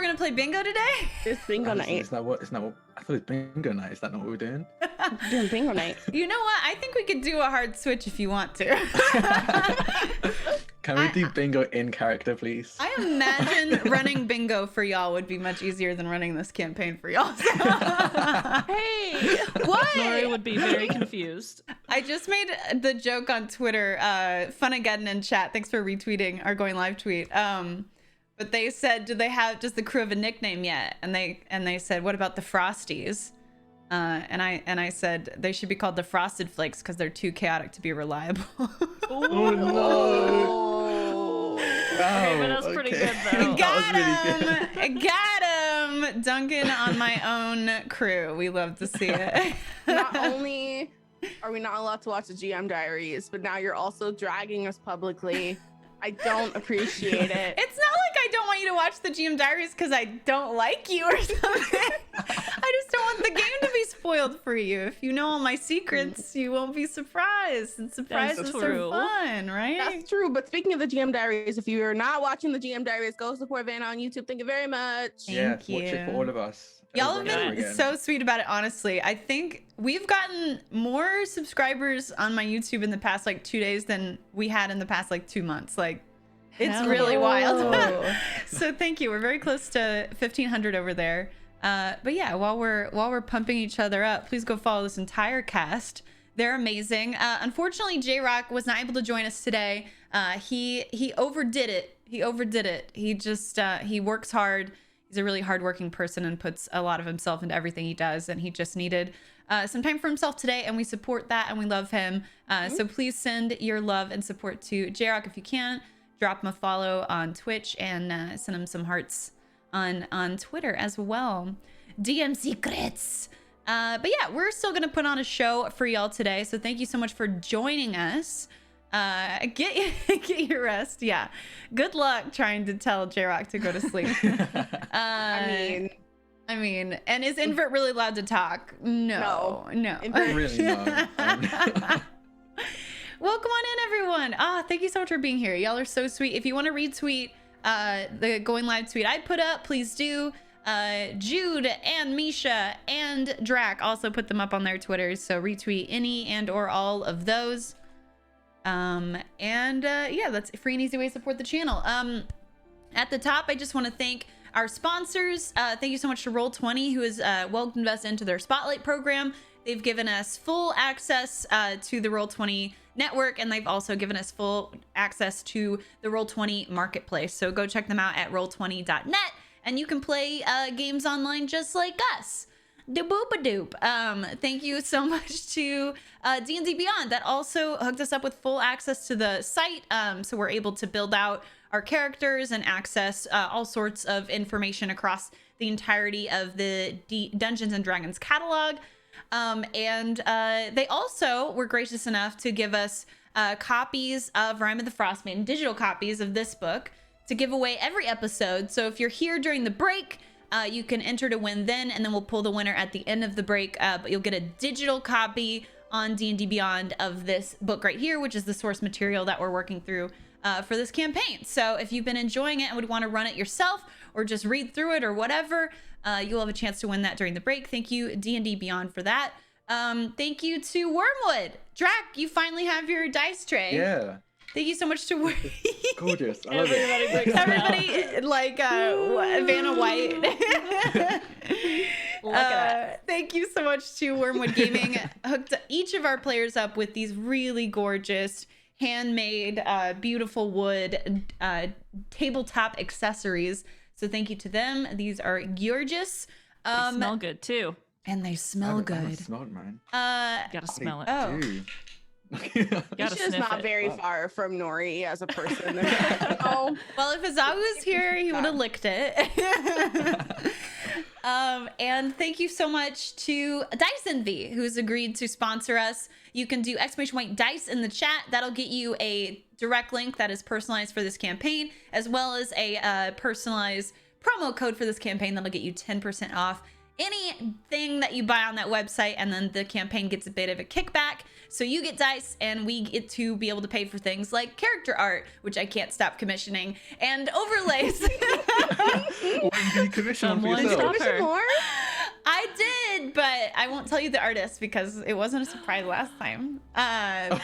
gonna play bingo today? It's bingo night. Is that what? I thought it was bingo night. Is that not what we're doing? We're doing bingo night. You know what? I think we could do a hard switch if you want to. Can we do bingo in character, please? I imagine running bingo for y'all would be much easier than running this campaign for y'all. Hey, What? Lori would be very confused. I just made the joke on Twitter. Funageddon in chat. Thanks for retweeting our going live tweet. But they said, does the crew have a nickname yet? And they said, what about the Frosties? And I said they should be called the Frosted Flakes because they're too chaotic to be reliable. Oh no! Okay, but that's pretty good though. Got him! Duncan on my own crew. We love to see it. not only are we not allowed to watch the GM Diaries, but now you're also dragging us publicly. I don't appreciate it. It's not like I don't want you to watch the GM Diaries because I don't like you or something. I just don't want the game to be spoiled for you. If you know all my secrets, you won't be surprised. And surprises are fun, right? That's true. But speaking of the GM Diaries, if you're not watching the GM Diaries, go support Vanna on YouTube. Thank you very much. Yes, Thank watch it for you. all of us. Y'all over have and over been again. so sweet about it, honestly. I think we've gotten more subscribers on my YouTube in the past like 2 days than we had in the past like 2 months. Like, it's Hell really yeah. wild. So thank you. We're very close to 1,500 over there. But yeah, while we're pumping each other up, please go follow this entire cast. They're amazing. Unfortunately, J-Rock was not able to join us today. He overdid it. He just he works hard. He's a really hardworking person and puts a lot of himself into everything he does. And he just needed some time for himself today, and we support that and we love him. So please send your love and support to J-Rock if you can. Drop him a follow on Twitch and send him some hearts on Twitter as well. DM secrets. But yeah, we're still gonna put on a show for y'all today. So thank you so much for joining us. Get your rest. Yeah. Good luck trying to tell J-Rock to go to sleep. I mean, and is Invert really allowed to talk? No. Really not. Well, come on in, everyone. Thank you so much for being here. Y'all are so sweet. If you want to retweet the going live tweet I put up, please do. Jude and Misha and Drac also put them up on their Twitters, so retweet any and or all of those. Yeah, that's a free and easy way to support the channel. At the top, I just want to thank our sponsors. Thank you so much to Roll20, who has welcomed us into their Spotlight program. They've given us full access to the Roll20 network, and they've also given us full access to the Roll20 marketplace. So go check them out at roll20.net, and you can play games online just like us. Doop-a-doop. Thank you so much to D&D Beyond that also hooked us up with full access to the site, so we're able to build out our characters and access all sorts of information across the entirety of the Dungeons and Dragons catalog. They also were gracious enough to give us copies of Rime of the Frostmaiden, digital copies of this book, to give away every episode. So if you're here during the break, you can enter to win then, and then we'll pull the winner at the end of the break. But you'll get a digital copy on D&D Beyond of this book right here, which is the source material that we're working through for this campaign. So if you've been enjoying it and would want to run it yourself or just read through it or whatever, you'll have a chance to win that during the break. Thank you, D&D Beyond, for that. Thank you to Wormwood. Drac, you finally have your dice tray. Yeah. Thank you so much to Gorgeous. I love it. everybody like Vanna White. Look at Thank you so much to Wormwood Gaming. Hooked each of our players up with these really gorgeous handmade beautiful wood tabletop accessories. So thank you to them. These are gorgeous. They smell good too. And they smell good. Smelled mine. Gotta smell it. Oh. Gotta She's sniff not it. very far from Nori as a person. Oh, Well, if Azagu was here, he would have licked it. And thank you so much to Dice Envy, who's agreed to sponsor us. You can do !dice in the chat. That'll get you a direct link that is personalized for this campaign, as well as a personalized promo code for this campaign that'll get you 10% off anything that you buy on that website, and then the campaign gets a bit of a kickback. So you get dice, and we get to be able to pay for things like character art, which I can't stop commissioning, and overlays. Why did you commission one for Someone yourself? stop her. More? I did, but I won't tell you the artist because it wasn't a surprise last time. But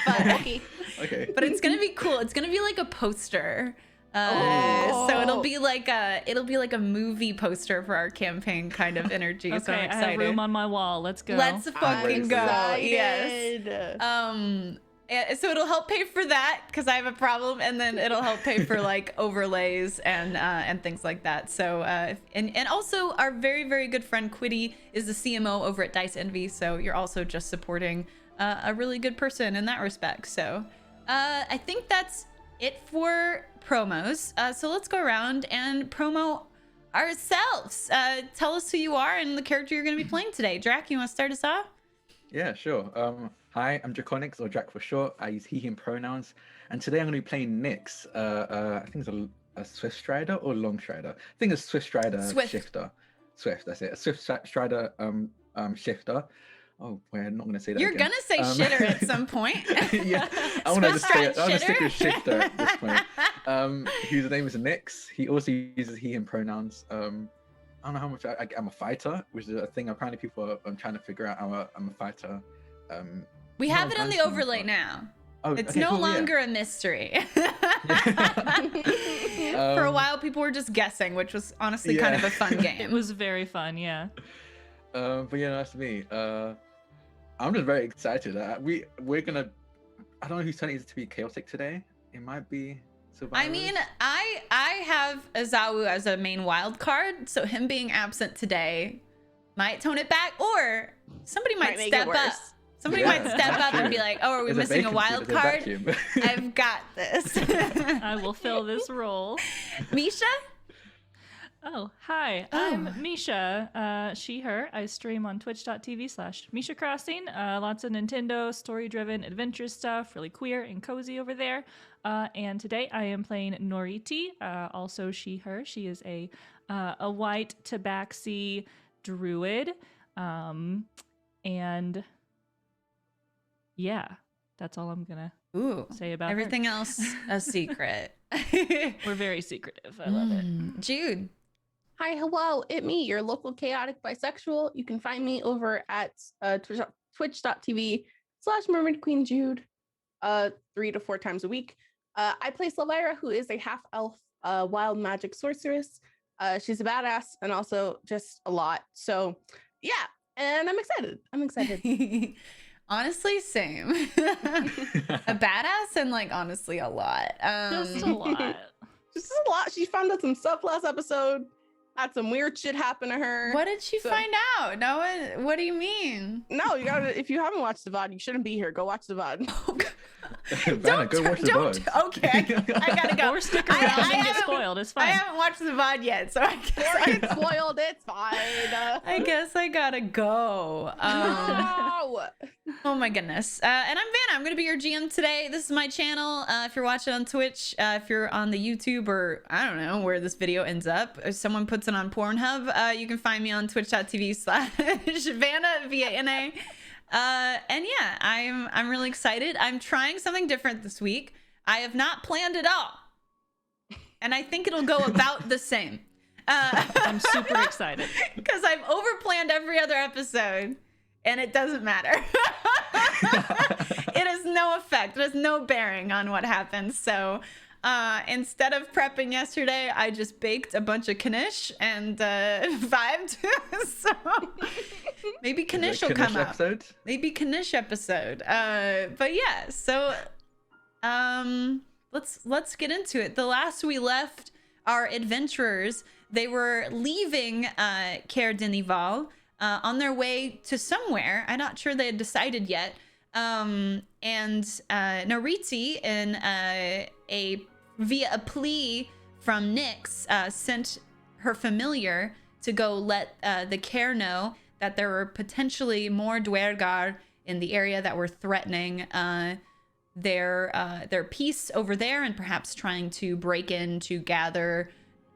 Okay. but it's gonna be cool. It's gonna be like a poster. So it'll be like a movie poster for our campaign kind of energy. Okay, So I'm I excited. have room on my wall. Let's go. Let's fucking go. Yes. Excited. So it'll help pay for that because I have a problem, and then it'll help pay for like overlays and things like that. So and also our very, very good friend Quiddy is the CMO over at Dice Envy. So you're also just supporting a really good person in that respect. So I think that's it for promos. So let's go around and promo ourselves. Tell us who you are and the character you're going to be playing today. Drac, you want to start us off? Yeah, sure. Hi, I'm Draconics, or Drac for short. I use he, him pronouns. And today I'm going to be playing Nyx. I think it's a Swift Strider or Long Strider. I think it's Swift Strider Shifter. Swift, that's it. A Swift Strider Shifter. Oh, we're not going to say that You're again. going to say shitter at some point. Yeah, I want to Swift stick Stride with shitter? Shifter at this point. Whose name is Nyx. He also uses he, him pronouns. I don't know how much I'm a fighter, which is a thing apparently people are trying to figure out. I'm a fighter. We no, have it on the I'm overlay fine. now. Oh, It's okay, no cool, yeah. longer a mystery. For a while, people were just guessing, which was honestly kind of yeah. a fun game. It was very fun, yeah. But yeah, that's me. I'm just very excited. We're gonna. I don't know who's turning it to be chaotic today. It might be Survivors. I mean, I have Azawu as a main wild card, so him being absent today might tone it back, or somebody might make it step up. worse. Somebody Yeah, might step that's up and true. be like, "Oh, are we There's missing a vacancy, wild there's card? vacuum. I've got this." I will fill this role. Misha? Oh, hi. I'm Misha, she, her. I stream on twitch.tv/Misha Crossing. Lots of Nintendo, story-driven adventure stuff, really queer and cozy over there. And today I am playing Noriti, also she, her. She is a white tabaxi druid. And yeah, that's all I'm gonna Ooh, say about everything else a secret. her. We're very secretive. I love it. Jude. Hi, hello, it me, your local chaotic bisexual. You can find me over at twitch.tv/Mermaid Queen Jude, 3 to 4 times a week. I play Slavira, who is a half-elf wild magic sorceress. She's a badass and also just a lot. So yeah, and I'm excited. Honestly, same. A badass and like honestly a lot. Just a lot. Just a lot. She found out some stuff last episode. Had some weird shit happen to her. What did she find out? No one. What do you mean? No, you gotta. If you haven't watched the VOD, you shouldn't be here. Go watch the VOD. Vanna, go watch the VOD. Okay, I gotta go. Or stick around and get haven't- spoiled. It's I fine. haven't watched the VOD yet, so I Or guess get spoiled. It's fine. I guess I gotta go. No. Oh my goodness. And I'm Vanna. I'm gonna be your GM today. This is my channel. If you're watching on Twitch, if you're on the YouTube, or I don't know where this video ends up, if someone puts it on Pornhub, you can find me on twitch.tv/Vanna via NA. And yeah, I'm really excited. I'm trying something different this week. I have not planned it all, and I think it'll go about the same. I'm super excited. Because I've overplanned every other episode, and it doesn't matter. It has no effect. It has no bearing on what happens. So instead of prepping yesterday, I just baked a bunch of knish and vibed. So maybe knish will come up. Maybe knish episode. But yeah, so let's get into it. The last we left our adventurers, they were leaving Caer Denival on their way to somewhere. I'm not sure they had decided yet. And Noriti, via a plea from Nyx, sent her familiar to go let the Caer know that there were potentially more Dwergar in the area that were threatening their peace over there, and perhaps trying to break in to gather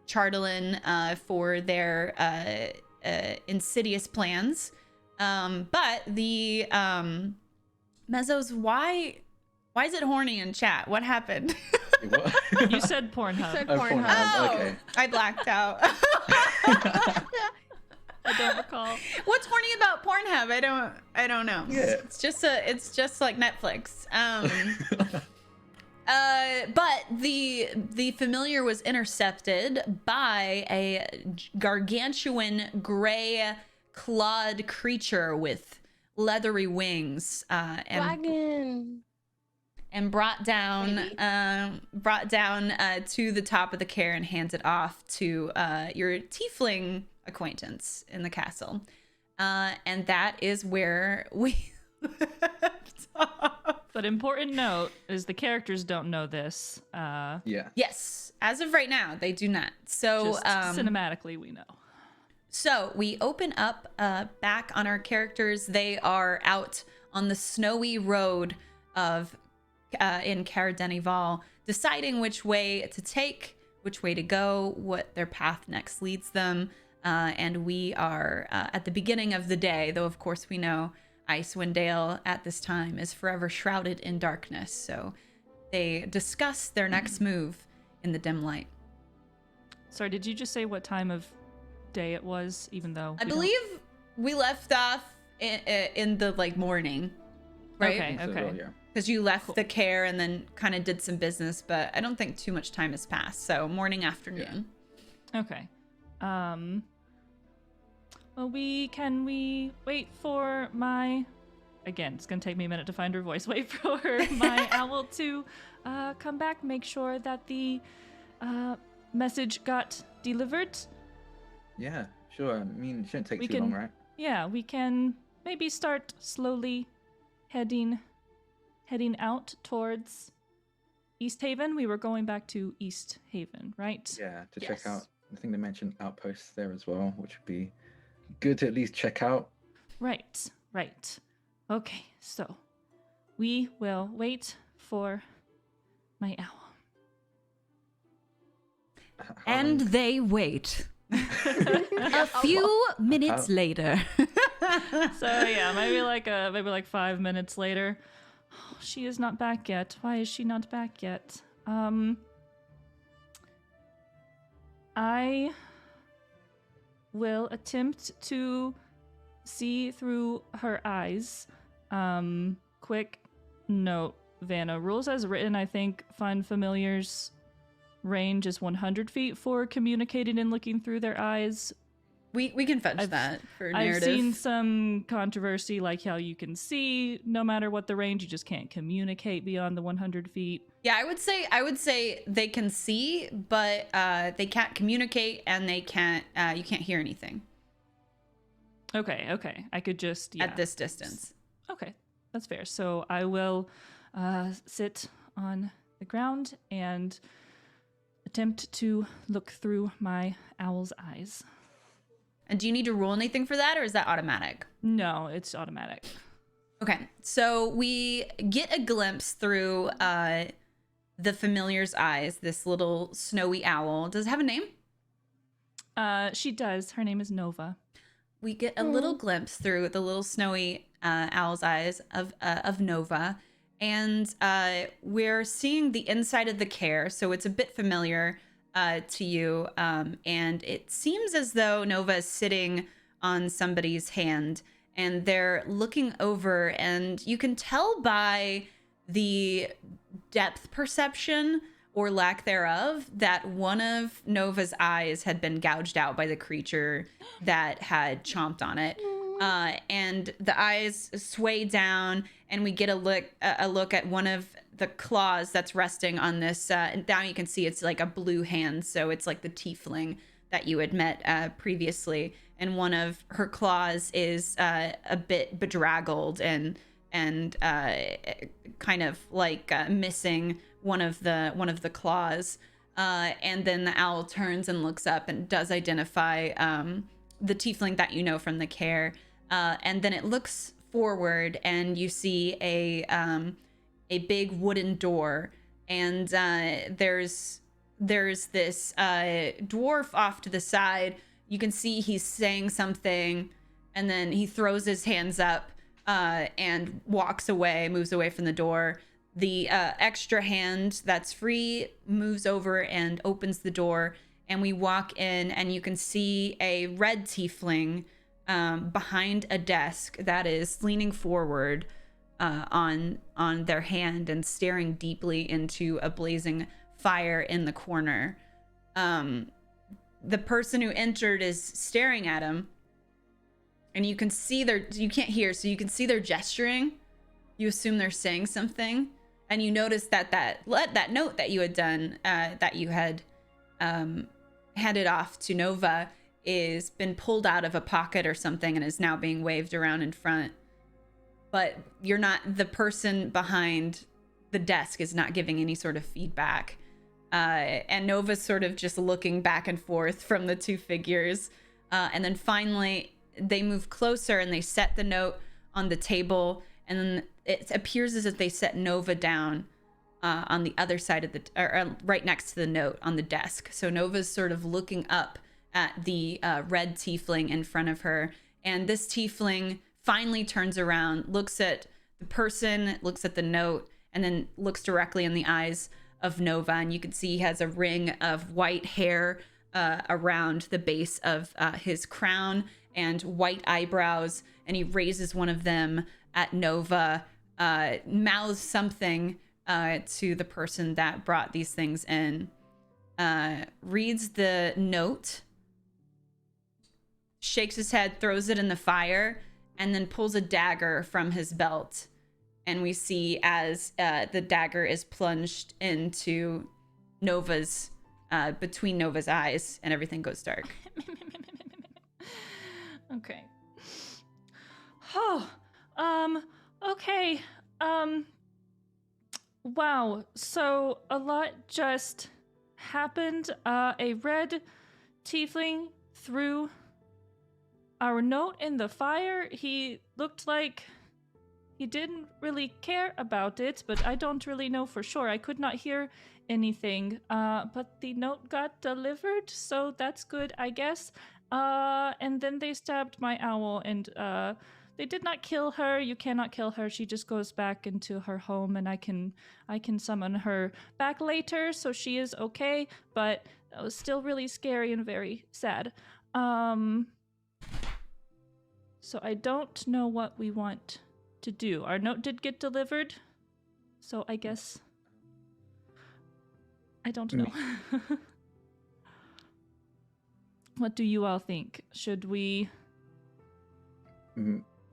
Chardalin for their insidious plans. But the Mezzos, why is it horny in chat? What happened? What? You said Pornhub. Said Oh, Pornhub. Pornhub. Okay. I blacked out. I don't recall. What's horny about Pornhub? I don't know. Yeah. It's just like Netflix. But the familiar was intercepted by a gargantuan gray clawed creature with leathery wings, Dragon. and brought down to the top of the care and handed off to your tiefling acquaintance in the castle. And that is where we left off. But important note is the characters don't know this. Yeah. Yes, as of right now, they do not. So Just cinematically, we know. So we open up back on our characters. They are out on the snowy road of in Caradenival, deciding which way to take, which way to go, what their path next leads them. And we are at the beginning of the day, though of course we know Icewind Dale at this time is forever shrouded in darkness. So they discuss their next move in the dim light. Sorry, did you just say what time of day it was, even though I believe we left off in the like morning, right? Okay. So, well, yeah. Because you left the care and then kind of did some business, but I don't think too much time has passed. So morning, afternoon. Okay. Well, we wait for my. Again, it's gonna take me a minute to find her voice. Wait for my owl to come back. Make sure that the message got delivered. Yeah, sure. I mean, it shouldn't take too long, right? Yeah, we can maybe start slowly heading out towards East Haven. We were going back to East Haven, right? Yeah, to Yes. check out. I think they mentioned outposts there as well, which would be good to at least check out. Right. Okay, so we will wait for my owl. And they wait. A few minutes later. So yeah, maybe like 5 minutes later. Oh, she is not back yet. Why is she not back yet? I will attempt to see through her eyes. Quick note, Vanna. Rules as written, I think find familiars range is 100 feet for communicating and looking through their eyes. We can fetch that for narrative. I've seen some controversy, like how you can see no matter what the range, you just can't communicate beyond the 100 feet. Yeah, I would say they can see, but they can't communicate and they can't. You can't hear anything. Okay. I could just at this distance. Okay, that's fair. So I will sit on the ground and attempt to look through my owl's eyes. And do you need to roll anything for that, or is that automatic? No, it's automatic. Okay, so we get a glimpse through the familiar's eyes, this little snowy owl. Does it have a name? She does. Her name is Nova. We get a little glimpse through the little snowy owl's eyes of Nova, and we're seeing the inside of the care, so it's a bit familiar to you, and it seems as though Nova is sitting on somebody's hand, and they're looking over, and you can tell by the depth perception or lack thereof that one of Nova's eyes had been gouged out by the creature that had chomped on it. And the eyes sway down, and we get a look at one of the claws that's resting on this. And now you can see it's like a blue hand, so it's like the tiefling that you had met previously. And one of her claws is a bit bedraggled and kind of like missing one of the claws. And then the owl turns and looks up and does identify the tiefling that you know from the care. And then it looks forward, and you see a big wooden door, and there's this dwarf off to the side You can see he's saying something, and then he throws his hands up and walks away, moves away from the door. The extra hand that's free moves over and opens the door, and we walk in, and you can see a red tiefling behind a desk that is leaning forward on their hand and staring deeply into a blazing fire in the corner. The person who entered is staring at him, and you can see you can't hear, so you can see they're gesturing. You assume they're saying something, and you notice that note that you had done, that you had handed off to Nova, is been pulled out of a pocket or something and is now being waved around in front. But you're not, the person behind the desk is not giving any sort of feedback. And Nova's sort of just looking back and forth from the two figures. And then finally they move closer and they set the note on the table. And then it appears as if they set Nova down on the other side of or right next to the note on the desk. So Nova's sort of looking up at the red tiefling in front of her. And this tiefling finally turns around, looks at the person, looks at the note, and then looks directly in the eyes of Nova. And you can see he has a ring of white hair around the base of his crown and white eyebrows. And he raises one of them at Nova, mouths something to the person that brought these things in, reads the note, shakes his head, throws it in the fire, and then pulls a dagger from his belt. And we see as the dagger is plunged into Nova's, between Nova's eyes, and everything goes dark. Okay. Oh, okay. Wow. So a lot just happened. A red tiefling threw our note in the fire. He looked like he didn't really care about it, but I don't really know for sure. I could not hear anything. But the note got delivered, so that's good, I guess. And then they stabbed my owl, and they did not kill her. You cannot kill her. She just goes back into her home, and I can summon her back later, so she is okay. But that was still really scary and very sad. So I don't know what we want to do. Our note did get delivered, so I guess I don't know. What do you all think? Should we?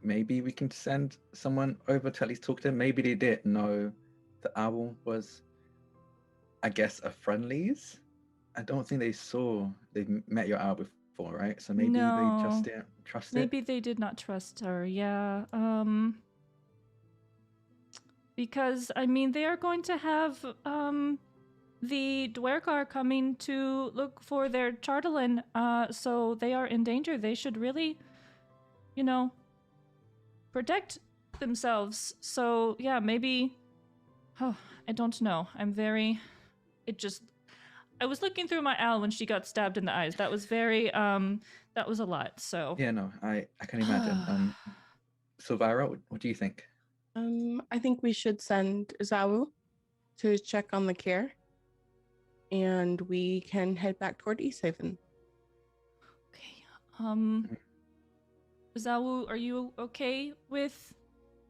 Maybe we can send someone over to at least talk to him. Maybe they didn't know the owl was, I guess, a friendlies. I don't think they met your owl before, right? So maybe No. they just didn't trust it. Maybe they did not trust her. Yeah. Because I mean, they are going to have the Dwergar coming to look for their Chardelin. So they are in danger. They should really, protect themselves. So yeah, maybe. Oh, I don't know. I was looking through my owl when she got stabbed in the eyes. That was very, that was a lot, so. Yeah, no, I can imagine. So Vira, what do you think? I think we should send Zawu to check on the care, and we can head back toward Easthaven. Okay. Zawu, are you okay with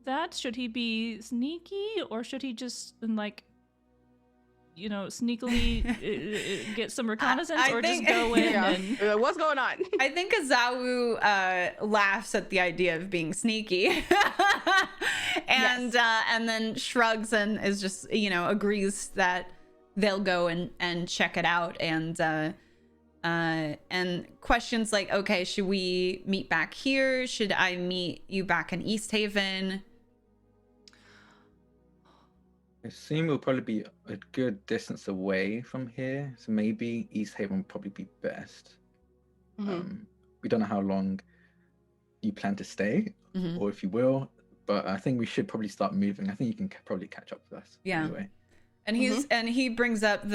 that? Should he be sneaky, or should he just sneakily get some reconnaissance, I or think, just go in and... What's going on? I think Azawu laughs at the idea of being sneaky, and Yes. And then shrugs and is just agrees that they'll go and check it out, and questions like, okay, should we meet back here? Should I meet you back in Easthaven? I assume it'll probably be a good distance away from here, so maybe Easthaven would probably be best. Mm-hmm. We don't know how long you plan to stay, or if you will, but I think we should probably start moving. I think you can probably catch up with us. Yeah. Anyway. And he brings up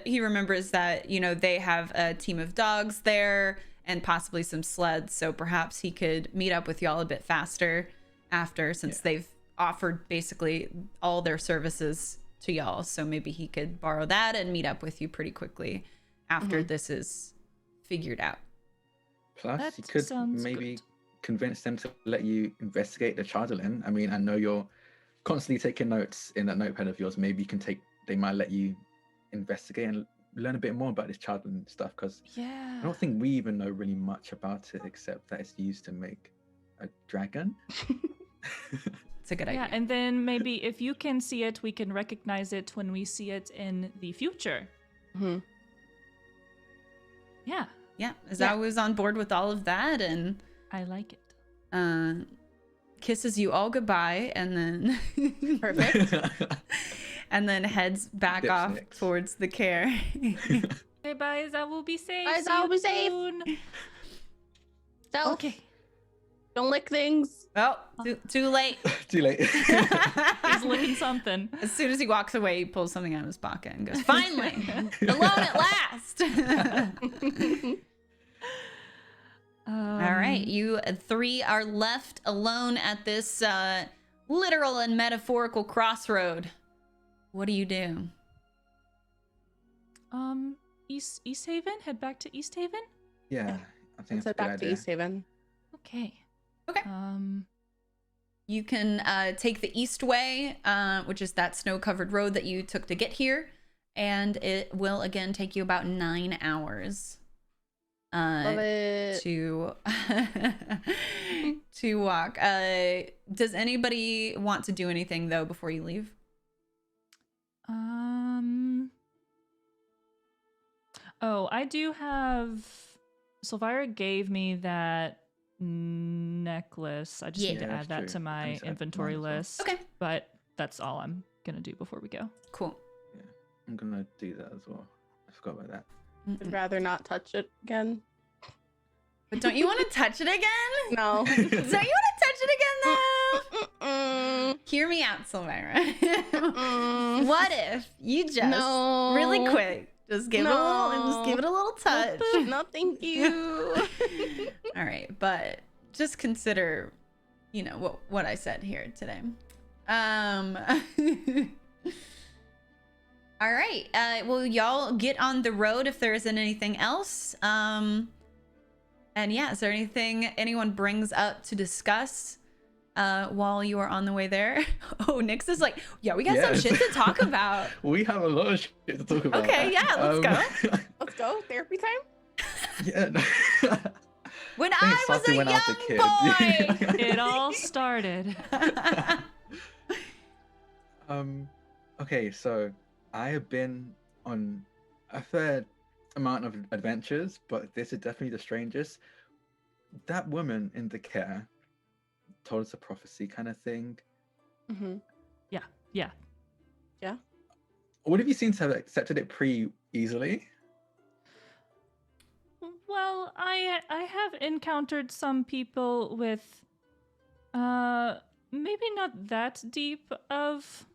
he remembers that they have a team of dogs there, and possibly some sleds. So perhaps he could meet up with y'all a bit faster after, since they've offered basically all their services to y'all. So maybe he could borrow that and meet up with you pretty quickly after this is figured out. Plus, That you could sounds maybe good. convince them to let you investigate the Chardalin. I mean, I know you're constantly taking notes in that notepad of yours. Maybe you can they might let you investigate and learn a bit more about this Chardalin stuff, because I don't think we even know really much about it except that it's used to make a dragon. It's a good idea. Yeah, and then maybe if you can see it, we can recognize it when we see it in the future. Mhm. Yeah, Yeah, Azao was on board with all of that and I like it. kisses you all goodbye, and then Perfect. and then heads back Dips off next. towards the care. Okay, bye, Zao will be safe. Bye, See Zao, you be safe. soon. Stealth. Okay. Don't lick things. Oh, too late. Too late. He's licking something. As soon as he walks away, he pulls something out of his pocket and goes, "Finally, alone at last." All right, you three are left alone at this literal and metaphorical crossroad. What do you do? East Haven? Head back to East Haven? Yeah, I think Let's head that's a back good to idea. East Haven. Okay. Okay. You can take the east way, which is that snow-covered road that you took to get here, and it will again take you about 9 hours Love it. to to walk. Does anybody want to do anything though before you leave? Oh, I do have. Sylvira gave me that necklace. I just Yeah. need to Yeah, add that that's to true. I my need to add inventory mine as well. list. Okay, But that's all I'm gonna do before we go. cool. Yeah, I'm gonna do that as well. I forgot about that. I'd rather not touch it again. But don't you want to touch it again? No. Don't you want to touch it again though? Mm-mm. Hear me out, Sylvira. Mm-mm. What if you just No. really quick just give it a little touch? No, thank you. All right, but just consider, you know, what I said here today. All right. Well, y'all get on the road if there isn't anything else. And yeah, is there anything anyone brings up to discuss while you are on the way there? Oh, Nyx is like, yeah, we got some Yes. shit to talk about. We have a lot of shit to talk about. Okay, yeah, let's go. Let's go. Therapy time. Yeah. When I think I it was started a when I was a young kid. boy. It all started. Okay, so I have been on a fair amount of adventures, but this is definitely the strangest. That woman in the care told us a prophecy kind of thing. Mm-hmm. Yeah. What have you seen to have accepted it pretty easily? Well, I have encountered some people with maybe not that deep of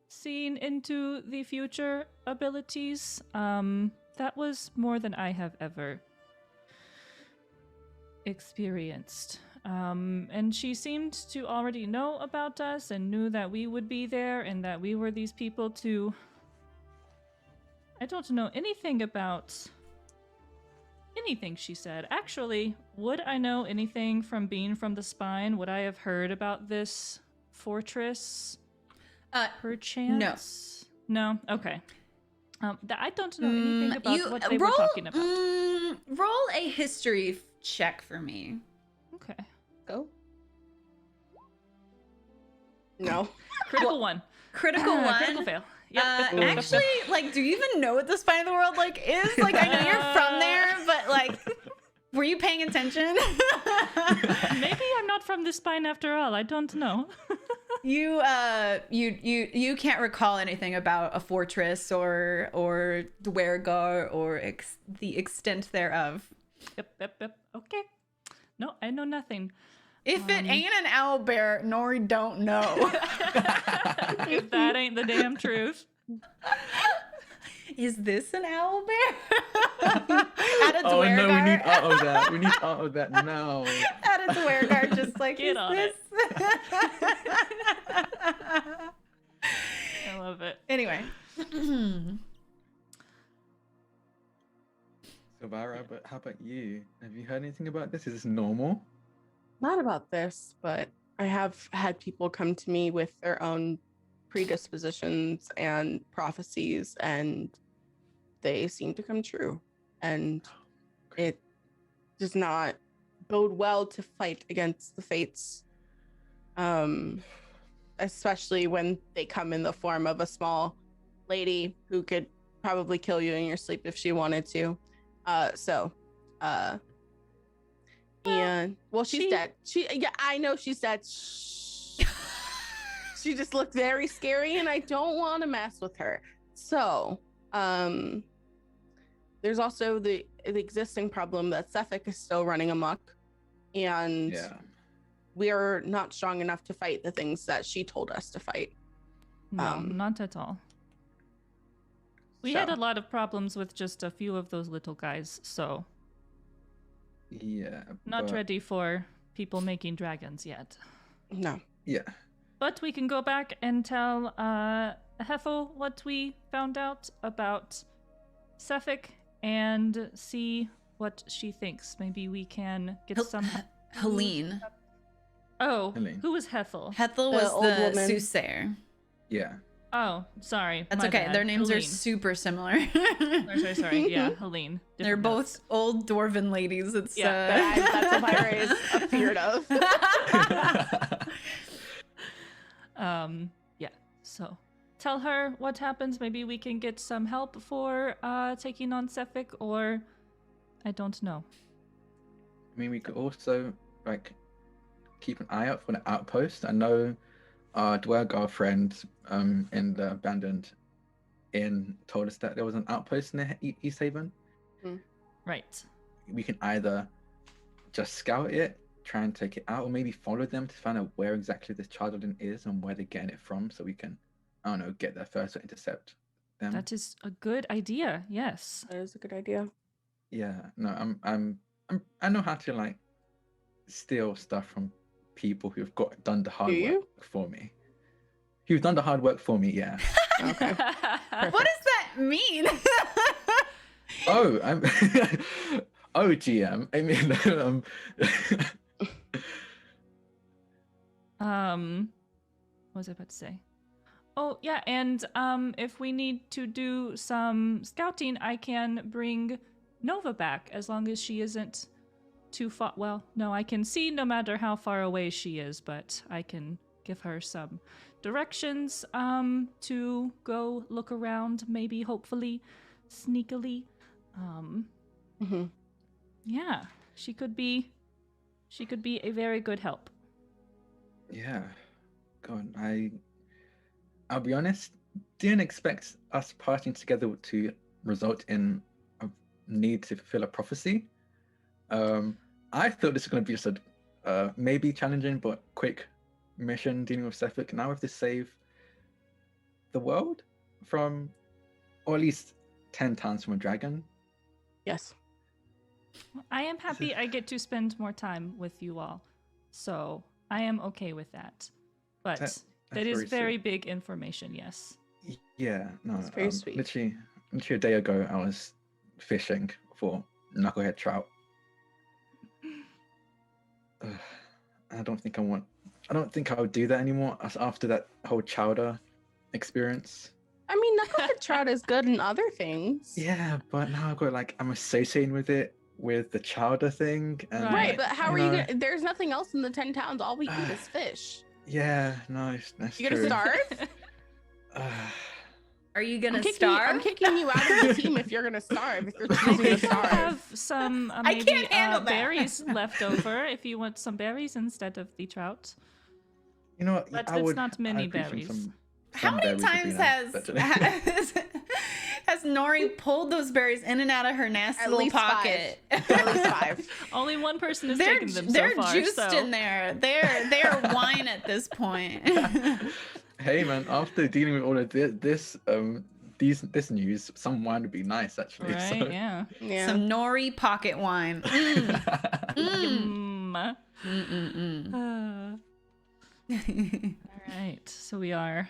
seeing into the future abilities. That was more than I have ever experienced. And she seemed to already know about us and knew that we would be there and that we were these people to... I don't know anything about anything she said. Actually, would I know anything from being from the spine? Would I have heard about this fortress? Perchance? No? Okay. I don't know anything about what they were talking about. Roll a history check for me. Okay. Go. No. Critical one. Critical one. Critical fail. Yep. Actually, like, do you even know what the spine of the world like is? Like, I know you're from there, but like, were you paying attention? Maybe I'm not from the spine after all. I don't know. You can't recall anything about a fortress or Dwergar or the extent thereof. Yep. Okay. No, I know nothing. If it ain't an owlbear, Nori don't know. If that ain't the damn truth. Is this an owl bear? At a Oh no, we need Dwergar. out of that. We need out of that now. At a Dwergar, just like, Get is on this? I love it. Anyway. So Vara, but how about you? Have you heard anything about this? Is this normal? Not about this, but I have had people come to me with their own predispositions and prophecies, and they seem to come true. And it does not bode well to fight against the fates, especially when they come in the form of a small lady who could probably kill you in your sleep if she wanted to. And well, she's dead. Yeah, I know she's dead. Shh. She just looked very scary, and I don't want to mess with her. So, there's also the existing problem that Suffolk is still running amok, and we're not strong enough to fight the things that she told us to fight. No, not at all. We had a lot of problems with just a few of those little guys, so Yeah. not ready for people making dragons yet. No. Yeah. But we can go back and tell Heffel what we found out about Suffolk and see what she thinks. Maybe we can get some... Helene. Oh, Helene. who was Heffel? Hethel The was old the woman. soothsayer. Yeah. Oh, sorry. That's my okay. bad. Their names are Helene. super similar. Sorry. Yeah, Helene. They're Different both notes. old dwarven ladies. It's Yeah, That's what Myra is afeared of. Yeah. So tell her what happens. Maybe we can get some help for taking on Suffolk, or I don't know. I mean, we could also like keep an eye out for the outpost. I know our Dwergar friend in the abandoned inn told us that there was an outpost near East Haven. Right. We can either just scout it, try and take it out, or maybe follow them to find out where exactly this child inn is and where they're getting it from, so we can, I don't know, get there first or intercept them. That is a good idea. Yes. That is a good idea. Yeah, no, I know how to like steal stuff from people who've done the hard Do you? work for me. Who've done the hard work for me, yeah. Okay. What does that mean? Oh, oh, GM. I mean, what was I about to say? Oh, yeah, and if we need to do some scouting, I can bring Nova back as long as she isn't too far. Well, no, I can see no matter how far away she is, but I can give her some directions to go look around, maybe, hopefully, sneakily. Yeah, she could be a very good help. yeah. God, I'll be honest, didn't expect us partying together to result in a need to fulfill a prophecy. I thought this was going to be just a maybe challenging but quick mission dealing with Suffolk. Now we have to save the world from, or at least 10 times from a dragon. Yes. I am happy I get to spend more time with you all, so I am okay with that. But that is very sweet. big information, yes. Yeah, no, It's very sweet. Literally a day ago, I was fishing for knucklehead trout. I don't think I would do that anymore after that whole chowder experience. I mean, knucklehead trout is good in other things. Yeah, but now I've got I'm associating with it with the chowder thing. And, Right, but how are you know, gonna? There's nothing else in the 10 towns. All we eat is fish. Yeah, no, that's You true. gonna starve? Are you gonna I'm starve? kicking you out of the team if you're gonna starve. If you're choosing We to still starve. have some I maybe can't handle that. berries left over if you want some berries instead of the trout. You know what? But I it's would, not many I'd appreciate berries. How some many berries would be times nice, actually. has Nori pulled those berries in and out of her nasty At little least pocket? At least 5. Only one person has They're taken them so they're far. juiced So in there. They're wine at this point. Hey man, after dealing with all of this this news, some wine would be nice actually. Right? So. Yeah. Yeah. Some nori pocket wine. Yum. Mm. All right. So we are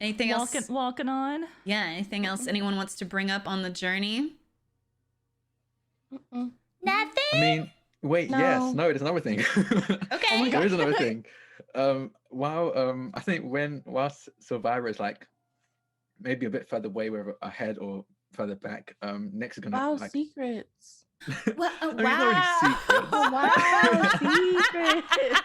Anything else? walking on. Yeah, anything else anyone wants to bring up on the journey? Mm-mm. Nothing. I mean, wait, No. yes, no, there's another thing. Okay. Oh my There is God. another thing. I think whilst Survivor is like maybe a bit further away, whether ahead or further back, Nick's gonna Wow, like. secrets. Well, I mean, it's not really secrets. Wow, secrets.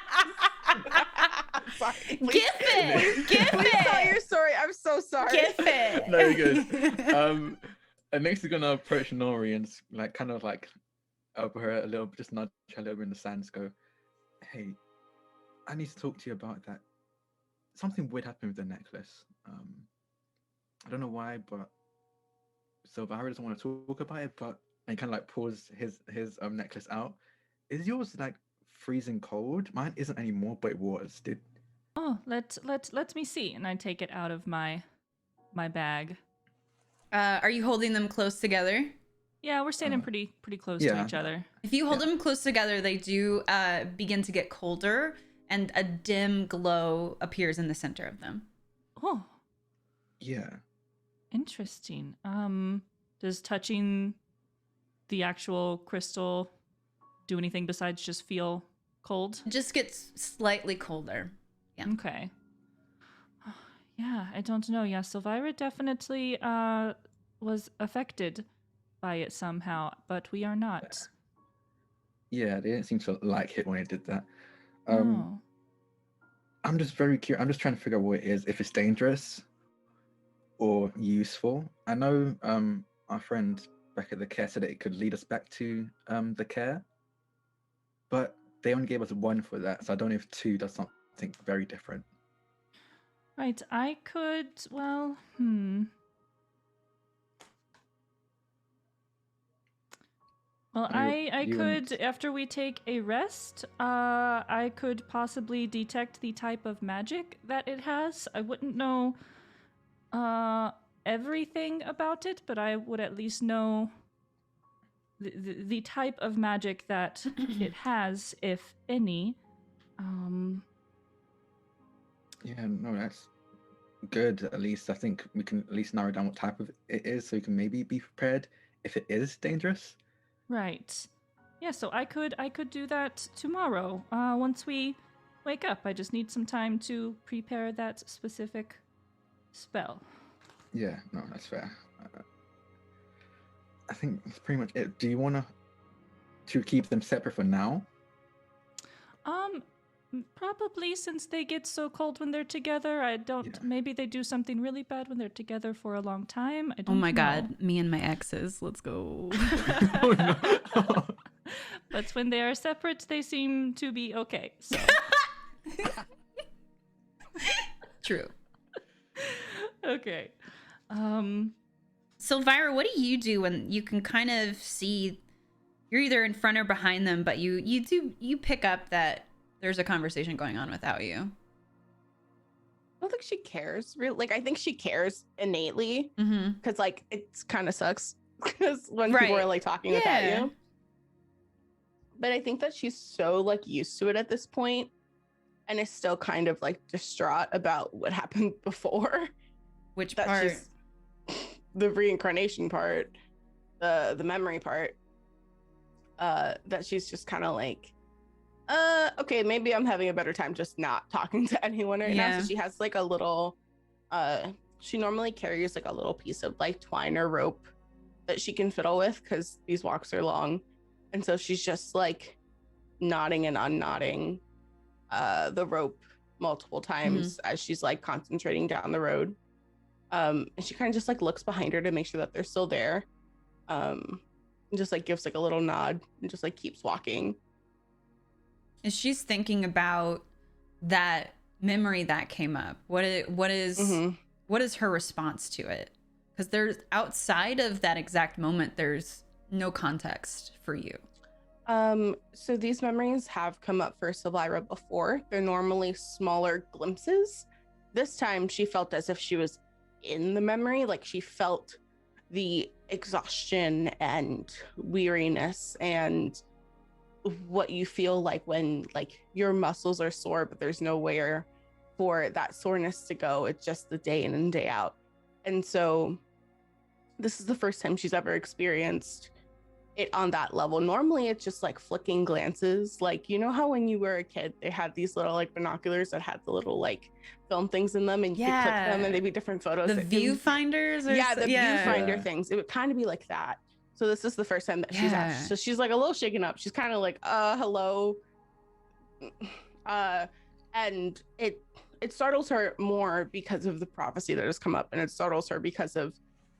Sorry, please. Give it. Give Please tell it. your story. I'm so sorry. Give it. No, you're good. And Nick's gonna approach Nori and like kind of like elbow her a little, just nudge her a little bit in the sands. Go, hey, I need to talk to you about that. Something weird happened with the necklace. I don't know why, but Silvara doesn't want to talk about it. But and kind of like pulls his necklace out. Is yours like freezing cold? Mine isn't anymore, but it was. Oh, let me see. And I take it out of my bag. Are you holding them close together? Yeah, we're standing pretty close to yeah. each other. If you hold them close together, they do begin to get colder, and a dim glow appears in the center of them. Oh, Yeah. interesting. Does touching the actual crystal do anything besides just feel cold? It just gets slightly colder. Yeah. Okay. Yeah, I don't know. Yeah, Silvira definitely was affected by it somehow, but we are not. Yeah, they didn't seem to like it when they did that. Oh. I'm just very curious. I'm just trying to figure out what it is, if it's dangerous or useful. I know our friend back at the care said that it could lead us back to the care, but they only gave us one for that, so I don't know if 2 does something very different. Right, I could, well, Well, I could, after we take a rest, I could possibly detect the type of magic that it has. I wouldn't know everything about it, but I would at least know the type of magic that it has, if any. Yeah, no, that's good. At least I think we can at least narrow down what type of it is, so we can maybe be prepared if it is dangerous. Right. Yeah, so I could do that tomorrow. Once we wake up, I just need some time to prepare that specific spell. Yeah, no, that's fair. I think that's pretty much it. Do you want to keep them separate for now? Probably, since they get so cold when they're together. I don't. Yeah. Maybe they do something really bad when they're together for a long time. I don't Oh my know. god, me and my exes. Let's go. Oh, no. But when they are separate, they seem to be okay. So. True. Okay. So, Elvira, what do you do when you can kind of see you're either in front or behind them, but you pick up that there's a conversation going on without you? I don't think she cares. Really, like I think she cares innately Mm-hmm. because like it's kind of sucks because when Right. people are like talking without you. But I think that she's so like used to it at this point, and is still kind of like distraught about what happened before. Which That's part? just the reincarnation part, the memory part. That she's just kind of like, okay, maybe I'm having a better time just not talking to anyone right now. Yeah. So she has like a little, she normally carries like a little piece of like twine or rope that she can fiddle with because these walks are long. And so she's just like knotting and unknotting the rope multiple times as she's like concentrating down the road. And she kind of just like looks behind her to make sure that they're still there. And just like gives like a little nod and just like keeps walking. As she's thinking about that memory that came up, what is her response to it? Because there's outside of that exact moment, there's no context for you. So these memories have come up for Silvira before. They're normally smaller glimpses. This time she felt as if she was in the memory. Like she felt the exhaustion and weariness and what you feel like when like your muscles are sore, but there's nowhere for that soreness to go. It's just the day in and day out. And so this is the first time she's ever experienced it on that level. Normally it's just like flicking glances. Like, you know how when you were a kid, they had these little like binoculars that had the little like film things in them and you could click them and they'd be different photos. The viewfinders? Viewfinder things. It would kind of be like that. So this is the first time that she's actually, so she's like a little shaken up. She's kind of like, hello. And it startles her more because of the prophecy that has come up, and it startles her because of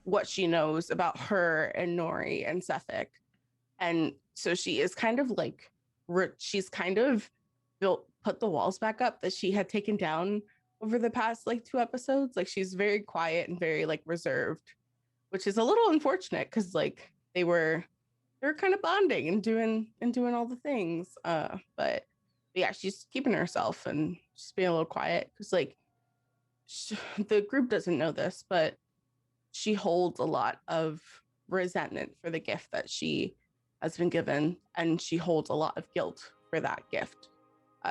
what she knows about her and Nori and Sefik. And so she is kind of like, she's kind of put the walls back up that she had taken down over the past like 2 episodes. Like she's very quiet and very like reserved, which is a little unfortunate because like they were kind of bonding and doing all the things. But yeah, she's keeping herself and just being a little quiet because like the group doesn't know this, but she holds a lot of resentment for the gift that she has been given, and she holds a lot of guilt for that gift.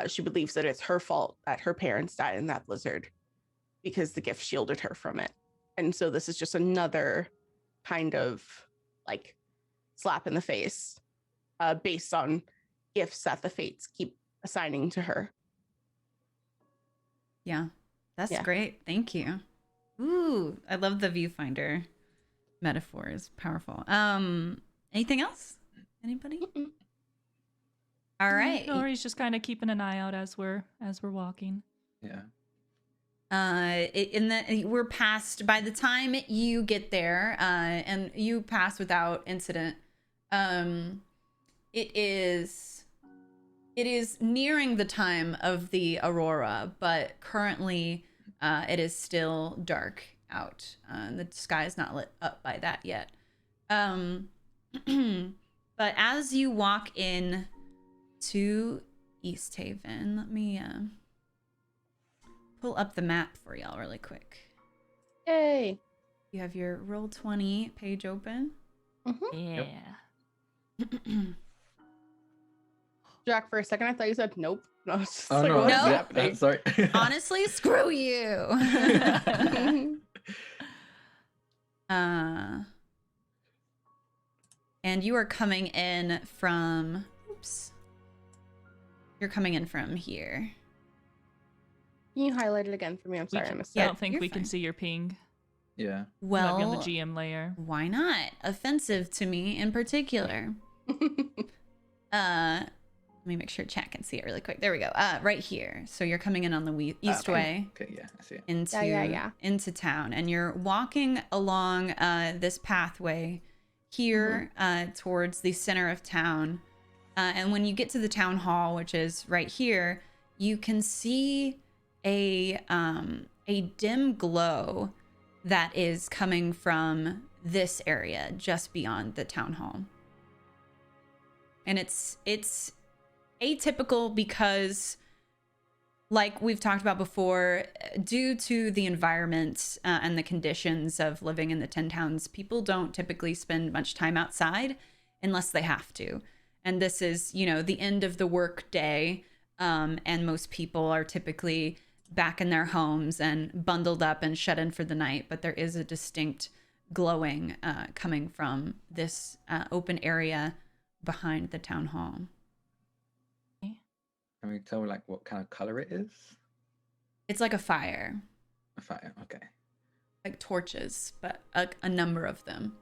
She believes that it's her fault that her parents died in that blizzard because the gift shielded her from it. And so this is just another kind of like slap in the face based on gifts that the fates keep assigning to her. Yeah, that's great. Thank you. Ooh, I love the viewfinder metaphor. Is powerful. Anything else? Anybody? Mm-mm. All right. Nori's just kind of keeping an eye out as we're walking. Yeah. We're past by the time you get there, and you pass without incident. It is nearing the time of the aurora, but currently it is still dark out. The sky is not lit up by that yet. But as you walk in to East Haven, let me pull up the map for y'all really quick. Yay! You have your Roll20 page open. Mm-hmm. Yeah. Jack, for a second I thought you said nope. No, it's just Oh like, no! what's No. happening? Sorry. Honestly, screw you. And you are coming in from, you're coming in from here. Can you highlight it again for me? I'm sorry, I missed I it. don't think you're we can fine. see your ping. Yeah. Well, Might be on the GM layer. why not? Offensive to me in particular. Let me make sure chat can see it really quick. There we go. Right here. So you're coming in on the east way. Okay, yeah, I see it. Into town, and you're walking along this pathway here towards the center of town. And when you get to the town hall, which is right here, you can see a dim glow that is coming from this area just beyond the town hall. And it's atypical because, like we've talked about before, due to the environment and the conditions of living in the 10 towns, people don't typically spend much time outside unless they have to. And this is, the end of the work day, and most people are typically back in their homes and bundled up and shut in for the night. But there is a distinct glowing coming from this open area behind the town hall. Can we tell like what kind of color it is? It's like a fire. A fire. Okay. Like torches, but a number of them.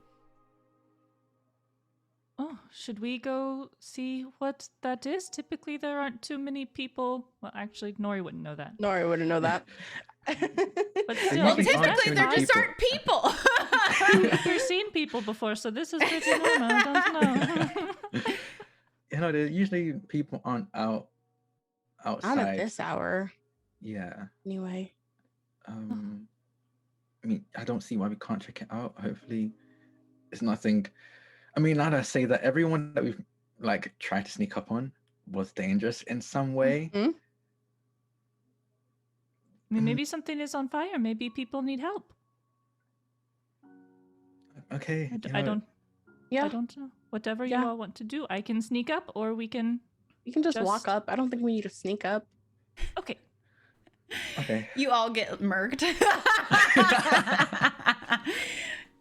Oh, should we go see what that is? Typically, there aren't too many people. Well, actually, Nori wouldn't know that. Nori wouldn't know that. But still, Well, usually aren't typically too there many just aren't people. I've never seen people before, so this is pretty normal. I don't know. There usually people aren't outside. Not at this hour. Yeah. Anyway. I mean, I don't see why we can't check it out. Hopefully, it's nothing. I mean, now that I say that, everyone that we've like tried to sneak up on was dangerous in some way. Mm-hmm. I mean, maybe something is on fire. Maybe people need help. Okay. I don't Yeah, I don't know. Whatever you Yeah. all want to do. I can sneak up or we can you can just walk Just- up. I don't think we need to sneak up. Okay. Okay. You all get murked. Dang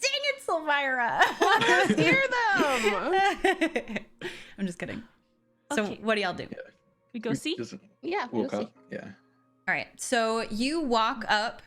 it, Silvira. Hear them. I'm just kidding. So Okay. what do y'all do? We go see? Just Yeah, we'll walk see. up. Yeah. All right. So you walk up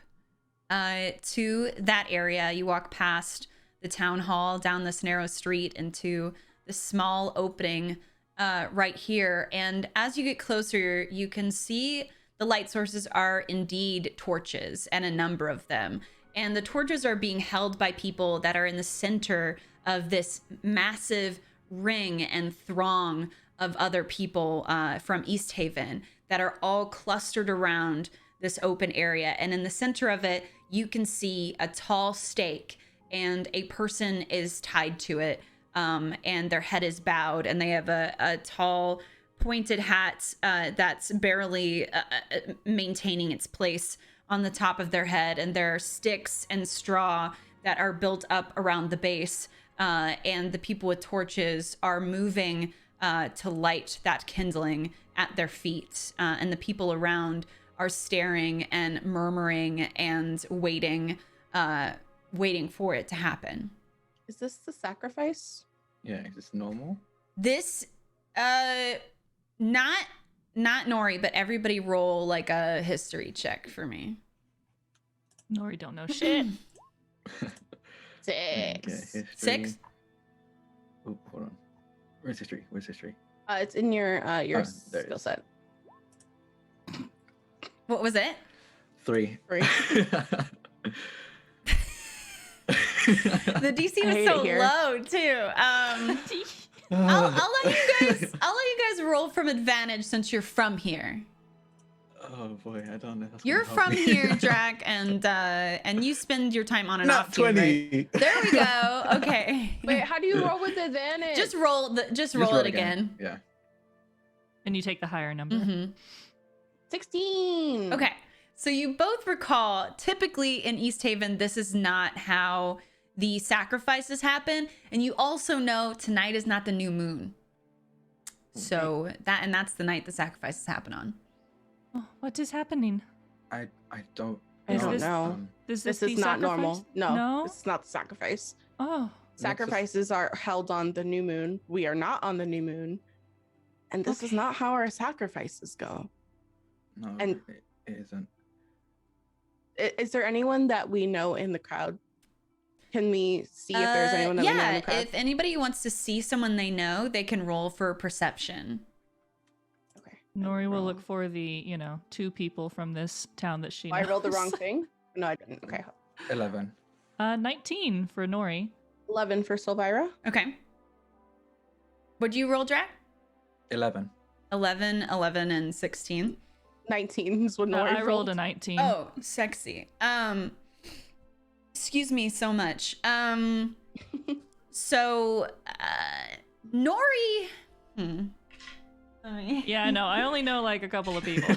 to that area. You walk past the town hall, down this narrow street into the small opening right here. And as you get closer, you can see the light sources are indeed torches, and a number of them. And the torches are being held by people that are in the center of this massive ring and throng of other people from East Haven that are all clustered around this open area. And in the center of it, you can see a tall stake, and a person is tied to it, and their head is bowed, and they have a tall pointed hat that's barely maintaining its place on the top of their head, and there are sticks and straw that are built up around the base, and the people with torches are moving to light that kindling at their feet, and the people around are staring and murmuring and waiting for it to happen. Is this the sacrifice? Yeah. Is this normal? This not Nori, but everybody roll like a history check for me. Nori don't know shit. 6. Okay, history. 6? Oh, hold on. Where's history? Where's history? It's in your there it skill is. set. What was it? 3. 3. The DC I was hate so it here. low too. I'll let you guys roll from advantage since you're from here. Oh boy, I don't know. That's You're gonna help from me. here, Drac, and you spend your time on and Not off here, 20. right? There we go. Okay. Wait, how do you roll with advantage? Just roll it again. Yeah. And you take the higher number. Mhm. 16. Okay. So you both recall, typically in East Haven, this is not how the sacrifices happen. And you also know tonight is not the new moon. So that's the night the sacrifices happen on. Oh, what is happening? I don't. I don't this- know. Is This the is not normal. sacrifice? No, this is not the sacrifice. Oh. Sacrifices are held on the new moon. We are not on the new moon. And this is not how our sacrifices go. No, And- it isn't. Is there anyone that we know in the crowd? Can we see if there's anyone that we know in the crowd? If anybody wants to see someone they know, they can roll for perception. Okay. Nori will roll. look for the, 2 people from this town that she knows. I rolled the wrong thing? No, I didn't. Okay. 11. 19 for Nori. 11 for Silvira. Okay. Would you roll, Drac? 11. 11, and 16. 19 is what Nori I rolled a 19. Oh, sexy. Excuse me so much. So, Nori. Yeah, no, I only know like a couple of people.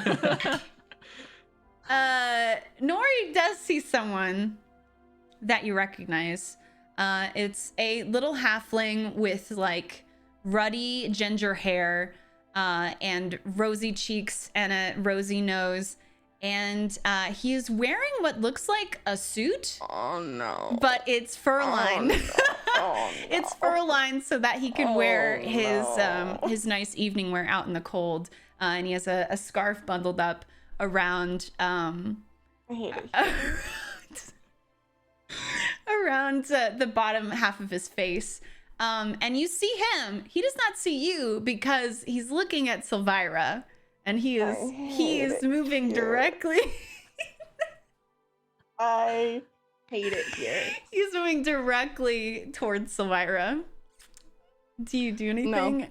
Nori does see someone that you recognize. It's a little halfling with like ruddy ginger hair, and rosy cheeks and a rosy nose. And he is wearing what looks like a suit, Oh no. but it's fur-lined. Oh, no. It's fur-lined so that he can wear no. his nice evening wear out in the cold. And he has a scarf bundled up around I hate it. around the bottom half of his face. And you see him. He does not see you because he's looking at Silvira, and he is moving directly. I hate it here. He's moving directly towards Silvira. Do you do anything?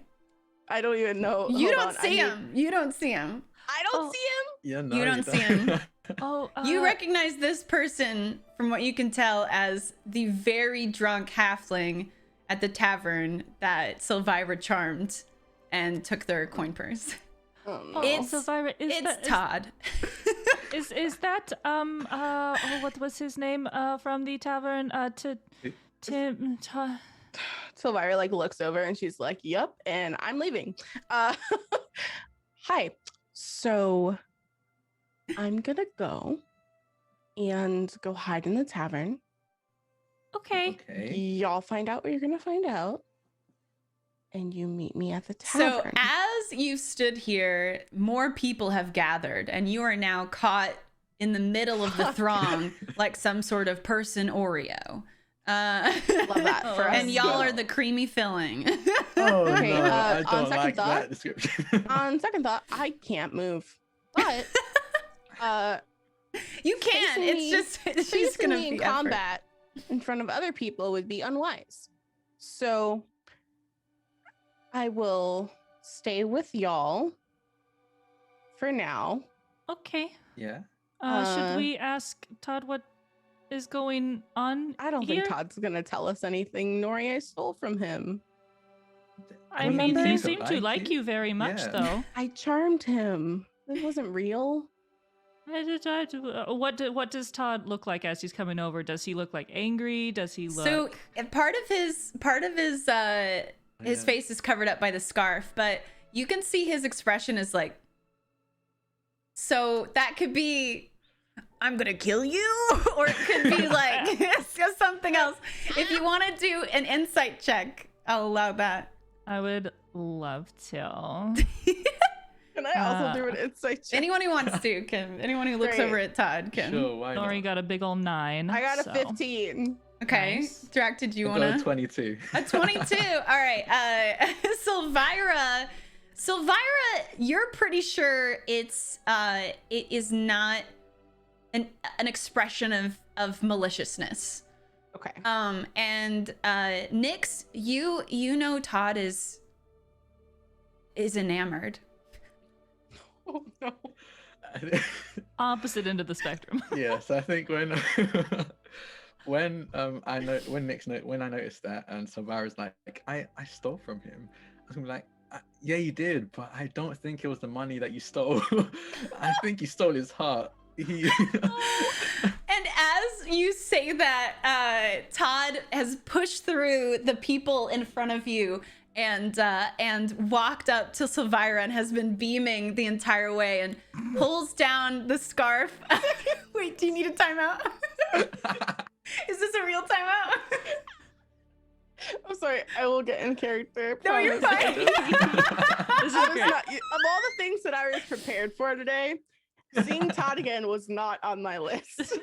I don't even know. You Hold don't on, see him. You don't see him. I don't Oh. see him. Yeah, no, You don't see him. Oh, You recognize this person, from what you can tell, as the very drunk halfling at the tavern that Silvira charmed and took their coin purse. Oh, no. It's- Silvira, It's Todd. Is that what was his name from the tavern? Tim, Sylvira like looks over and she's like, "Yep," and I'm leaving. Hi. So I'm gonna go hide in the tavern. okay. Y'all find out what you're gonna find out, and you meet me at the tavern. So as you stood here, more people have gathered, and you are now caught in the middle of the throng like some sort of person Oreo. Love that for us. And y'all are the creamy filling. Oh Okay, no, I on don't second like thought- that description. On second thought, I can't move, but You can. Facing It's me- just it's facing just gonna me be in effort. combat in front of other people would be unwise. So I will stay with y'all for now. Okay. Yeah. Should we ask Todd what is going on? I don't here? think Todd's gonna tell us anything Nori I stole from him. I Well, mean, Remember? he seems to seemed to like you very much, Yeah. though. I charmed him. It wasn't real. What does Todd look like as he's coming over? Does he look like angry? Does he look? So part of his his face is covered up by the scarf, but you can see his expression is like, so that could be, I'm gonna kill you, or it could be like something else. If you want to do an insight check, I'll allow that. I would love to. Can I also do an insight check? Anyone who wants to can. Anyone who looks Great. over at Todd can. Sure, why not? Nori got a big ol' 9. I got a so. 15. Okay, Nice. Drac, did you I got wanna? a 22. A 22. All right. Sylvira, you're pretty sure it is not an expression of maliciousness. Okay. And Nyx, you know Todd is enamored. Oh no. Opposite end of the spectrum. Yes, I think when I noticed that and Savara's like I stole from him, I was gonna be like, yeah, you did, but I don't think it was the money that you stole. I think you stole his heart. He... And as you say that, Todd has pushed through the people in front of you and walked up to Sylvira and has been beaming the entire way and pulls down the scarf. Wait, do you need a timeout? Is this a real timeout? I'm sorry. I will get in character. No, you're promise. fine. This is I was great. not, of all the things that I was prepared for today, seeing Todd again was not on my list.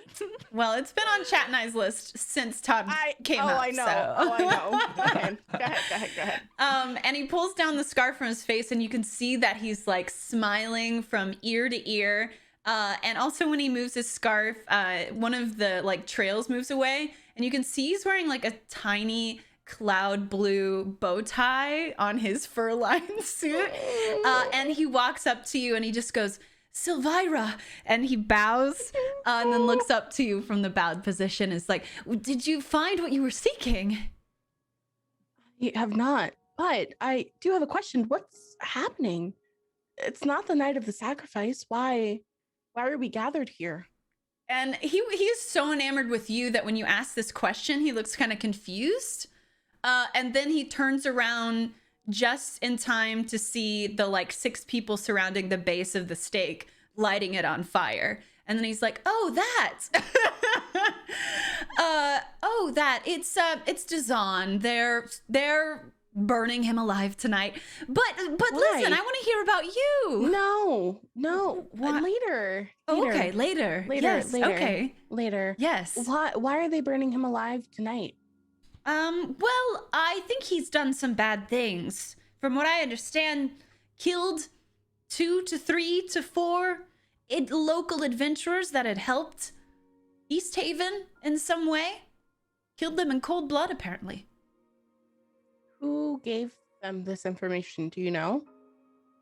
Well, it's been on Chat and I's list since Todd came up. I know. So. Oh, I know. Okay. Go ahead. And he pulls down the scarf from his face, and you can see that he's like smiling from ear to ear. And also when he moves his scarf, one of the like trails moves away, and you can see he's wearing like a tiny cloud blue bow tie on his fur-lined suit. And he walks up to you and he just goes, Sylvira, and he bows and then looks up to you from the bowed position. Is like, did you find what you were seeking? You have not, but I do have a question. What's happening? It's not the night of the sacrifice. Why are we gathered here? And he's so enamored with you that when you ask this question, he looks kind of confused. And then he turns around just in time to see the like 6 people surrounding the base of the stake, lighting it on fire. And then he's like, "Oh, that! It's Dazan. They're burning him alive tonight. But Why? listen, I want to hear about you. No. What? Later. Oh, okay, later. Yes, later. okay. Later. Yes. Why are they burning him alive tonight? Well, I think he's done some bad things. From what I understand, killed 2 to 3 to 4 local adventurers that had helped East Haven in some way. Killed them in cold blood, apparently. Who gave them this information? Do you know?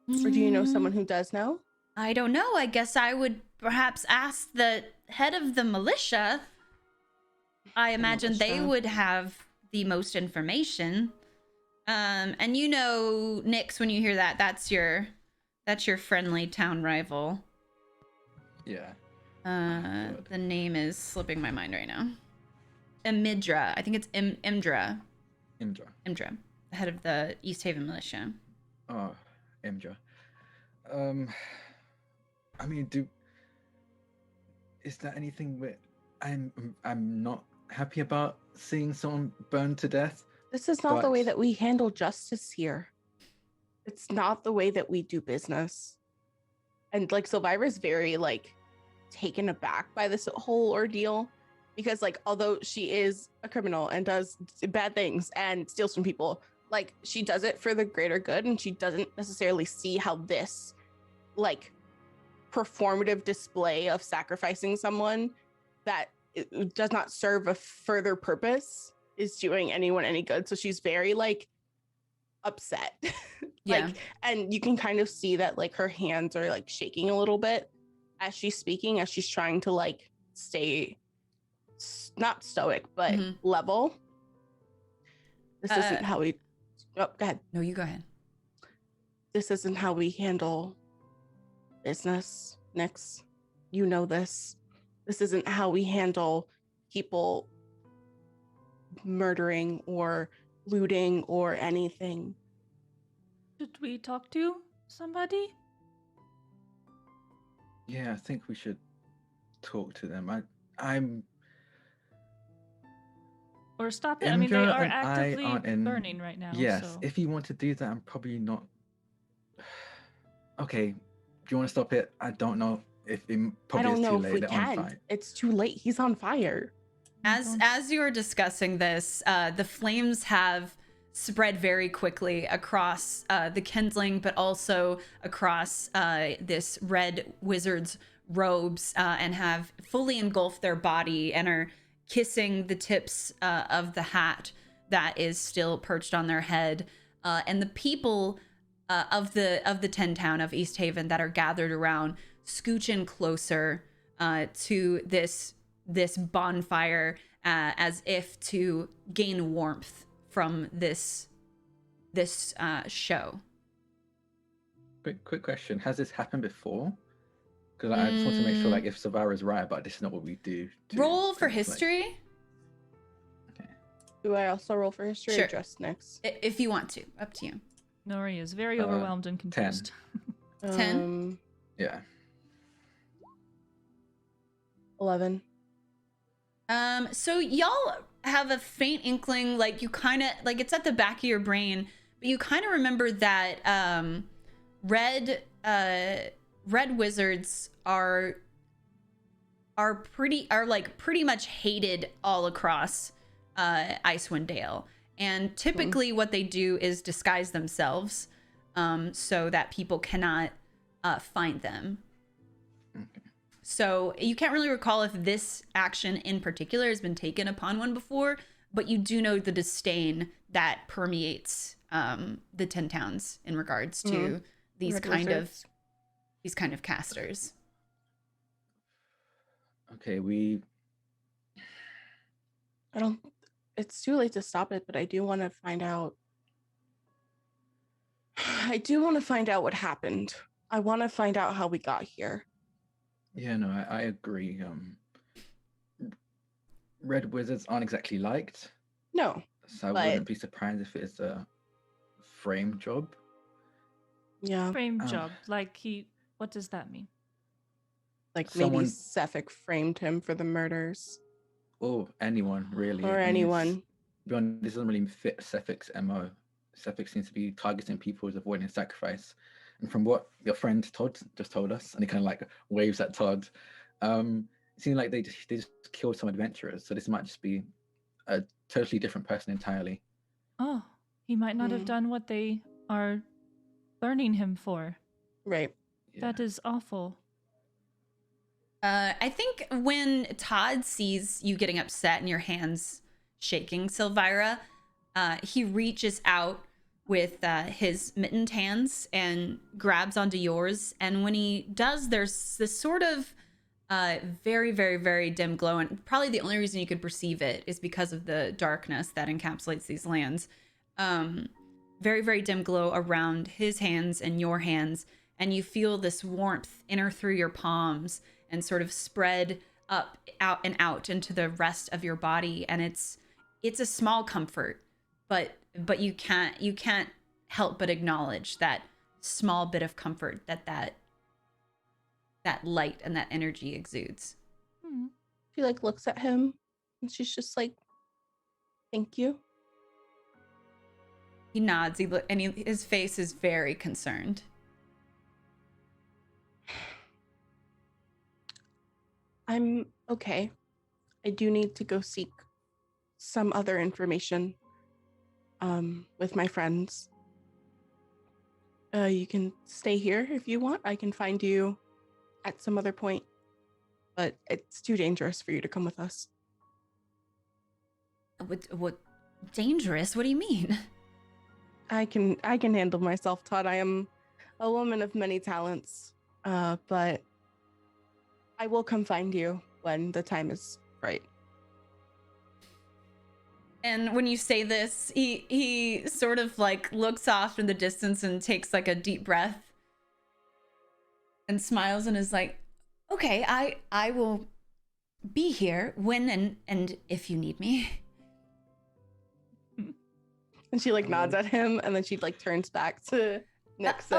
Or do you know someone who does know? I don't know. I guess I would perhaps ask the head of the militia. I imagine they militia. would have the most information. And you know, Nyx, when you hear that, that's your friendly town rival. Yeah. The name is slipping my mind right now. Imidra. I think it's Imdra. Imdra. Imdra, the head of the East Haven militia. Oh, Imdra. I mean, is there anything that I'm not happy about seeing someone burned to death? This is not the way that we handle justice here. It's not the way that we do business. And like Sylvira's very like taken aback by this whole ordeal, because like although she is a criminal and does bad things and steals from people, like she does it for the greater good, and she doesn't necessarily see how this like performative display of sacrificing someone that it does not serve a further purpose is doing anyone any good. So she's very like upset. Yeah. Like, and you can kind of see that like her hands are like shaking a little bit as she's speaking, as she's trying to like stay not stoic but level. This isn't how we go ahead. No, you go ahead. This isn't how we handle business, Nyx. You know this. This isn't how we handle people murdering or looting or anything. Should we talk to somebody? Yeah, I think we should talk to them. I'm. Or stop it? I mean, they Imdra are and I actively aren't in- burning right now. Yes, So. if you want to do that, I'm probably not. Okay, do you want to stop it? I don't know if it I probably don't is know too if late. we They're on can. fire. It's too late. He's on fire. As you are discussing this, the flames have spread very quickly across the kindling, but also across this red wizard's robes, and have fully engulfed their body and are kissing the tips of the hat that is still perched on their head. And the people of the 10 town of East Haven that are gathered around scooch in closer to this bonfire, as if to gain warmth from this show. Quick question: has this happened before? Because I just want to make sure, like, if Savara's right, but this is not what we do. Roll for history. Okay. Do I also roll for history Sure. or just Nyx? If you want to, up to you. Nori is very overwhelmed and 10. confused. 10? Yeah. 11. So y'all have a faint inkling, like you kind of like it's at the back of your brain, but you kind of remember that red wizards are pretty much hated all across Icewind Dale, and typically what they do is disguise themselves so that people cannot find them. Okay. So you can't really recall if this action in particular has been taken upon one before, but you do know the disdain that permeates the 10 towns in regards to these Red kind wizards. of casters. Okay, It's too late to stop it, but I do want to find out. I do want to find out what happened. I want to find out how we got here. Yeah, no, I agree. Red wizards aren't exactly liked, No, so I but- wouldn't be surprised if it's a frame job. yeah, Frame Oh. job. Like what does that mean? like Someone- maybe Sefik framed him for the murders, Or anyone, really. or I mean, anyone. this doesn't really fit Sephic's MO. Sephik seems to be targeting people as avoiding sacrifice. And from what your friend Todd just told us, and he kind of like waves at Todd, it seemed like they just killed some adventurers. So this might just be a totally different person entirely. Oh, he might not have done what they are burning him for. Right. Yeah. That is awful. I think when Todd sees you getting upset and your hands shaking, Silvira, he reaches out with his mittened hands and grabs onto yours. And when he does, there's this sort of very, very, very dim glow. And probably the only reason you could perceive it is because of the darkness that encapsulates these lands. Very, very dim glow around his hands and your hands. And you feel this warmth enter through your palms and sort of spread up, out, and out into the rest of your body, and it's a small comfort, but you can't help but acknowledge that small bit of comfort that light and that energy exudes. She like looks at him and she's just like, thank you. He nods. His face is very concerned. I'm okay. I do need to go seek some other information with my friends. You can stay here if you want. I can find you at some other point, but it's too dangerous for you to come with us. What dangerous? What do you mean? I can handle myself, Todd. I am a woman of many talents, but I will come find you when the time is right. And when you say this, he sort of like looks off in the distance and takes like a deep breath and smiles and is like, okay, I will be here when and if you need me. And she like nods at him, and then she like turns back to Nyx.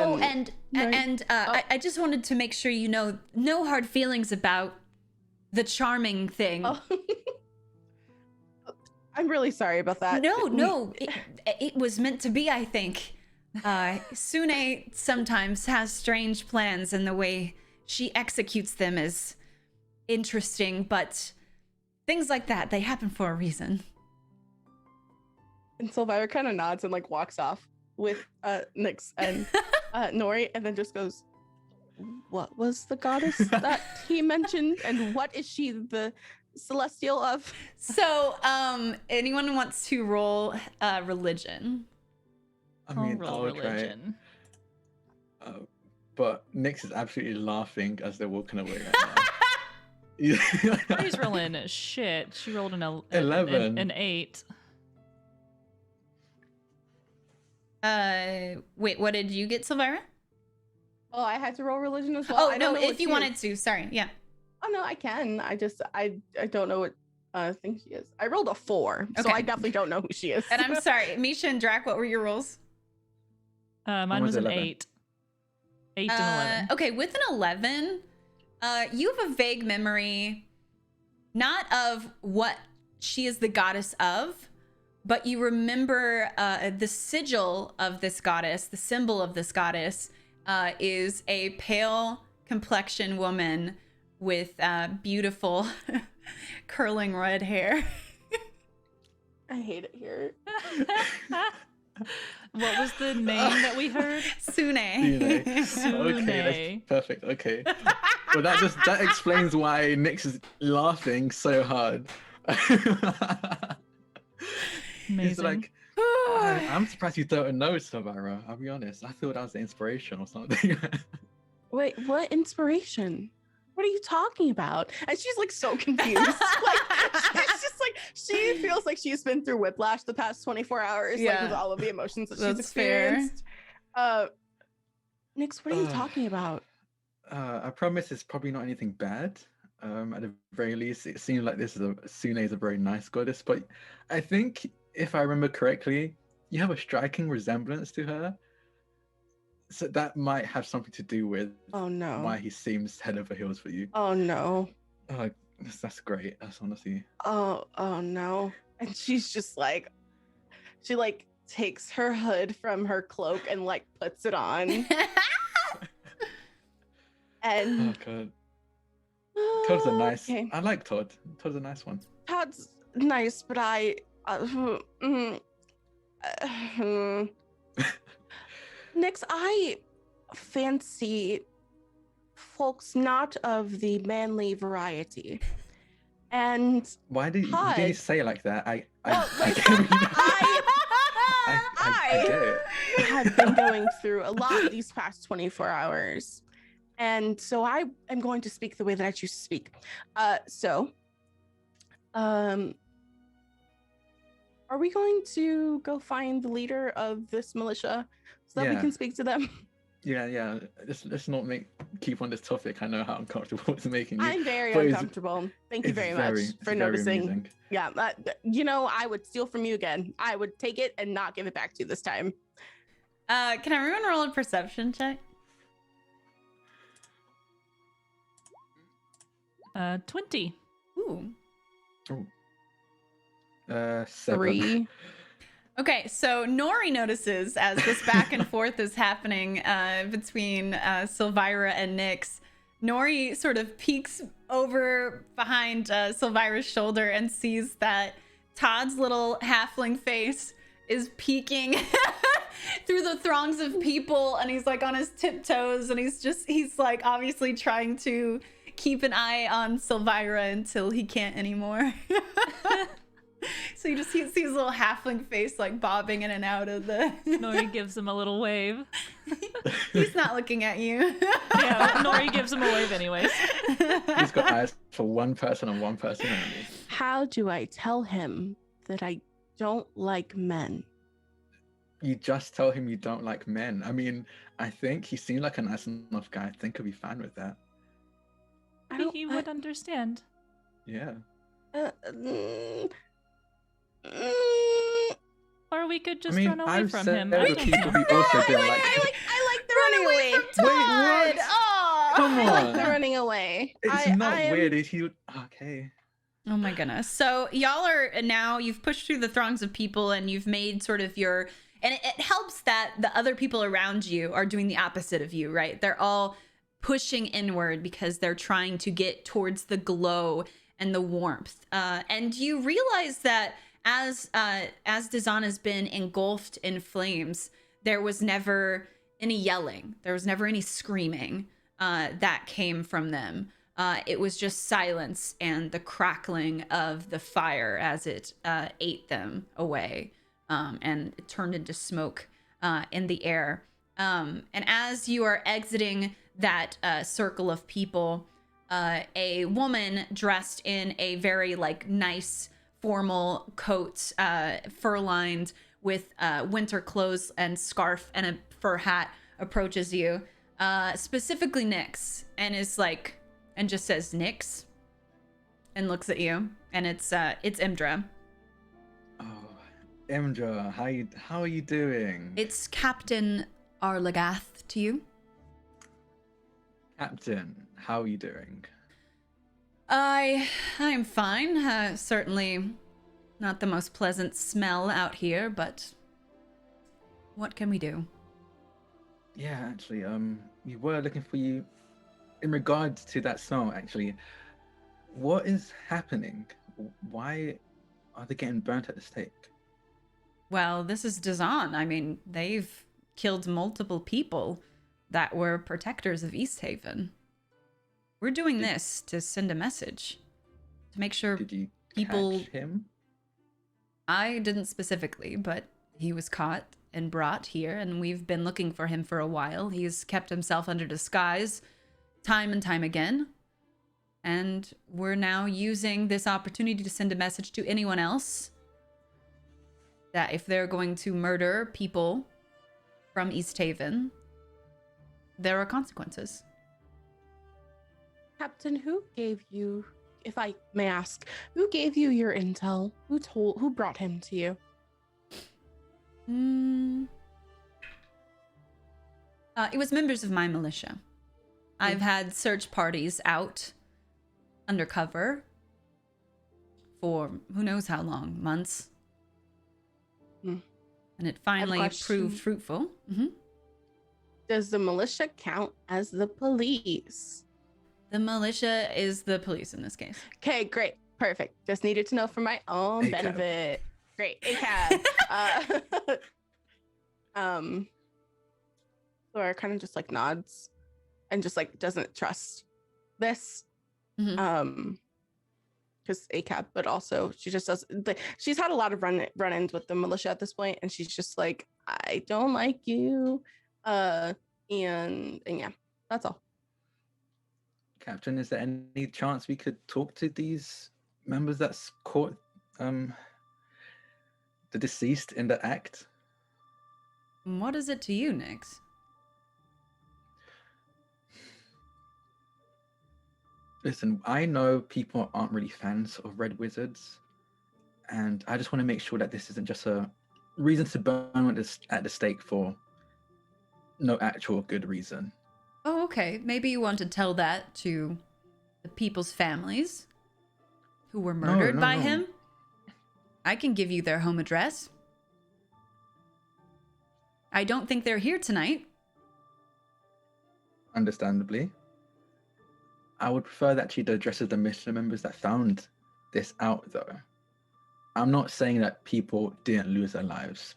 I just wanted to make sure you know, no hard feelings about the charming thing. Oh. I'm really sorry about that. No, it was meant to be, I think. Sune sometimes has strange plans, and the way she executes them is interesting, but things like that, they happen for a reason. And Sylvira kind of nods and like walks off with Nyx and Nori, and then just goes, what was the goddess that he mentioned, and what is she the celestial of? So anyone wants to roll religion? I mean, roll religion. Try it. But Nyx is absolutely laughing as they're walking away right now. She's rolling shit. She rolled an 11. An 8. Wait, what did you get, Sylvira? Oh, I had to roll religion as well. Oh, no, if you wanted to. Sorry, yeah. Oh, no, I can. I don't know what thing she is. I rolled a 4, so I definitely don't know who she is. And I'm sorry, Misha and Drac, what were your rolls? Mine was an 11. 8. 8 and 11. Okay, with an 11, you have a vague memory, not of what she is the goddess of, but you remember the sigil of this goddess, the symbol of this goddess, is a pale complexion woman with beautiful curling red hair. I hate it here. What was the name that we heard? Sune. Okay, that's perfect. Okay. Well, that explains why Nyx is laughing so hard. Amazing. It's like, I'm surprised you don't know Sylvira. I'll be honest. I thought that was the inspiration or something. Wait, what inspiration? What are you talking about? And she's like so confused. Like it's just like she feels like she's been through whiplash the past 24 hours, like with all of the emotions that she's experienced. Nyx, what are you talking about? I promise it's probably not anything bad. At the very least, it seems like Sune is a very nice goddess, but I think if I remember correctly, you have a striking resemblance to her. So that might have something to do with why he seems head over heels for you. Oh no. That's great. That's honestly. Oh no. And she's just like, she like takes her hood from her cloak and like puts it on. And oh god. Todd's a nice. Okay. I like Todd. Todd's a nice one. Todd's nice, but Nyx, I fancy folks not of the manly variety. And why did you say it like that? I get it. have been going through a lot these past 24 hours. And so I am going to speak the way that I choose to speak. Are we going to go find the leader of this militia so that we can speak to them? Yeah. Let's not make keep on this topic. I know how uncomfortable it's making you. I'm very but uncomfortable. Thank you very much for noticing. Amusing. Yeah, I would steal from you again. I would take it and not give it back to you this time. Can everyone roll a perception check? 20. Ooh. Ooh. 7. 3. Okay, so Nori notices as this back and forth is happening between Silvira and Nyx. Nori sort of peeks over behind Silvira's shoulder and sees that Todd's little halfling face is peeking through the throngs of people, and he's like on his tiptoes, and he's like obviously trying to keep an eye on Silvira until he can't anymore. So you just sees his little halfling face like bobbing in and out of the. Nori gives him a little wave. He's not looking at you. Yeah, Nori gives him a wave anyways. He's got eyes for one person and one person only. How do I tell him that I don't like men? You just tell him you don't like men. I mean, I think he seemed like a nice enough guy. I think he'll be fine with that. Maybe he would understand. Yeah. Or we could just run away from him. I've said people who also didn't like. I like the running away. Wait, what? Oh, Come I like the on. running away. It's not weird. Okay. Oh my goodness. So y'all are now, you've pushed through the throngs of people and you've made sort of your, and it helps that the other people around you are doing the opposite of you, right? They're all pushing inward because they're trying to get towards the glow and the warmth. And you realize that as Dazan has been engulfed in flames, there was never any yelling. There was never any screaming that came from them. It was just silence and the crackling of the fire as it ate them away, and it turned into smoke in the air. And as you are exiting that circle of people, a woman dressed in a very like nice formal coat, fur-lined with winter clothes and scarf and a fur hat approaches you, specifically Nyx, and is like, and just says Nyx, and looks at you, and it's Imdra. Oh, Imdra, how are you doing? It's Captain Arlagath to you. Captain, how are you doing? I'm fine. Certainly not the most pleasant smell out here, but what can we do? Yeah, actually, we were looking for you in regards to that smell, actually. What is happening? Why are they getting burnt at the stake? Well, this is Dazan. I mean, they've killed multiple people that were protectors of East Haven. We're doing this to send a message to make sure Did you people. catch him? I didn't specifically, but he was caught and brought here, and we've been looking for him for a while. He's kept himself under disguise time and time again. And we're now using this opportunity to send a message to anyone else that if they're going to murder people from East Haven, there are consequences. Captain, who gave you, if I may ask, who gave you your intel? Who brought him to you? It was members of my militia. I've had search parties out undercover for who knows how long, months. And it finally proved fruitful. Does the militia count as the police? The militia is the police in this case. Okay, great. Perfect. Just needed to know for my own ACAB. benefit. Great. ACAB. Laura kind of just like nods and just like doesn't trust this. Because ACAB, but also she just does. She's had a lot of run-ins with the militia at this point, and she's just like, I don't like you. And yeah, that's all. Captain, is there any chance we could talk to these members that's caught the deceased in the act? What is it to you, Nyx? Listen, I know people aren't really fans of red wizards, and I just want to make sure that this isn't just a reason to burn at the stake for no actual good reason. Oh, okay. Maybe you want to tell that to the people's families who were murdered by No. him. I can give you their home address. I don't think they're here tonight. Understandably. I would prefer that she addresses the mission members that found this out, though. I'm not saying that people didn't lose their lives.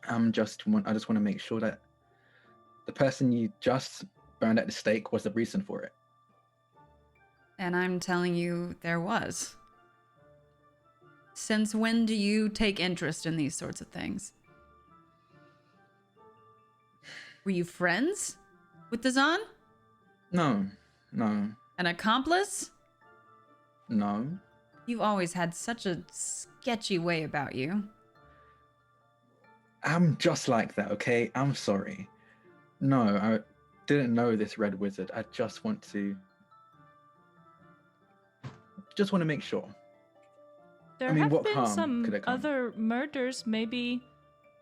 I just want to make sure that the person you just burned at the stake was the reason for it. And I'm telling you, there was. Since when do you take interest in these sorts of things? Were you friends with the Zahn? No. An accomplice? No. You've always had such a sketchy way about you. I'm just like that, okay? I'm sorry. No, I didn't know this red wizard. I just want to make sure. There what have been harm some could it come? other murders, maybe,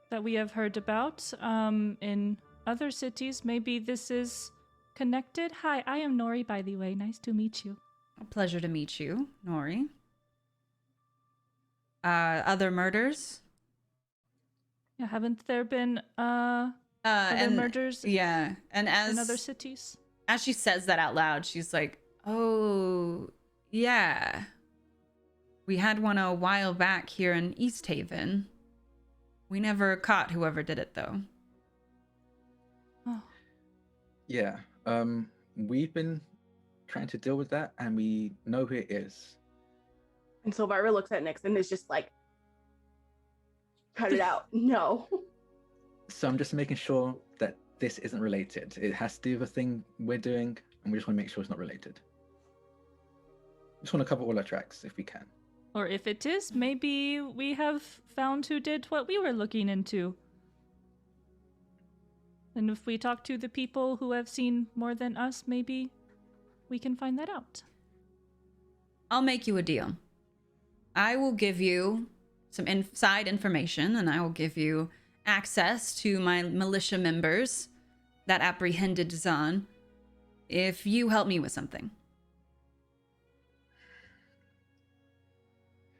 that we have heard about in other cities. Maybe this is connected. Hi, I am Nori, by the way. Nice to meet you. A pleasure to meet you, Nori. Other murders? Yeah, haven't there been other murders Yeah, and in other cities? as she says that out loud, she's like, "Oh, yeah. We had one a while back here in East Haven. We never caught whoever did it, though." Oh, Yeah. We've been trying to deal with that, and we know who it is. And so Elvira looks at Nyx and is just like, cut it out. No. So I'm just making sure that this isn't related. It has to do with a thing we're doing, and we just want to make sure it's not related. Just want to cover all our tracks if we can. or if it is, maybe we have found who did what we were looking into. And if we talk to the people who have seen more than us, maybe we can find that out. I'll make you a deal. I will give you some inside information, and I will give you access to my militia members that apprehended Zahn if you help me with something.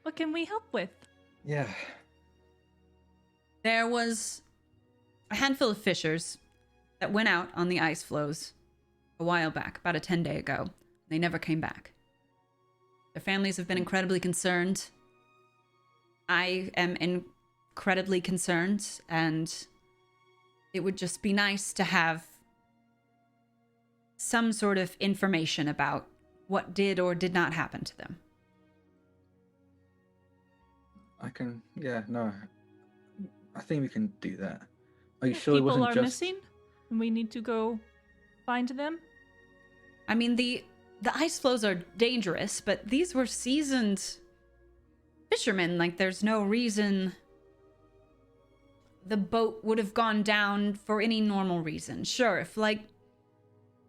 What can we help with? Yeah. There was a handful of fishers that went out on the ice floes a while back, about a 10-day ago. They never came back. Their families have been incredibly concerned. I am incredibly concerned, and it would just be nice to have some sort of information about what did or did not happen to them. I think we can do that. Are you sure People it wasn't are just... missing, and we need to go find them. I mean, the ice floes are dangerous, but these were seasoned fishermen. Like, there's no reason the boat would have gone down for any normal reason. Sure, if, like,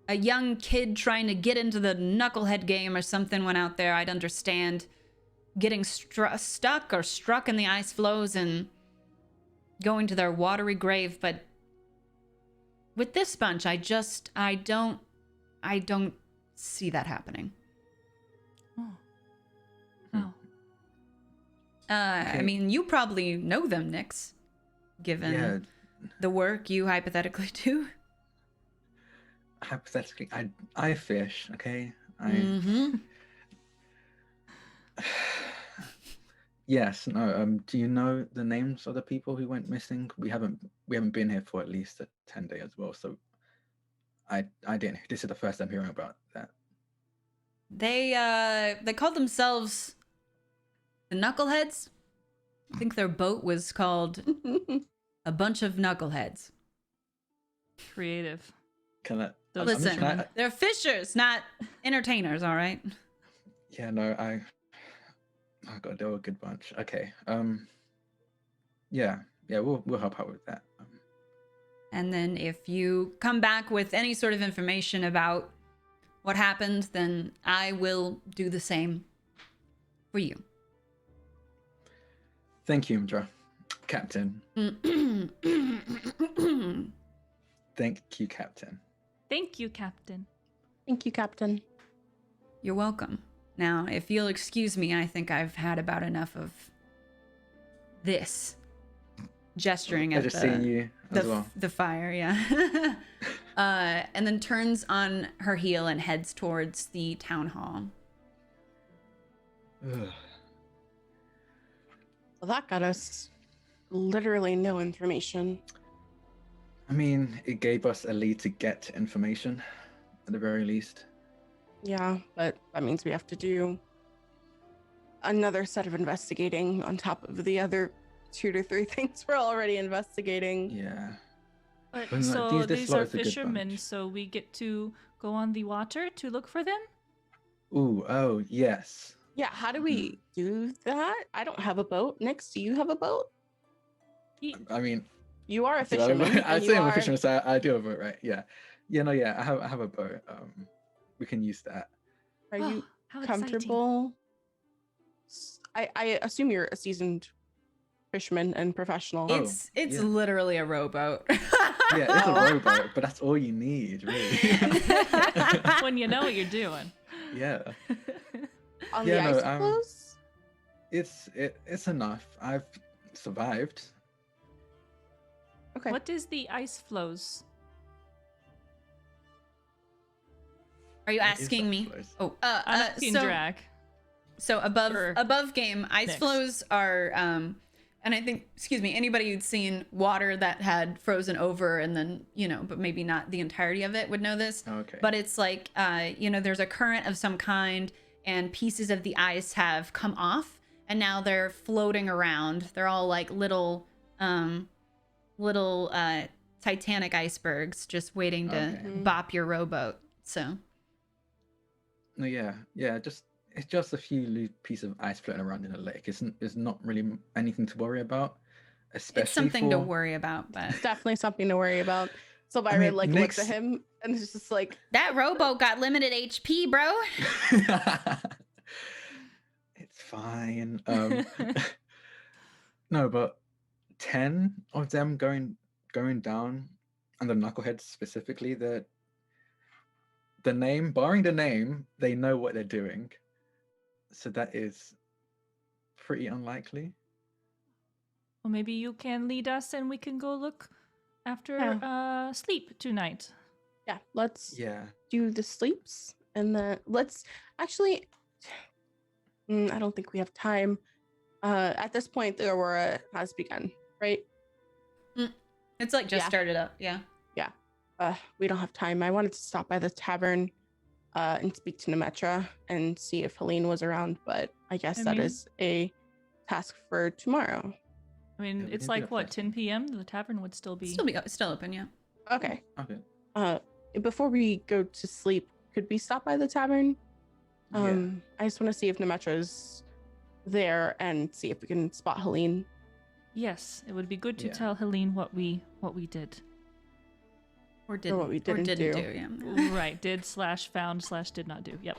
a young kid trying to get into the knucklehead game or something went out there, I'd understand getting stuck or struck in the ice floes and going to their watery grave. But with this bunch, I don't see that happening. Oh. Oh. I mean, you probably know them, Nyx, given the work you hypothetically do. Hypothetically, I fish, okay? Yes, no, do you know the names of the people who went missing? We haven't been here for at least 10 days as well, so I didn't. This is the first I'm hearing about that. They called themselves the Knuckleheads. I think their boat was called a bunch of Knuckleheads. Creative. Can I... Listen, they're fishers, not entertainers, all right? Yeah, no, oh god, they were a good bunch. Okay, yeah, we'll help out with that. And then if you come back with any sort of information about what happened, then I will do the same for you. Thank you, Imdra. Captain. Thank you, Captain. Thank you, Captain. Thank you, Captain. You're welcome. Now, if you'll excuse me, I think I've had about enough of this. Gesturing at seeing you as well. The fire, yeah. And then turns on her heel and heads towards the town hall. Ugh. Well, that got us literally no information. I mean, it gave us a lead to get information, at the very least. Yeah, but that means we have to do another set of investigating on top of the other 2 to 3 things we're already investigating. Yeah. But, But, so this these lot are is a good fishermen, bunch. so we get to go on the water to look for them? Ooh, oh, yes. Yeah, how do we do that? I don't have a boat. Nix, do you have a boat? I mean, You are a so I'm- fisherman. I'd and say you I'm a are- fisherman, so I do have a boat, right? Yeah. Yeah, no, yeah, I have a boat. We can use that. Are you How exciting. comfortable? I assume you're a seasoned fisherman and professional. Oh, It's yeah. literally a rowboat. Yeah, it's a rowboat, but that's all you need, really. When you know what you're doing. Yeah. On Yeah, the no, ice floes? It's enough. I've survived. Okay. What is the ice floes? Are you What is asking that me? place? Oh, I'm asking so Drac. So Or above game, ice Nyx. flows are and I think, excuse me, anybody who'd seen water that had frozen over and then, but maybe not the entirety of it would know this. Okay. But it's like there's a current of some kind and pieces of the ice have come off and now they're floating around. They're all like little Titanic icebergs just waiting to Okay. bop your rowboat. So No, yeah, it's just a few loose pieces of ice floating around in a lake. It's not really anything to worry about, especially it's something to for- worry about, but Definitely something to worry about. So I Byron mean, looks at Nyx- him and it's just like, that rowboat got limited HP, bro. It's fine. No, but 10 of them going down, and the knuckleheads specifically, barring the name, they know what they're doing. So that is pretty unlikely. Well, maybe you can lead us and we can go look after sleep tonight. yeah, let's Yeah. do the sleeps and then let's actually I don't think we have time. At this point the aurora has begun, right? It's like just Yeah. started up. Yeah. We don't have time. I wanted to stop by the tavern and speak to Nemetra and see if Helene was around, but I guess I that mean- is a task for tomorrow. I mean, Yeah, we it's can do like, that what, first 10 p.m.? The tavern would still be... Still open, yeah. Okay. Okay. Before we go to sleep, could we stop by the tavern? Yeah. I just want to see if Nemetra's there and see if we can spot Helene. Yes, it would be good to Yeah. tell Helene what we did. Or didn't, what we didn't do. yeah. Right, did/found/did not do. Yep.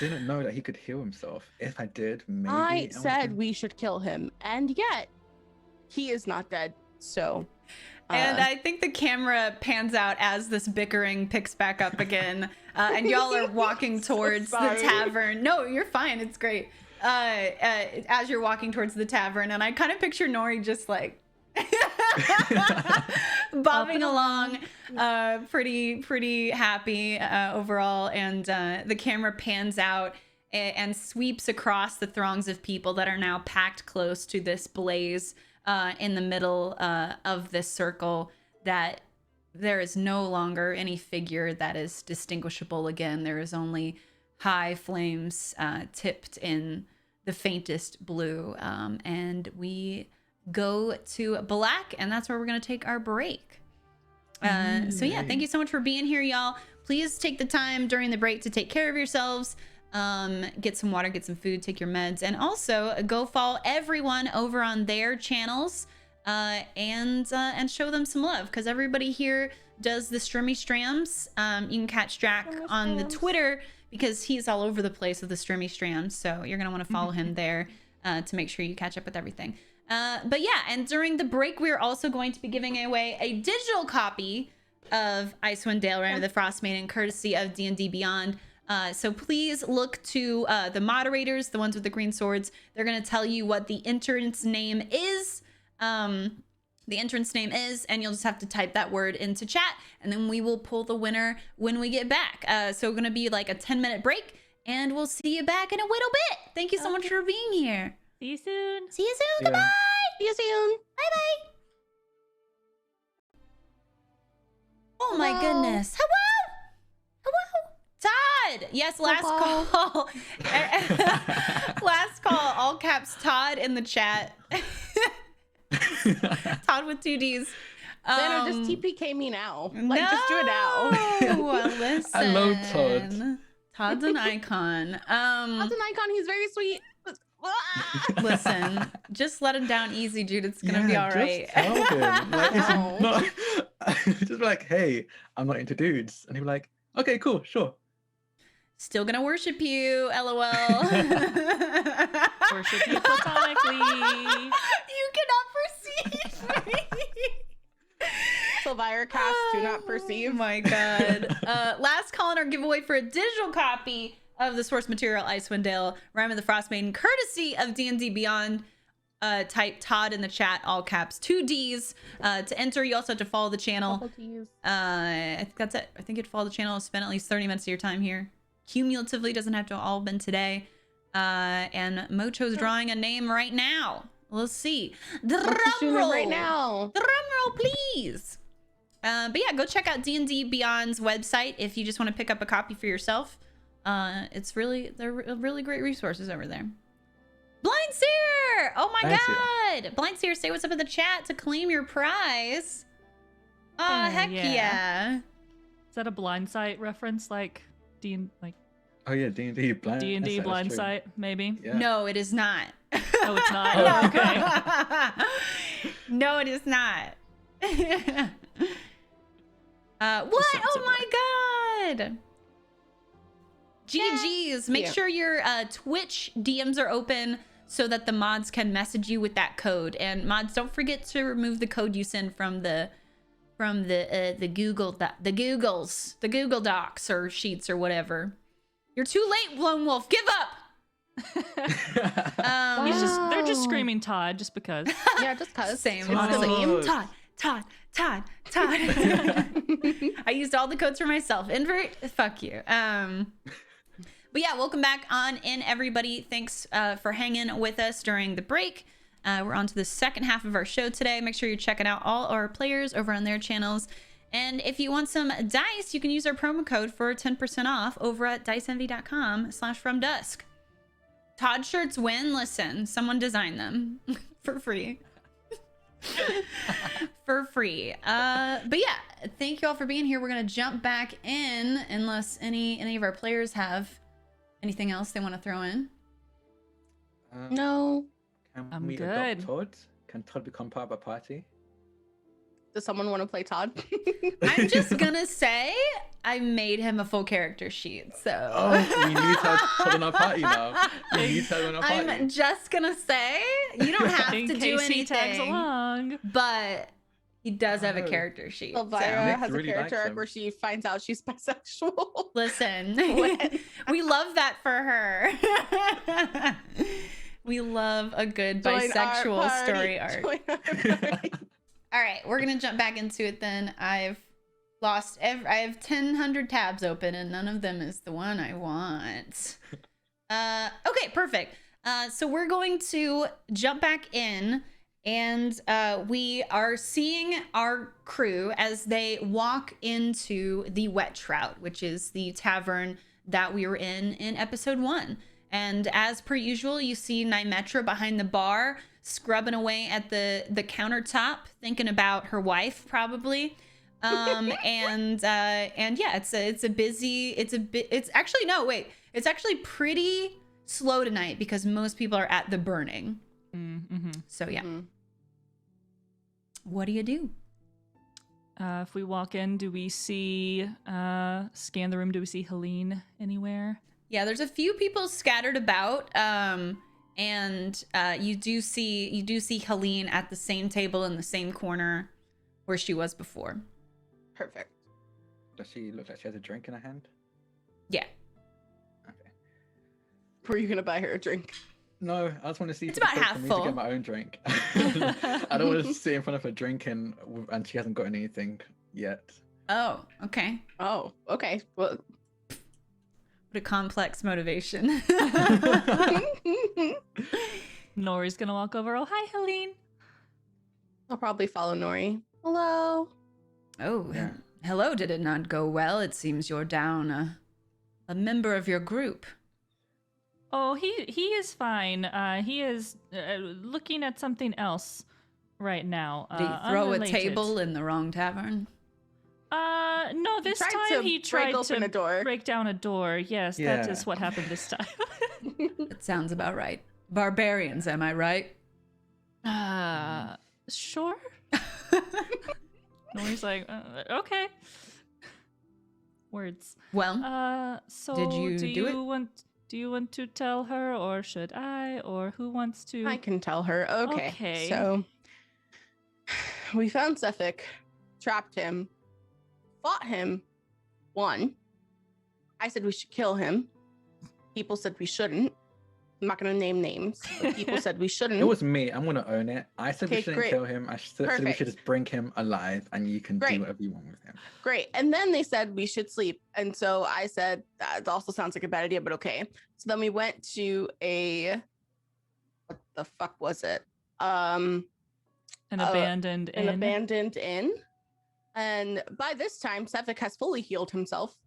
Didn't know that he could heal himself. If I did, maybe I would've said been- we should kill him, and yet he is not dead. So, And I think the camera pans out as this bickering picks back up again, and y'all are walking So towards the sorry. tavern. No, you're fine. It's great. As you're walking towards the tavern, and I kind of picture Nori just like bobbing along, pretty happy overall. And the camera pans out and sweeps across the throngs of people that are now packed close to this blaze in the middle of this circle. That there is no longer any figure that is distinguishable again. There is only high flames tipped in the faintest blue. And we go to black, and that's where we're going to take our break. So yeah, thank you so much for being here, y'all. Please take the time during the break to take care of yourselves. Get some water, get some food, take your meds, and also go follow everyone over on their channels and show them some love, because everybody here does the Strimmy Strams. You can catch Jack on the Twitter because he's all over the place with the Strimmy Strams. So you're going to want to follow him there to make sure you catch up with everything. But yeah, and during the break, we're also going to be giving away a digital copy of Icewind Dale, Rime of the Frostmaiden, courtesy of D&D Beyond. So please look to the moderators, the ones with the green swords. They're going to tell you what the entrance name is. And you'll just have to type that word into chat, and then we will pull the winner when we get back. So we're going to be like a 10-minute break, and we'll see you back in a little bit. Thank you so much for being here. See you soon. See you soon. Yeah. Goodbye. See you soon. Bye-bye. Oh my Hello. goodness. Hello. Todd. Yes, last Hello. call. Last call. All caps Todd in the chat. Todd with 2 Ds. Banner, just TPK me now. Like, no. just do it now. Listen. I love Todd. Todd's an icon. As an icon, he's very sweet. Listen, just let him down easy, Jude. It's gonna be all right. Just tell him. Like, it's No. not, just be like, hey, I'm not into dudes. And he'll be like, okay, cool, sure. Still gonna worship you, LOL. Worship you platonically. You cannot perceive me. Elvira cast do not Oh perceive. my god. Last call in our giveaway for a digital copy of the source material Icewind Dale, Rime of the Frostmaiden, courtesy of D&D Beyond. Type Todd in the chat, all caps, 2 Ds. To enter, you also have to follow the channel. Double Ts. I think that's it. I think you'd follow the channel, spend at least 30 minutes of your time here. Cumulatively, doesn't have to all been today. And Mocho's drawing a name right now. Let's see. Drum roll right now. Drum roll, please. But yeah, go check out D&D Beyond's website if you just want to pick up a copy for yourself. They're really great resources over there. Blind Seer! Oh my god! Blind Seer, say what's up in the chat to claim your prize. Oh, heck yeah. Is that a blind sight reference, like Oh yeah, D&D blind. D&D that's blind true. sight, maybe? Yeah. No, it is not. Oh, it's not. Oh, okay. No, it is not. What? sounds Oh my god. GG's. Make sure your Twitch DMs are open so that the mods can message you with that code. And mods, don't forget to remove the code you send from the Google Docs or Sheets or whatever. You're too late, Lone Wolf. Give up. They're just screaming Todd just because. Yeah, just cuz. Same. It's the Todd. meme. Todd. I used all the codes for myself. Invert, fuck you. But yeah, welcome back on in, everybody. Thanks for hanging with us during the break. We're on to the second half of our show today. Make sure you're checking out all our players over on their channels. And if you want some dice, you can use our promo code for 10% off over at diceenvy.com/fromdusk. Todd shirts win. Listen, someone designed them for free. For free. But yeah, thank you all for being here. We're gonna jump back in unless any of our players have anything else they want to throw in. No. Can I'm we good. adopt Todd? Can Todd become part of our party? Does someone want to play Todd? I'm just gonna say I made him a full character sheet, so Oh, we need Todd in our party now. We need Todd in our party. I'm just gonna say you don't have In to do case he tags anything, along. but he does have a Oh. character sheet. Elvira So. Nick has a really character likes arc him. where she finds out she's bisexual. Listen, What? we love that for her. We love a good Join our bisexual party. story arc. Join our party. All right, we're gonna jump back into it then. I have 1,000 tabs open and none of them is the one I want. Okay, perfect. So we're going to jump back in and we are seeing our crew as they walk into the Wet Trout, which is the tavern that we were in episode 1. And as per usual, you see Nymetra behind the bar, scrubbing away at the countertop, thinking about her wife, probably. And yeah, it's actually pretty slow tonight because most people are at the burning. Mm-hmm. So yeah. Mhm. What do you do? If we walk in, do we see, scan the room, do we see Helene anywhere? Yeah, there's a few people scattered about, and you do see Helene at the same table in the same corner where she was before. Perfect. Does she look like she has a drink in her hand? Yeah. Okay. Were you gonna buy her a drink? No, I just want to see if It's about appropriate half for me full. to get my own drink. I don't want to sit in front of her drinking and she hasn't gotten anything yet. Oh, okay. Oh, okay. Well, What a complex motivation. Nori's gonna walk over. Oh, hi, Helene. I'll probably follow Nori. Hello. Oh, Yeah. hello. Did it not go well? It seems you're down a member of your group. Oh, he is fine. He is looking at something else right now. Did he throw unrelated. a table in the wrong tavern? No, this tried time to he tried break open to a door. break down a door. Yes, that Yeah. is what happened this time. That sounds about right. Barbarians, am I right? Sure. Nori's like, okay. Words. Well, So did you do it? Do you want to tell her, or should I, or who wants to? I can tell her. Okay. Okay. So we found Suffolk, trapped him, fought him, won. I said we should kill him. People said we shouldn't. I'm not going to name names, but people said we shouldn't. It was me. I'm gonna own it. I said we Okay, shouldn't great. kill him. I said we Perfect. should just bring him alive, and you can Great. do whatever you want with him. Great. And then they said we should sleep. And so I said, that also sounds like a bad idea, but okay. So then we went to what the fuck was it? An abandoned An inn. abandoned inn. And by this time, Suffolk has fully healed himself.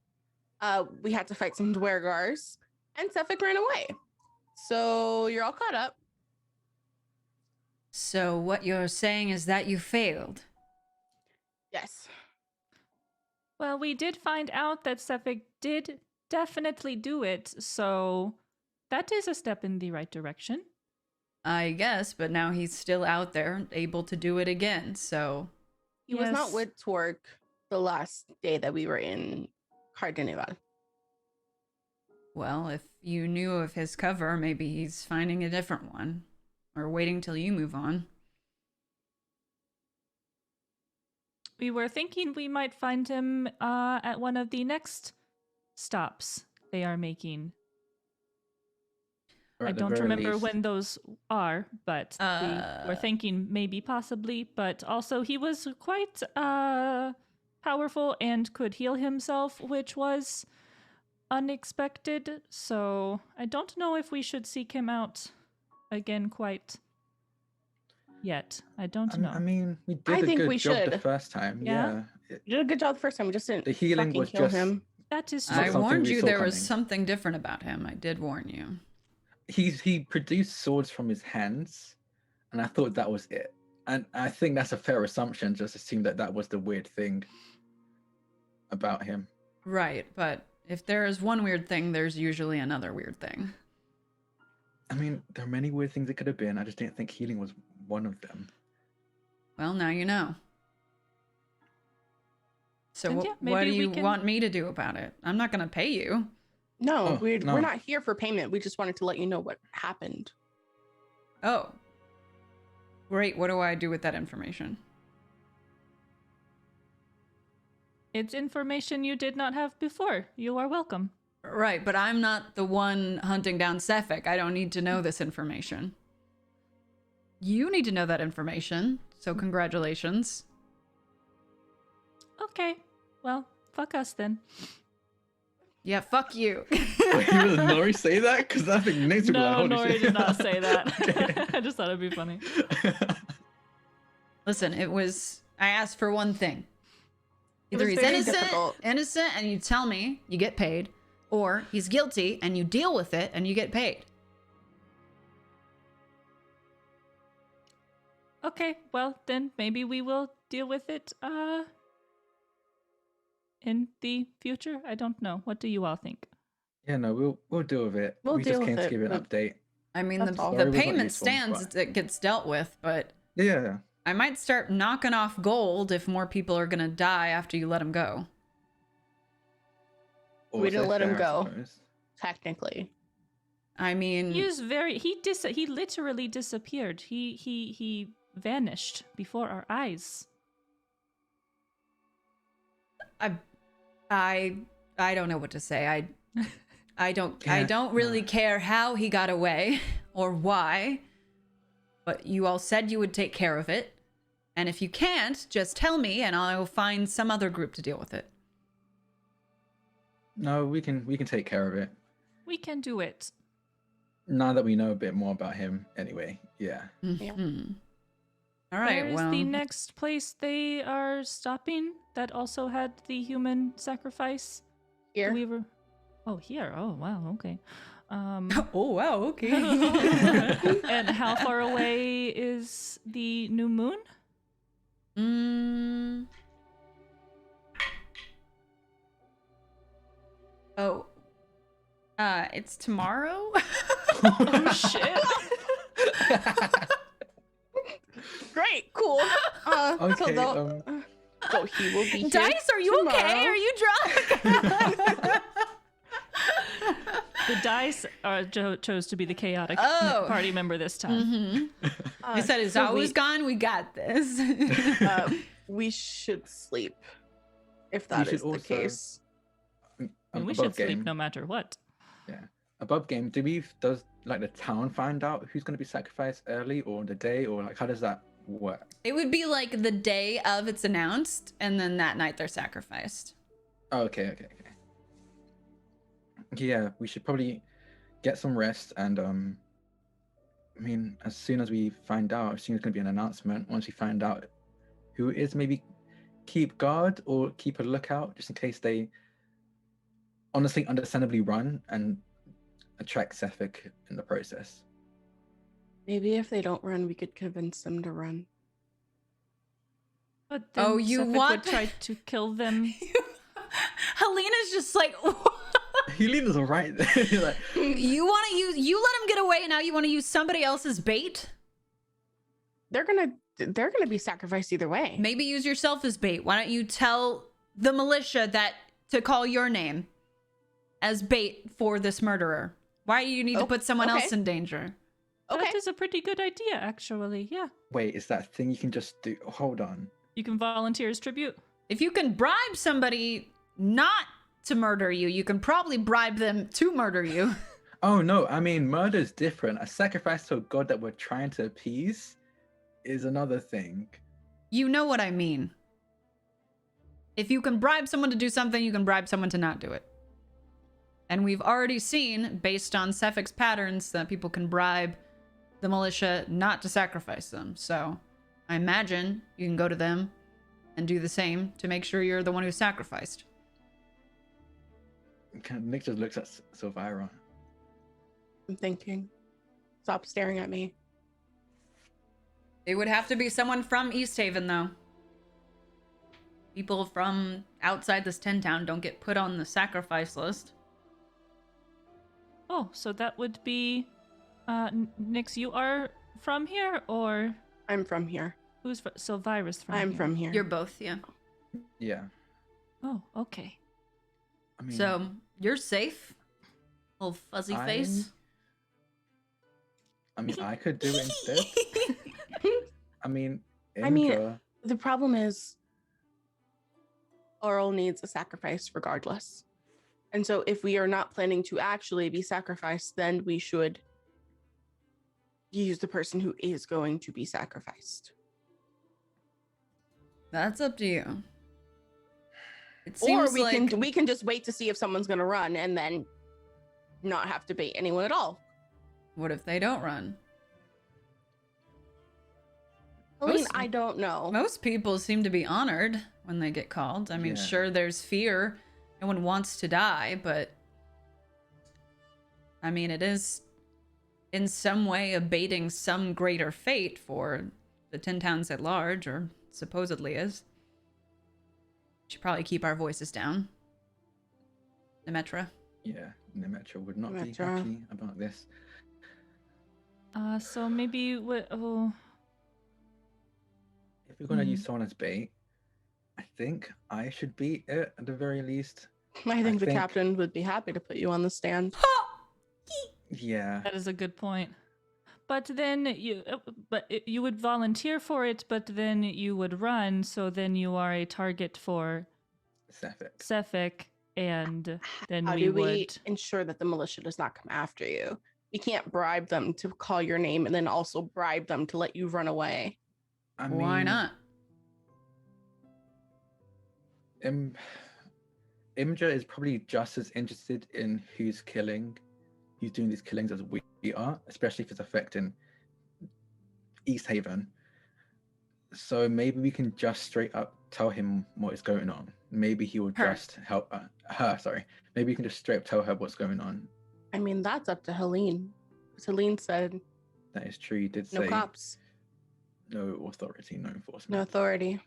We had to fight some Dwergars, and Suffolk ran away. So you're all caught up. so what you're saying is that you failed. Yes. Well, we did find out that Suffolk did definitely do it, so that is a step in the right direction. I guess, but now he's still out there, able to do it again, so... He was not Yes. with Torque the last day that we were in Cardeneval. Well, if you knew of his cover, maybe he's finding a different one. Or waiting till you move on. We were thinking we might find him at one of the next stops they are making. Or I at the don't very remember least- when those are, but we were thinking maybe possibly, but also he was quite powerful and could heal himself, which was unexpected. So I don't know if we should seek him out again quite yet. I don't know. I mean, we I did a think good we job the should. first time. Yeah? Yeah. You did a good job the first time. We just didn't The healing fucking was kill just- him. That is not I true. something warned we you saw there was coming. something different about him. I did warn you. He produced swords from his hands, and I thought that was it. And I think that's a fair assumption. Just assume that that was the weird thing about him. Right, but if there is one weird thing, there's usually another weird thing. I mean, there are many weird things it could have been. I just didn't think healing was one of them. Well, now you know. So And what, yeah, what do maybe we you can- want me to do about it? I'm not going to pay you. No, Oh, we're no. not here for payment. We just wanted to let you know what happened. Oh. Great, what do I do with that information? It's information you did not have before. You are welcome. Right, but I'm not the one hunting down Sefik. I don't need to know this information. You need to know that information, so congratulations. Okay. Well, fuck us then. Yeah, fuck you. Wait, did Nori say that? Because I think Nick's gonna be like, No, holy Nori shit. did not say that. Okay. I just thought it'd be funny. Listen, I asked for one thing. It Either was he's very innocent, difficult. and you tell me, you get paid, or he's guilty and you deal with it and you get paid. Okay, well, then maybe we will deal with it in the future. I don't know. What do you all think? Yeah, no, we'll deal with it. We'll we just deal came with to it, give you an but- update. I mean, That's all. the Sorry, was not payment useful, stands, but- it gets dealt with, but Yeah. I might start knocking off gold if more people are gonna die after you let them go. We didn't let him fair, I go. suppose. Technically. I mean, He literally disappeared. He vanished before our eyes. I don't know what to say. I Yeah, don't really no. care how he got away or why. But you all said you would take care of it. And if you can't, just tell me and I'll find some other group to deal with it. No, we can take care of it. We can do it. Now that we know a bit more about him, anyway. Yeah. Mhm. All right, Where's well. the next place they are stopping that also had the human sacrifice? Here. Do we ever... Oh, here. Oh, wow. Okay. Oh, wow, okay. And how far away is the new moon? Oh. It's tomorrow? Oh, shit. Great, cool. Okay, So he will be here. Dice, are you okay? Are you drunk? The dice chose to be the chaotic Oh. party member this time. He said, "Is so always gone. We got this." we should sleep if that should is the also- case. I mean, we above should sleep game. no matter what. Yeah. Above game, does like the town find out who's going to be sacrificed early or the day, or like how does that work? It would be like the day of it's announced, and then that night they're sacrificed. Oh, okay. Yeah, we should probably get some rest and I mean, as soon as we find out, as soon as there's going to be an announcement, once we find out who it is, maybe keep guard or keep a lookout just in case they honestly understandably run and attract Sefik in the process. Maybe if they don't run, we could convince them to run. But then Oh, you Sefik want- would try to kill them. Helena's just like, Helena's alright. Like, you want to use, you let him get away, and now you want to use somebody else's bait? They're gonna be sacrificed either way. Maybe use yourself as bait. Why don't you tell the militia that to call your name as bait for this murderer? Why do you need to put someone okay. else in danger? Okay. That is a pretty good idea, actually. Yeah. wait, is that a thing you can just do? Hold on. You can volunteer as tribute. If you can bribe somebody not to murder you, you can probably bribe them to murder you. Oh no, I mean murder's different. A sacrifice to a god that we're trying to appease is another thing. You know what I mean. If you can bribe someone to do something, you can bribe someone to not do it. And we've already seen, based on Sefik's patterns, that people can bribe the militia not to sacrifice them. So I imagine you can go to them and do the same to make sure you're the one who's sacrificed. Nick just looks at Silvira. I'm thinking. Stop staring at me. It would have to be someone from East Haven, though. People from outside this 10 town don't get put on the sacrifice list. Oh, so that would be... Nix, you are from here, or I'm from here. who's Silvira's from I'm here? from here. You're both, yeah. Yeah. Oh, okay. I mean, So, you're safe? Little fuzzy face? I mean, I could do it instead. I mean, The problem is Oral needs a sacrifice regardless. And so if we are not planning to actually be sacrificed, then we should use the person who is going to be sacrificed. That's up to you. It Or seems like we can just wait to see if someone's going to run and then not have to bait anyone at all. what if they don't run? Helene, I don't know. Most people seem to be honored when they get called. I mean, Yeah. sure, there's fear. No one wants to die, but I mean, it is in some way abating some greater fate for the 10 towns at large, or supposedly is. Should probably keep our voices down. Nemetra. Yeah, Nemetra would not be Nemetra. happy about this. So maybe if we're gonna use someone as bait, I think I should beat it at the very least. I think the captain would be happy to put you on the stand. Yeah. That is a good point. But then you would volunteer for it, but then you would run, so then you are a target for Sefik, and then How do we ensure that the militia does not come after you? We can't bribe them to call your name and then also bribe them to let you run away. I mean, why not? Imja is probably just as interested in who's doing these killings as we are, especially if it's affecting East Haven. So maybe we can just straight up tell him what is going on. Maybe he will just help her. Sorry. Maybe you can just straight up tell her what's going on. I mean, that's up to Helene. Helene said that is true. You did say no cops, no authority, no enforcement, no authority.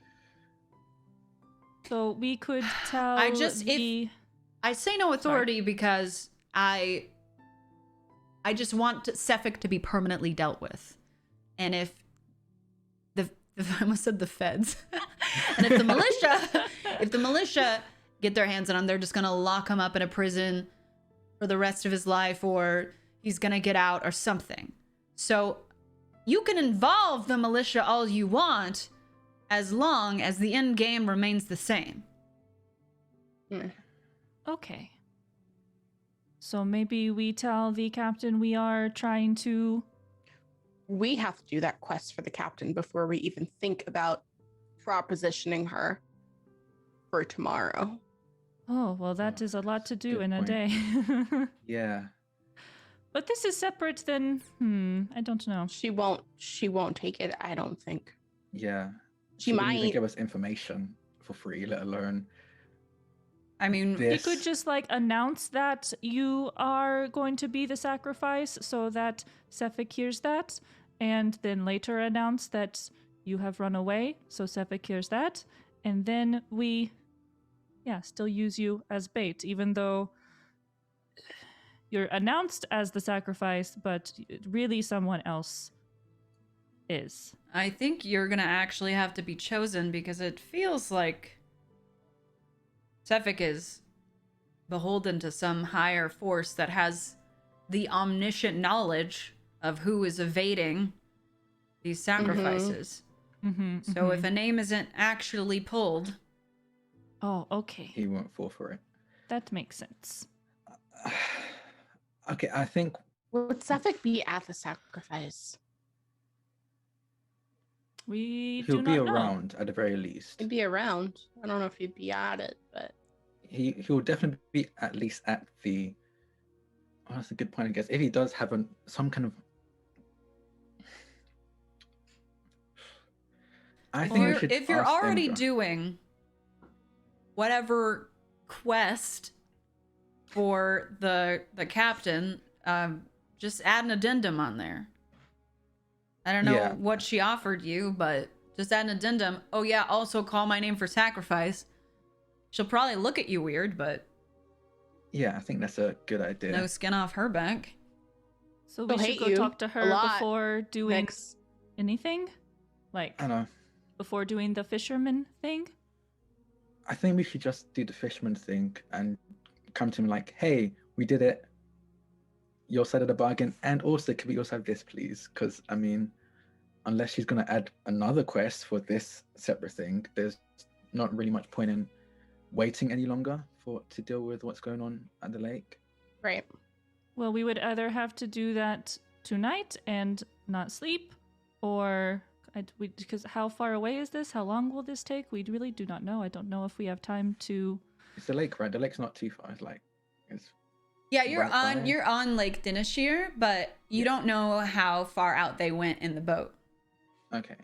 So we could tell. I say no authority because I just want Sefik to be permanently dealt with, and if I almost said the feds, and if the militia get their hands on him, they're just gonna lock him up in a prison for the rest of his life, or he's gonna get out or something. So you can involve the militia all you want, as long as the end game remains the same. Okay. So maybe we tell the captain we are trying to... We have to do that quest for the captain before we even think about propositioning her for tomorrow. Oh, well, that is a lot to do in a day. Yeah. But this is separate than... I don't know. She won't take it, I don't think. Yeah. She might even give us information for free, let alone... I mean, you could just announce that you are going to be the sacrifice so that Sefik hears that, and then later announce that you have run away so Sefik hears that, and then we, still use you as bait, even though you're announced as the sacrifice, but really someone else is. I think you're gonna actually have to be chosen because it feels like Sefik is beholden to some higher force that has the omniscient knowledge of who is evading these sacrifices. So if a name isn't actually pulled... Oh, okay. He won't fall for it. That makes sense. Okay, I think... Would Sefik be at the sacrifice? He'll be around at the very least. He'd be around. I don't know if he'd be at it, but he'll definitely be at least at the... Oh, that's a good point, I guess. If he does have some kind of... I think we should if you're already Indra. doing whatever quest for the captain, just add an addendum on there. I don't know what she offered you, but just add an addendum. Oh yeah, also call my name for sacrifice. She'll probably look at you weird, but... Yeah, I think that's a good idea. No skin off her back. So we should go talk to her before doing anything? I know. Before doing the fisherman thing? I think we should just do the fisherman thing and come to him like, hey, we did it. Your side of the bargain, and also can we also have this, please? Because I mean, unless she's gonna add another quest for this separate thing, there's not really much point in waiting any longer to deal with what's going on at the lake. Right. Well, we would either have to do that tonight and not sleep, or because how far away is this? How long will this take? We really do not know. I don't know if we have time to. It's the lake, right? The lake's not too far. It's Yeah, you're on Lake Dinashir, but you don't know how far out they went in the boat. Okay.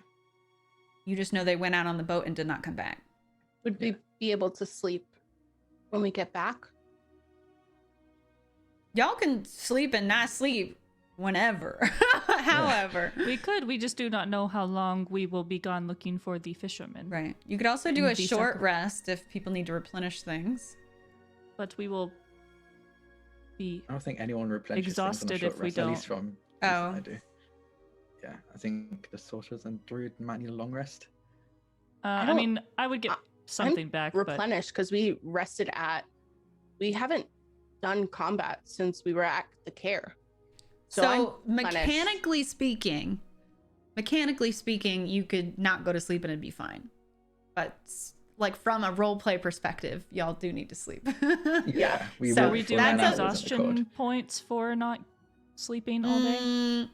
You just know they went out on the boat and did not come back. Would we be able to sleep when we get back? Y'all can sleep and not sleep whenever. However. We just do not know how long we will be gone looking for the fishermen. Right. You could also do a short rest if people need to replenish things. But we will be I don't think anyone replenishes exhausted if we don't. At least from I do. Yeah, I think the sorcerers and druid might need a long rest. I mean, I would get something back, but Replenished because we haven't done combat since we were at the care. So I'm mechanically speaking, you could not go to sleep and it'd be fine. But like from a role play perspective, y'all do need to sleep. Yeah, So we do that's have a- exhaustion points for not sleeping all day.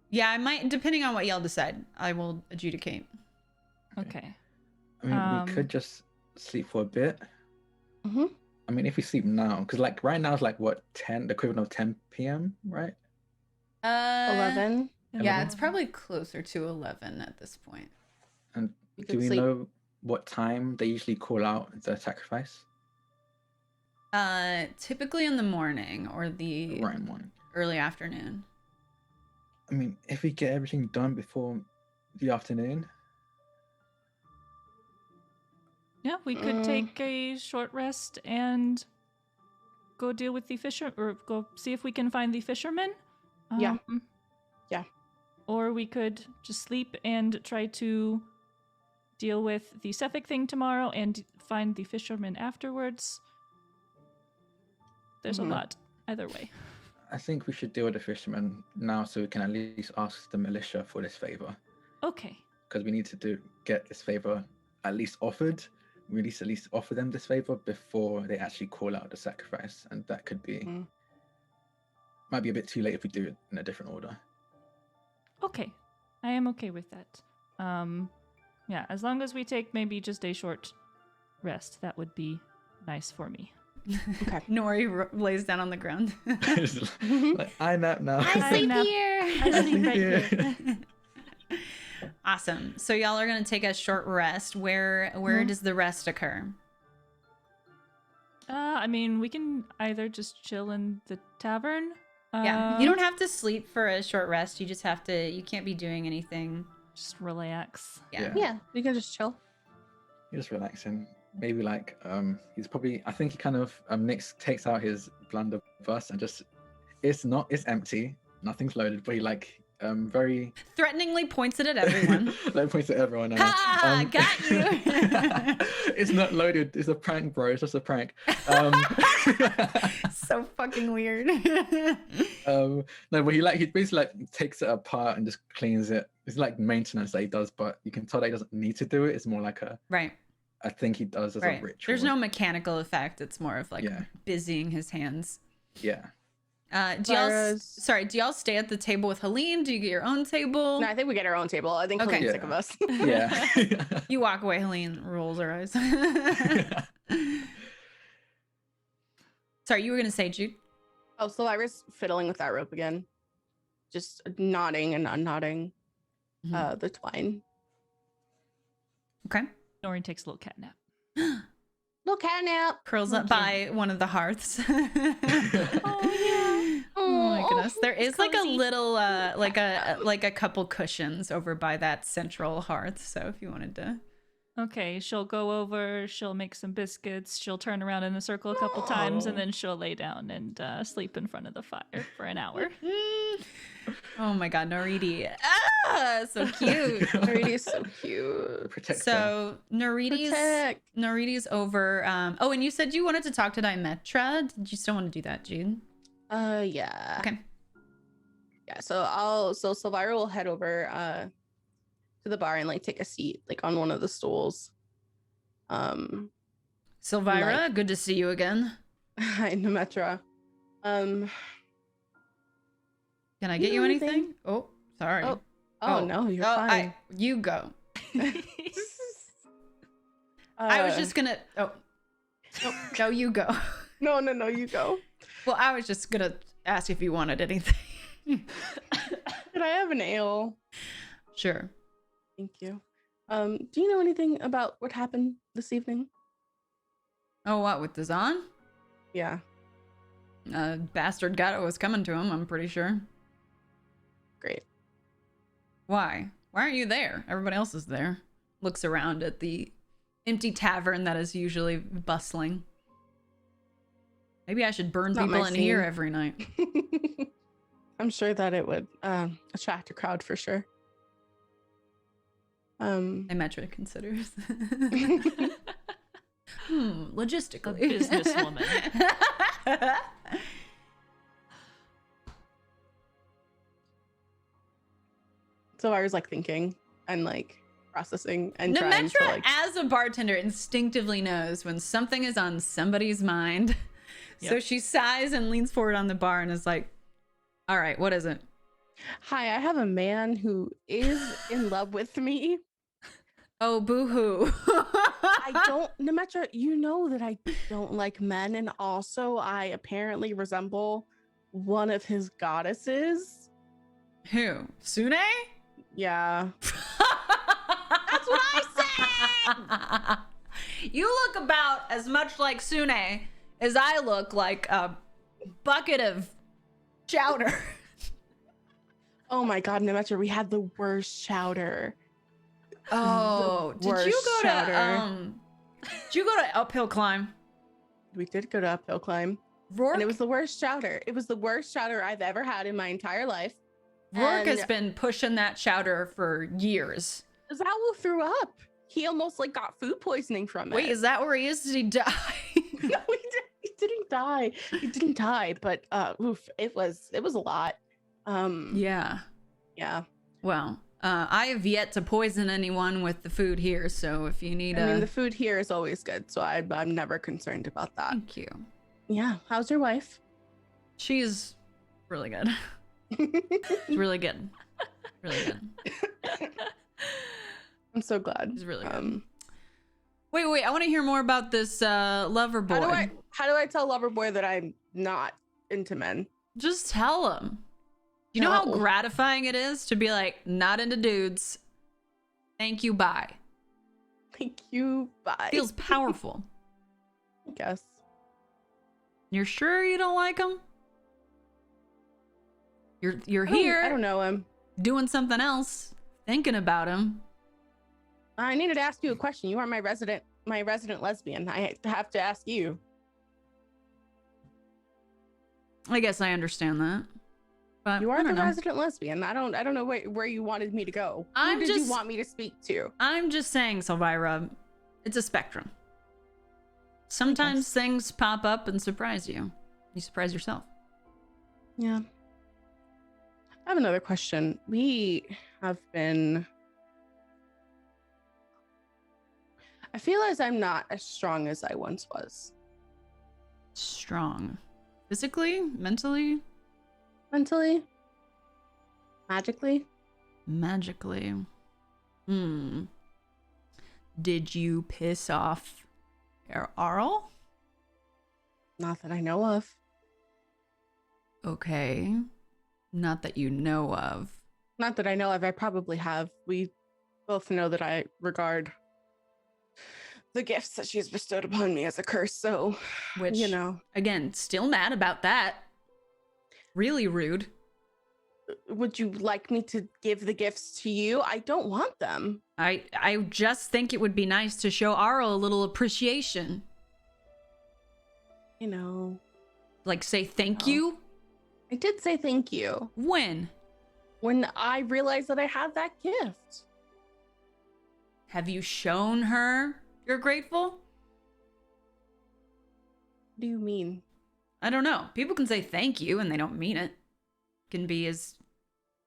Yeah, I might, depending on what y'all decide, I will adjudicate. Okay. I mean, we could just sleep for a bit. Mm-hmm. I mean, if we sleep now, because like right now it's like what, 10, the equivalent of 10 p.m., right? 11. Yeah, it's probably closer to 11 at this point. And You do could we sleep. know what time they usually call out the sacrifice? Typically in the morning or the Right morning. early afternoon. I mean, if we get everything done before the afternoon, Yeah, we could take a short rest and go deal with the fisher, or go see if we can find the fishermen. Yeah. Yeah. Or we could just sleep and try to deal with the Suffolk thing tomorrow and find the fishermen afterwards. There's a lot either way. I think we should deal with the fishermen now so we can at least ask the militia for this favor. Okay. Because we need to get this favor at least offered. We need to at least offer them this favor before they actually call out the sacrifice. And that could be, might be a bit too late if we do it in a different order. Okay. I am okay with that. Yeah, as long as we take maybe just a short rest, that would be nice for me. Okay. Nori lays down on the ground. Like, I nap now. I sleep nap. here. I sleep right here. Awesome. So y'all are gonna take a short rest. Where does the rest occur? I mean, we can either just chill in the tavern. Yeah. You don't have to sleep for a short rest. You just have to. You can't be doing anything. Just relax. Yeah. Yeah, we can just chill. He's relaxing. Maybe like he's probably, I think he kind of Nix takes out his blunderbuss and just it's empty, nothing's loaded, but he like very Threateningly points it at everyone. like points at everyone. Ha! Got you. It's not loaded. It's a prank, bro. It's just a prank. So fucking weird. No, but he basically like takes it apart and just cleans it. It's like maintenance that he does, but you can tell that he doesn't need to do it. It's more like a thing he does as a ritual. There's no mechanical effect. It's more of like Yeah. busying his hands. Yeah. Do y'all stay at the table with Helene? Do you get your own table? No, I think we get our own table. I think Okay. Helene's sick of us. Yeah. You walk away, Helene rolls her eyes. Sorry, you were gonna say, Jude? Oh, so Lyra's fiddling with that rope again. Just knotting and unknotting the twine. Okay. Nori takes a little cat nap. Little cat nap. Curls up by one of the hearths. Oh, Oh my goodness. There is like a cozy. little like a couple cushions over by that central hearth. So if you wanted to. Okay, she'll go over, she'll make some biscuits, she'll turn around in a circle a couple times, and then she'll lay down and sleep in front of the fire for an hour. Oh my god, Noridi. Ah, so cute. Noridi's so cute. Protect her. So Noridi's over. Oh, and you said you wanted to talk to Dimetra. Did you still want to do that, Jude? Yeah. Okay. Yeah, so Silvira will head over to the bar and like take a seat like on one of the stools. Silvira, good to see you again. Hi, Nemetra. Can I get you anything? Oh, sorry. Oh no, you're fine. You go. I was just gonna. Oh, no, you go. No, you go. Well, I was just gonna ask if you wanted anything. Could I have an ale? Sure. Thank you. Do you know anything about what happened this evening? Oh, what with the Zahn? Yeah. Bastard got what was coming to him. I'm pretty sure. Great. Why? Why aren't you there? Everybody else is there. Looks around at the empty tavern that is usually bustling. Maybe I should burn Not people my in here scene. every night. I'm sure that it would attract a crowd for sure. Metra considers. Logistically. A businesswoman. So I was like thinking and like processing and trying to Metra, like. as a bartender, instinctively knows when something is on somebody's mind. So Yep. she sighs and leans forward on the bar and is like, all right, what is it? Hi, I have a man who is in love with me. Oh, boo-hoo. I don't, Nemetra, you know that I don't like men, and also I apparently resemble one of his goddesses. Who? Sune? Yeah. That's what I said! You look about as much like Sune as I look like a bucket of chowder. Oh my god, Nemetra, we had the worst chowder. Oh, did you go to Uphill Climb? We did go to Uphill Climb. Rourke? And it was the worst chowder. It was the worst chowder I've ever had in my entire life. Rourke has been pushing that chowder for years. Zawu threw up. He almost like got food poisoning from it. Wait, is that where he is? Did he die? No, he didn't die. He didn't die, but oof, it was a lot. Yeah. Well, I have yet to poison anyone with the food here, so if you need I mean, the food here is always good, so I'm never concerned about that. Thank you. Yeah. How's your wife? She's really good. It's really good. Really good. I'm so glad. She's really good. Wait, I want to hear more about this lover boy. How do I tell lover boy that I'm not into men? Just tell him. You know how gratifying it is to be like, not into dudes. Thank you, bye. Thank you, bye. Feels powerful. I guess. You're sure you don't like him? You're here. I don't know him. Doing something else. Thinking about him. I needed to ask you a question. You are my resident lesbian. I have to ask you. I guess I understand that. But you are the know. resident lesbian. I don't know where you wanted me to go. Who did you want me to speak to? I'm just saying, Silvira, it's a spectrum. Sometimes things pop up and surprise you. You surprise yourself. Yeah. I have another question. We have been... I feel as I'm not as strong as I once was. Strong. Physically? Mentally? Mentally? Magically? Magically. Did you piss off Arl? Not that I know of. Okay. Not that you know of. Not that I know of. I probably have. We both know that I regard the gifts that she's bestowed upon me as a curse, so, which, you know. Again, still mad about that. Really rude. Would you like me to give the gifts to you? I don't want them. I just think it would be nice to show Arl a little appreciation. You know. Like say thank you? I did say thank you. When? When I realized that I had that gift. Have you shown her you're grateful? What do you mean? I don't know. People can say thank you and they don't mean it. It can be as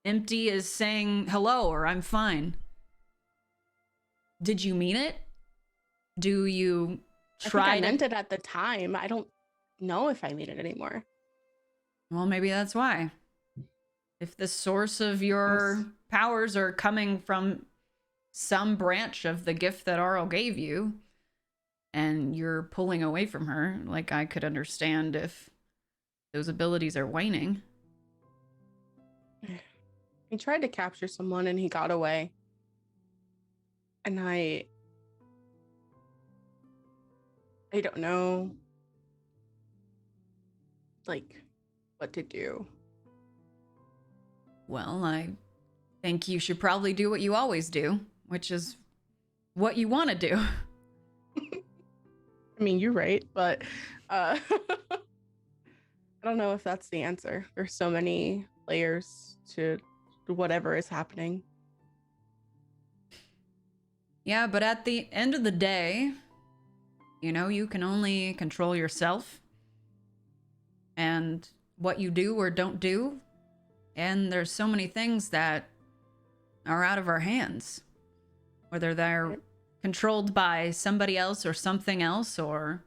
empty as saying hello or I'm fine. Did you mean it? Do you try I meant it at the time. I don't know if I mean it anymore. Well, maybe that's why. If the source of your powers are coming from some branch of the gift that Arl gave you, and you're pulling away from her, like I could understand if those abilities are waning. He tried to capture someone and he got away. And I don't know, like, what to do. Well, I think you should probably do what you always do, which is what you want to do. I mean, you're right, but I don't know if that's the answer. There's so many layers to whatever is happening. Yeah, but at the end of the day, you know, you can only control yourself and what you do or don't do. And there's so many things that are out of our hands, whether they're controlled by somebody else or something else, or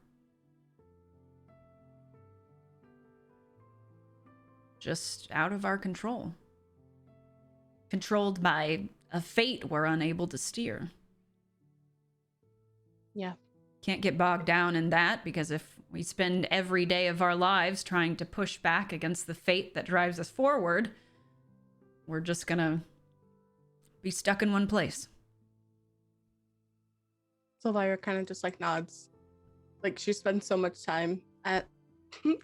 just out of our control. Controlled by a fate we're unable to steer. Yeah. Can't get bogged down in that, because if we spend every day of our lives trying to push back against the fate that drives us forward, we're just gonna be stuck in one place. So Lyra kind of just like nods. Like she spends so much time at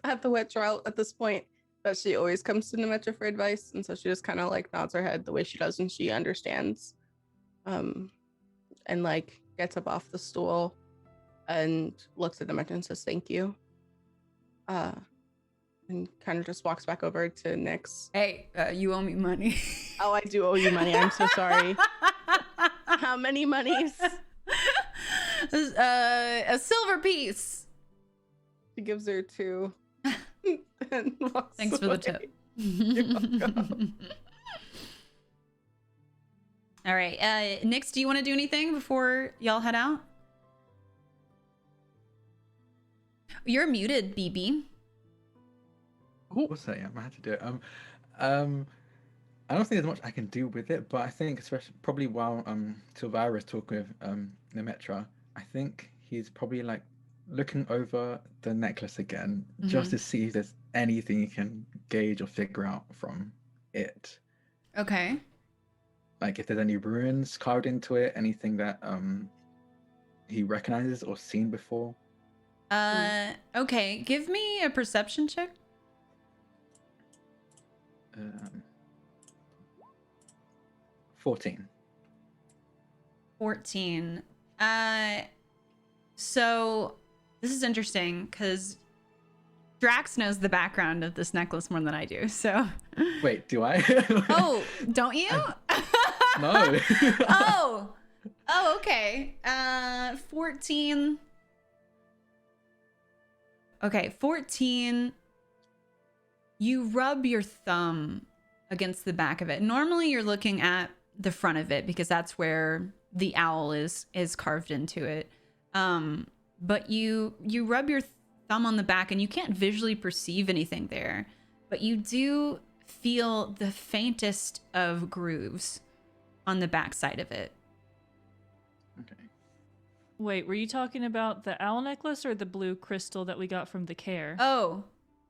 at the wet route at this point that she always comes to Nemetra for advice, and so she just kind of like nods her head the way she does, and she understands. And like gets up off the stool and looks at Nemetra and says thank you. And kind of just walks back over to Nyx. Hey, you owe me money. Oh, I do owe you money. I'm so sorry. How many monies? A silver piece. She gives her 2 and walks Thanks for away. the tip. You're welcome. All right, Nyx, do you want to do anything before y'all head out? You're muted, BB. What's that? Yeah, I had to do it. I don't think there's much I can do with it, but I think, especially probably while Silvira's talking with Nemetra, I think he's probably like looking over the necklace again, just to see if there's anything he can gauge or figure out from it. Okay. Like if there's any runes carved into it, anything that he recognizes or seen before. Okay, give me a perception check. 14. 14. So this is interesting because Drax knows the background of this necklace more than I do. So Wait, do I? oh, don't you? No. Oh, okay. 14. Okay, 14. You rub your thumb against the back of it. Normally you're looking at the front of it because that's where the owl is carved into it. But you rub your thumb on the back and you can't visually perceive anything there, but you do feel the faintest of grooves on the back side of it. Okay. Wait, were you talking about the owl necklace or the blue crystal that we got from the care? Oh,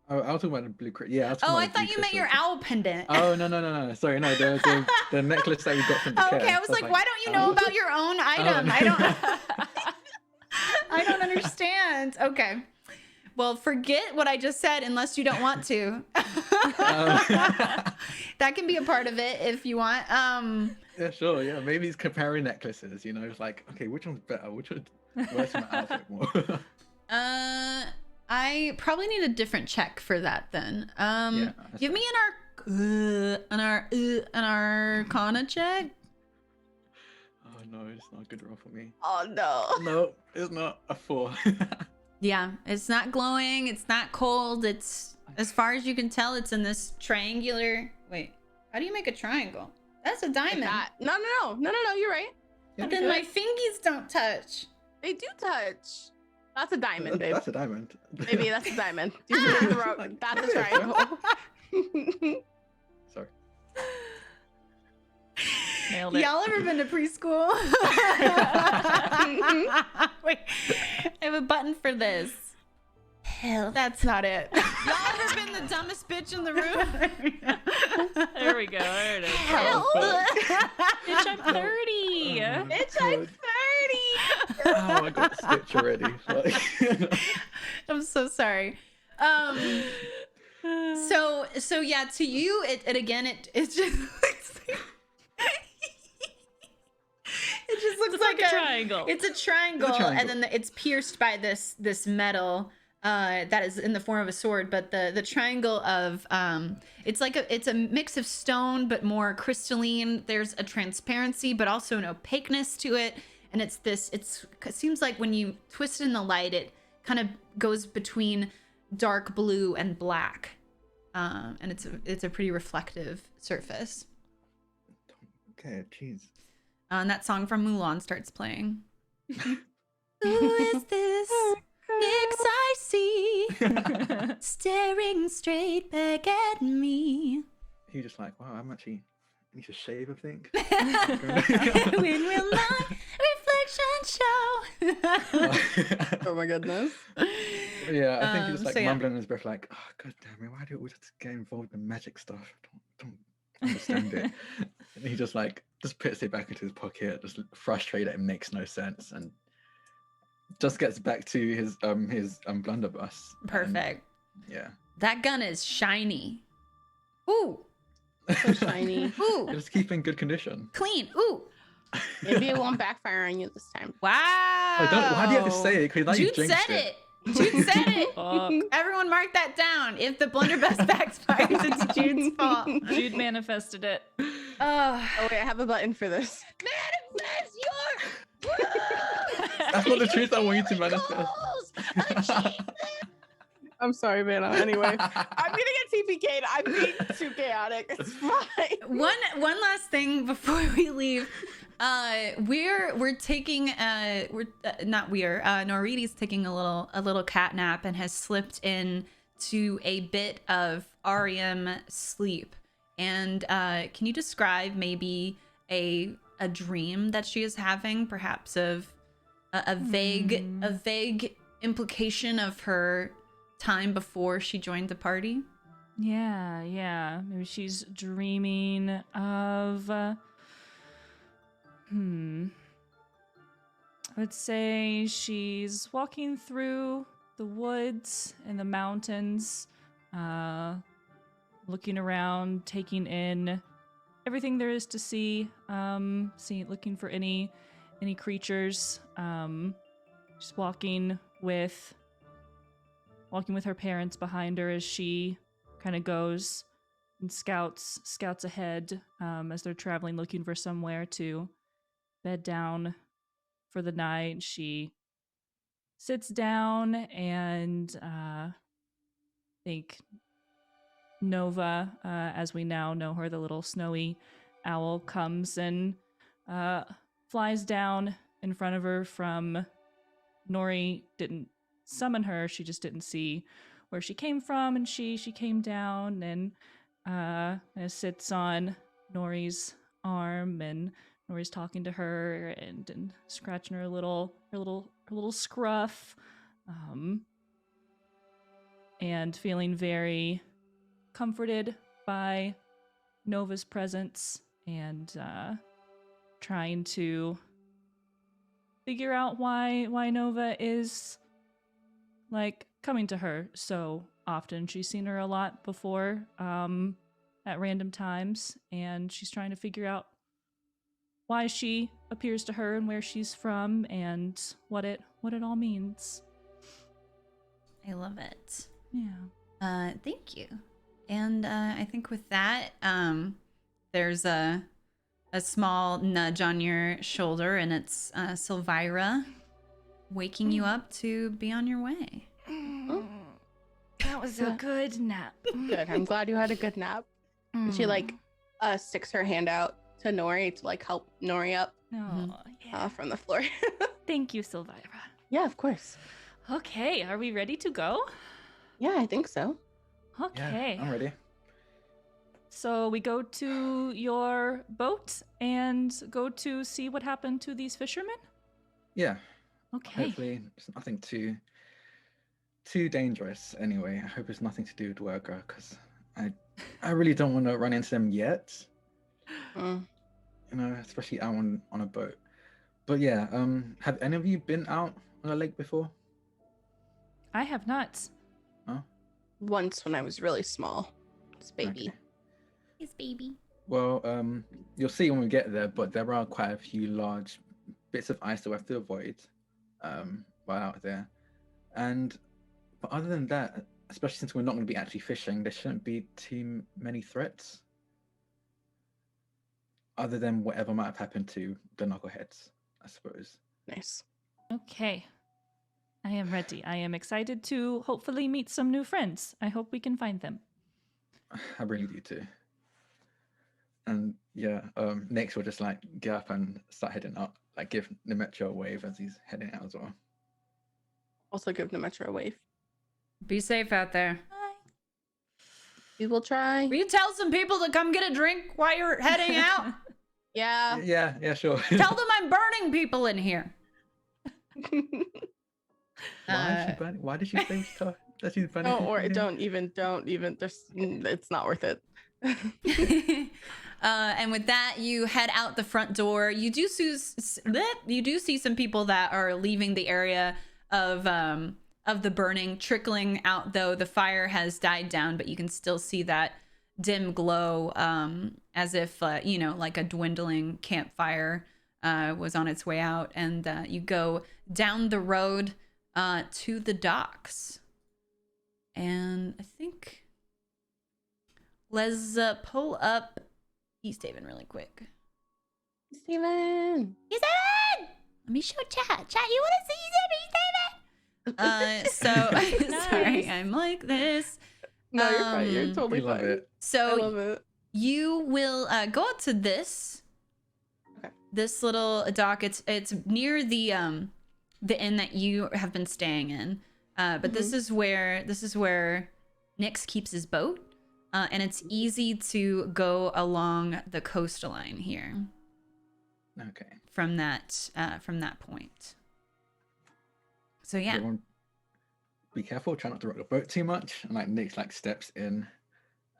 I was talking about the blue crystal. Yeah. I thought you meant your owl pendant. Oh, no. Sorry, no. The necklace that we got from the care. Okay, I was like, why don't you know about your own item? no. I don't understand. Okay. Well, forget what I just said unless you don't want to. That can be a part of it if you want. Yeah, sure. Yeah, maybe he's comparing necklaces. You know, it's like, okay, which one's better? Which one works in my outfit more? I probably need a different check for that then. Yeah, give me an Arcana check. Oh no, it's not a good roll for me. Oh no. No, it's not a 4. Yeah, it's not glowing. It's not cold. It's, as far as you can tell, it's in this triangular. Wait, how do you make a triangle? That's a diamond. Like that. No, you're right. But then my fingies don't touch. They do touch. That's a diamond, babe. That's a diamond. Baby, that's a diamond. That's a triangle. Sorry. Nailed it. Y'all ever been to preschool? Wait, I have a button for this. Hell, that's not it. Y'all ever been the dumbest bitch in the room? There we go. There it is. Hell. Bitch, I'm 30. Bitch, I'm 30. Oh, I got stitch already. Like, I'm so sorry. So yeah, to you, it again, it's just it just looks like a triangle. It's a triangle, and then it's pierced by this metal that is in the form of a sword. But the triangle of it's a mix of stone but more crystalline. There's a transparency but also an opaqueness to it, and it seems like when you twist it in the light, it kind of goes between dark blue and black, and it's a pretty reflective surface. Okay, jeez. And that song from Mulan starts playing. Who is this Nyx I see staring straight back at me? He just like, wow, I'm actually need to shave, I think. When will my reflection show? Oh my goodness. Yeah, I think he's just like so yeah. mumbling in his breath, like, oh god damn it, why do we just get involved in magic stuff? I don't understand it. And he just puts it back into his pocket, just frustrated. It makes no sense, and just gets back to his blunderbuss. Perfect. And, yeah. That gun is shiny. Ooh. So shiny. Ooh. Just keep in good condition. Clean. Ooh. Maybe it won't backfire on you this time. Wow. Why do you have to say it? Because Jude said it. Jude said it. Everyone mark that down. If the blunderbuss backfires, it's Jude's fault. Jude manifested it. Oh wait, I have a button for this. Manifest your That's not the truth I want you to manifest. I'm sorry, man. Anyway, I'm gonna get TPK'd. I'm being too chaotic. It's fine. One last thing before we leave. We're taking Noridi's taking a little cat nap and has slipped in to a bit of REM sleep. And can you describe maybe a dream that she is having, perhaps of a vague implication of her time before she joined the party? Yeah. Maybe she's dreaming of I would say she's walking through the woods and the mountains, looking around, taking in everything there is to see, looking for any creatures. She's walking with her parents behind her as she kind of goes and scouts ahead as they're traveling, looking for somewhere to bed down for the night. She sits down and I think Nova, as we now know her, the little snowy owl, comes and flies down in front of her from Nori. Didn't summon her, she just didn't see where she came from, and she came down and sits on Nori's arm, and Nori's talking to her and scratching her little scruff, and feeling very comforted by Nova's presence, and trying to figure out why Nova is coming to her so often. She's seen her a lot before, at random times, and she's trying to figure out why she appears to her and where she's from and what it all means. I love it. Yeah. Thank you. And I think with that, there's a small nudge on your shoulder, and it's Silvira waking you up to be on your way. That was a good nap. Good. I'm glad you had a good nap. And she sticks her hand out to Nori to help Nori up from the floor. Thank you, Silvira. Yeah, of course. Okay, are we ready to go? Yeah, I think so. Okay. Yeah, I'm ready. So we go to your boat and go to see what happened to these fishermen? Yeah. Okay. Hopefully it's nothing too dangerous anyway. I hope it's nothing to do with Werger, because I really don't want to run into them yet. Especially out on a boat. But yeah, have any of you been out on a lake before? I have not. Oh? Once when I was really small. It's baby. Okay. It's baby. Well, you'll see when we get there, but there are quite a few large bits of ice that we have to avoid while out there. But other than that, especially since we're not going to be actually fishing, there shouldn't be too many threats. Other than whatever might have happened to the knuckleheads. I suppose. Nice. Okay. I am ready. I am excited to hopefully meet some new friends. I hope we can find them. I really do too. And yeah, Nyx will just like get up and start heading up, like give Nemetro a wave as he's heading out as well. Also give Nemetro a wave. Be safe out there. We will try. Will you tell some people to come get a drink while you're heading out? Yeah. Yeah, sure. Tell them I'm burning people in here. Why did she say stuff that she's burning? Oh, people or in? don't even. It's not worth it. And with that, you head out the front door. You do see some people that are leaving the area of the burning, trickling out. Though the fire has died down, but you can still see that dim glow, as if like a dwindling campfire was on its way out. And you go down the road to the docks, and I think let's pull up Easthaven really quick. Steven! Easthaven! Let me show chat. Chat, you want to see Easthaven? So sorry, I'm like this. No, you're fine. You're totally We love fine. it. So I love it. you will go out to this. Okay. This little dock. It's near the inn that you have been staying in. But this is where Nyx keeps his boat. And it's easy to go along the coastline here. Okay. From that point. So yeah. Everyone be careful, try not to rock the boat too much. And like Nyx like steps in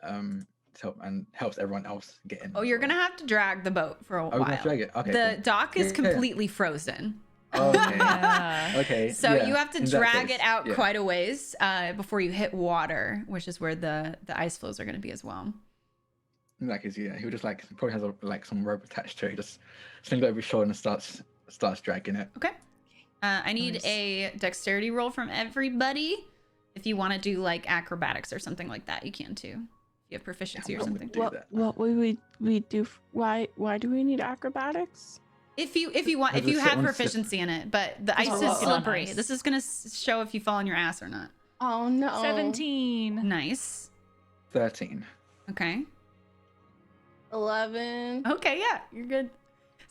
to help and helps everyone else get in. Oh, you're gonna have to drag the boat for a we're while. gonna drag it. Okay. The cool. dock is Yeah. completely frozen. Okay. Yeah. Okay. So yeah, you have to in that drag case, it out yeah. quite a ways before you hit water, which is where the ice flows are going to be as well. In that case, yeah, he'll just like probably has some rope attached to it. He just slings it over his shoulder and starts dragging it. Okay. I need Nice. a dexterity roll from everybody. If you want to do like acrobatics or something like that, you can too. If you have proficiency or I'm something. gonna do that. What would we do? Why do we need acrobatics? If you want, if Does it you sit have on proficiency in it, but the ice Oh, is oh, oh. slippery. Nice. This is gonna show if you fall on your ass or not. Oh no. 17. Nice. 13. Okay. 11. Okay, yeah, you're good.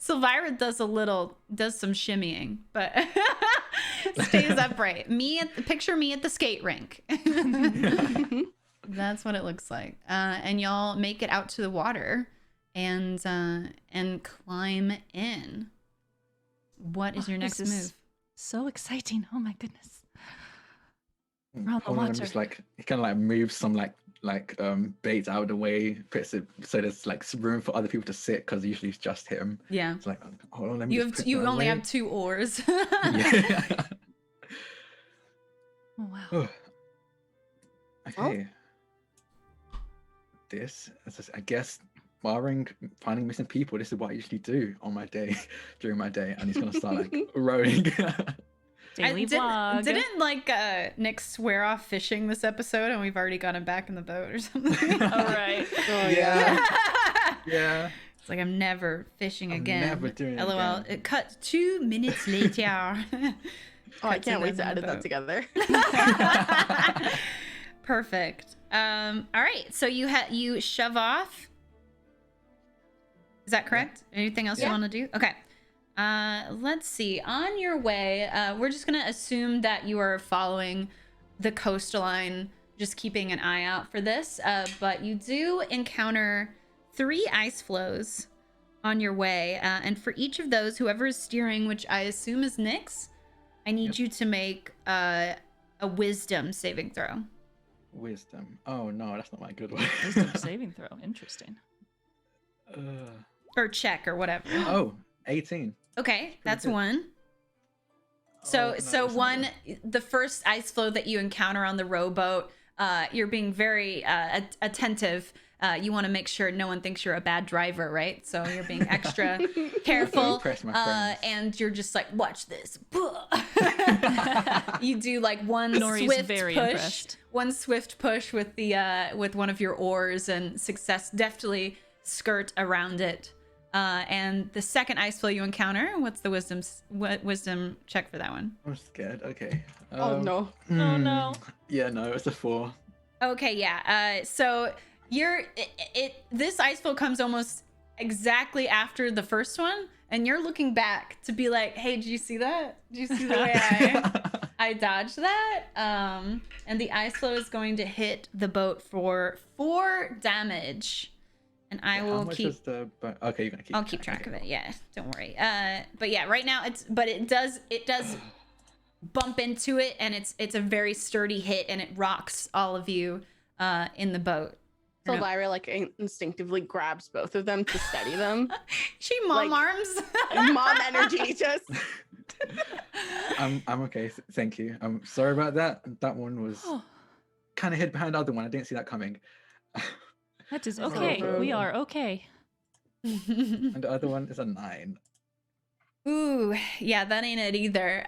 Sylvira does some shimmying, but stays upright. Picture me at the skate rink. That's what it looks like. And y'all make it out to the water and climb in. What is your next This is move? So exciting. Oh my goodness. Around the One of them water. just like he kind of like moves some baits out of the way, puts it so there's like some room for other people to sit because usually it's just him. Yeah. It's like, hold on, let me You just have put you that only away. have 2 oars. Yeah. Oh wow. Oh. Okay. This, I guess, barring finding missing people, this is what I usually do on my day, during my day, and he's gonna start like rowing. Daily vlog. Didn't Nick swear off fishing this episode and we've already got him back in the boat or something? All right. Oh Yeah. Yeah. It's like I'm never fishing I'm again. never doing it LOL. again. It cut 2 minutes later. Oh, I can't wait to edit that together. together. Perfect. All right. So you shove off. Is that correct? Anything else you Yeah. want to do? Okay. Let's see. On your way, we're just gonna assume that you are following the coastline, just keeping an eye out for this. But you do encounter 3 ice flows on your way, and for each of those, whoever is steering, which I assume is Nyx, I need you to make a wisdom saving throw. Wisdom. Oh no, that's not my good one. Wisdom saving throw. Interesting. Or check or whatever. Oh, 18. Okay, that's good. 1. Oh, So no, so that's not one, good. the first ice flow that you encounter on the rowboat, you're being very attentive. You want to make sure no one thinks you're a bad driver, right? So you're being extra careful, Impress my friends. and you're just like, watch this. You do like one Nori's swift very push, impressed. one swift push with the with one of your oars, and deftly skirt around it. And the second ice flow you encounter, what's the wisdom check for that one? I'm scared. Okay. Oh no. Oh no. Yeah, no, it's a 4. Okay, yeah. So this ice flow comes almost exactly after the first one, and you're looking back to be like, hey, did you see that? Did you see the way I dodged that? And the ice flow is going to hit the boat for 4 damage. And I will keep. Okay, you're gonna keep. I'll keep track of it. Yeah, don't worry. But yeah, right now it does bump into it, and it's a very sturdy hit, and it rocks all of you in the boat. So Lyra like instinctively grabs both of them to steady them. She mom arms. Mom energy just. I'm okay. Thank you. I'm sorry about that. That one was kind of hid behind the other one. I didn't see that coming. That is okay. We are okay. And the other one is a 9. Ooh, yeah, that ain't it either.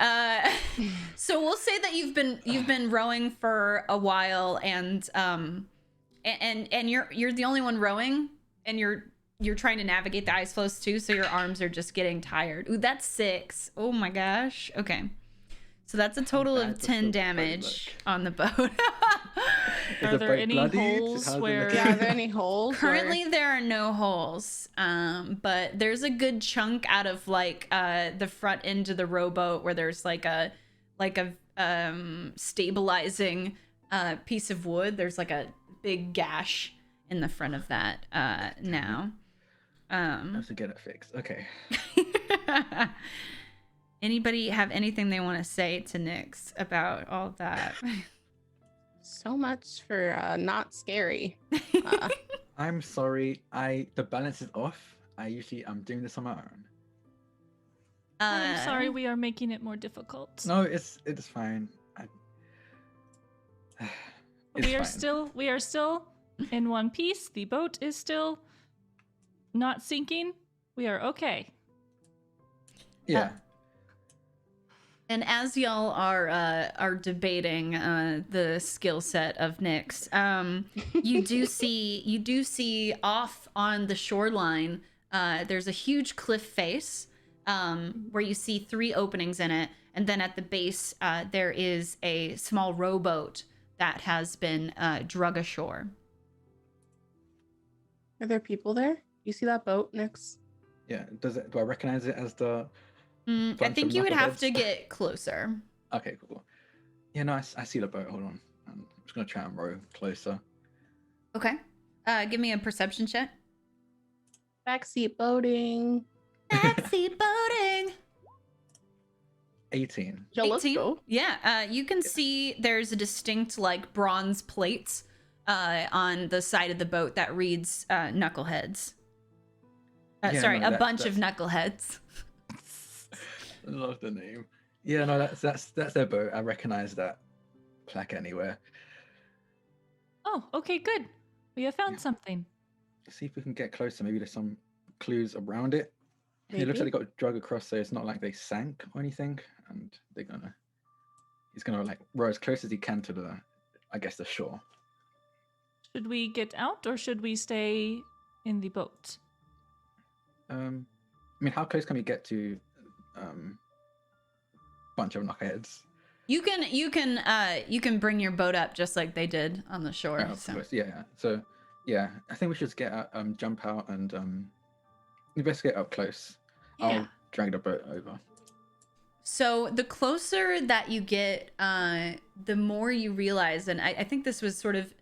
So we'll say that you've been rowing for a while, and you're the only one rowing, and you're trying to navigate the ice flows too, so your arms are just getting tired. Ooh, that's 6. Oh my gosh. Okay. So that's a total of 10 damage on the boat. Are there any holes where... Yeah, are there any holes? Currently, there are no holes. But there's a good chunk out of like the front end of the rowboat where there's like a stabilizing piece of wood. There's like a big gash in the front of that now. I have to get it fixed. Okay. Anybody have anything they want to say to Nyx about all that? So much for not scary. I'm sorry. The balance is off. I'm doing this on my own. I'm sorry we are making it more difficult. No, it's fine. We are still in one piece. The boat is still not sinking. We are okay. Yeah. And as y'all are debating the skill set of Nyx, you do see off on the shoreline, there's a huge cliff face where you see 3 openings in it, and then at the base there is a small rowboat that has been drug ashore. Are there people there? You see that boat, Nyx? Yeah. Do I recognize it as the? I think you would have to get closer. Okay, cool. Yeah, no, I see the boat. Hold on. I'm just gonna try and row closer. Okay. Give me a perception check. Backseat boating. Backseat boating. 18. Yeah, let's 18? go. Yeah, you can see there's a distinct like bronze plate on the side of the boat that reads Knuckleheads. A bunch of Knuckleheads. I love the name. Yeah, no, that's their boat. I recognize that plaque anywhere. Oh, okay, good. We have found something. See if we can get closer. Maybe there's some clues around it. It looks like they got drug across, so it's not like they sank or anything. And he's gonna like row as close as he can to the shore. Should we get out or should we stay in the boat? I mean, how close can we get to bunch of knuckleheads? You can bring your boat up just like they did on the shore. Of course, yeah. So yeah, I think we should get out, jump out and investigate up close. Yeah. I'll drag the boat over. So the closer that you get, the more you realize, and I think this was sort of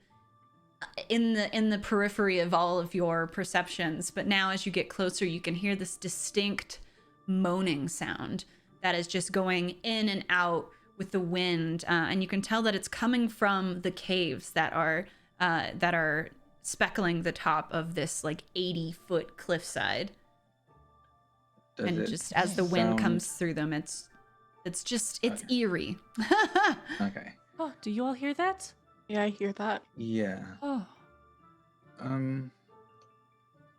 in the periphery of all of your perceptions, but now as you get closer, you can hear this distinct moaning sound that is just going in and out with the wind, and you can tell that it's coming from the caves that are speckling the top of this like 80-foot cliffside. And just as the wind comes through them, it's eerie. Okay. Oh, do you all hear that? Yeah, I hear that. Yeah. Oh.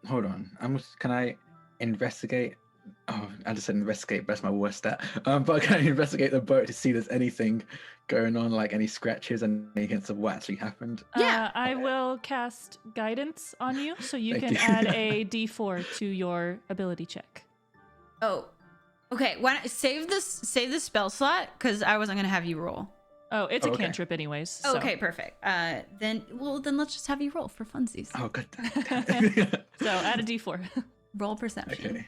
Hold on. Can I investigate Oh, I just said investigate. That's my worst stat. But can I investigate the boat to see if there's anything going on, like any scratches and any hints of what actually happened? Yeah. I will cast guidance on you, so you Thank can you. add a D4 to your ability check. Oh, okay. Why not save the spell slot because I wasn't gonna have you roll. Oh, it's a Okay. cantrip anyways. Oh, So. okay, perfect. Then let's just have you roll for funsies. Oh, good. So add a D4. Roll perception. Okay.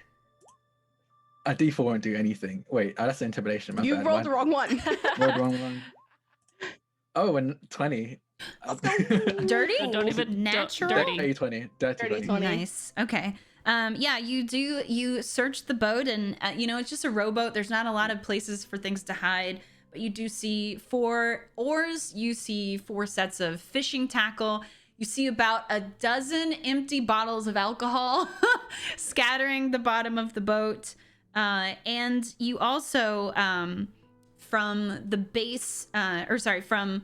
A D4 won't do anything. Wait, that's intimidation. My You bad. rolled the wrong one. Rolled the wrong one. Oh, and 20. Dirty? Don't even Natural? dirty. Dirty 20. Dirty Dirty 20. 20. Nice. Okay. Yeah, you search the boat and it's just a rowboat. There's not a lot of places for things to hide, but you do see 4 oars, you see 4 sets of fishing tackle. You see about a dozen empty bottles of alcohol scattering the bottom of the boat. And you also from the base the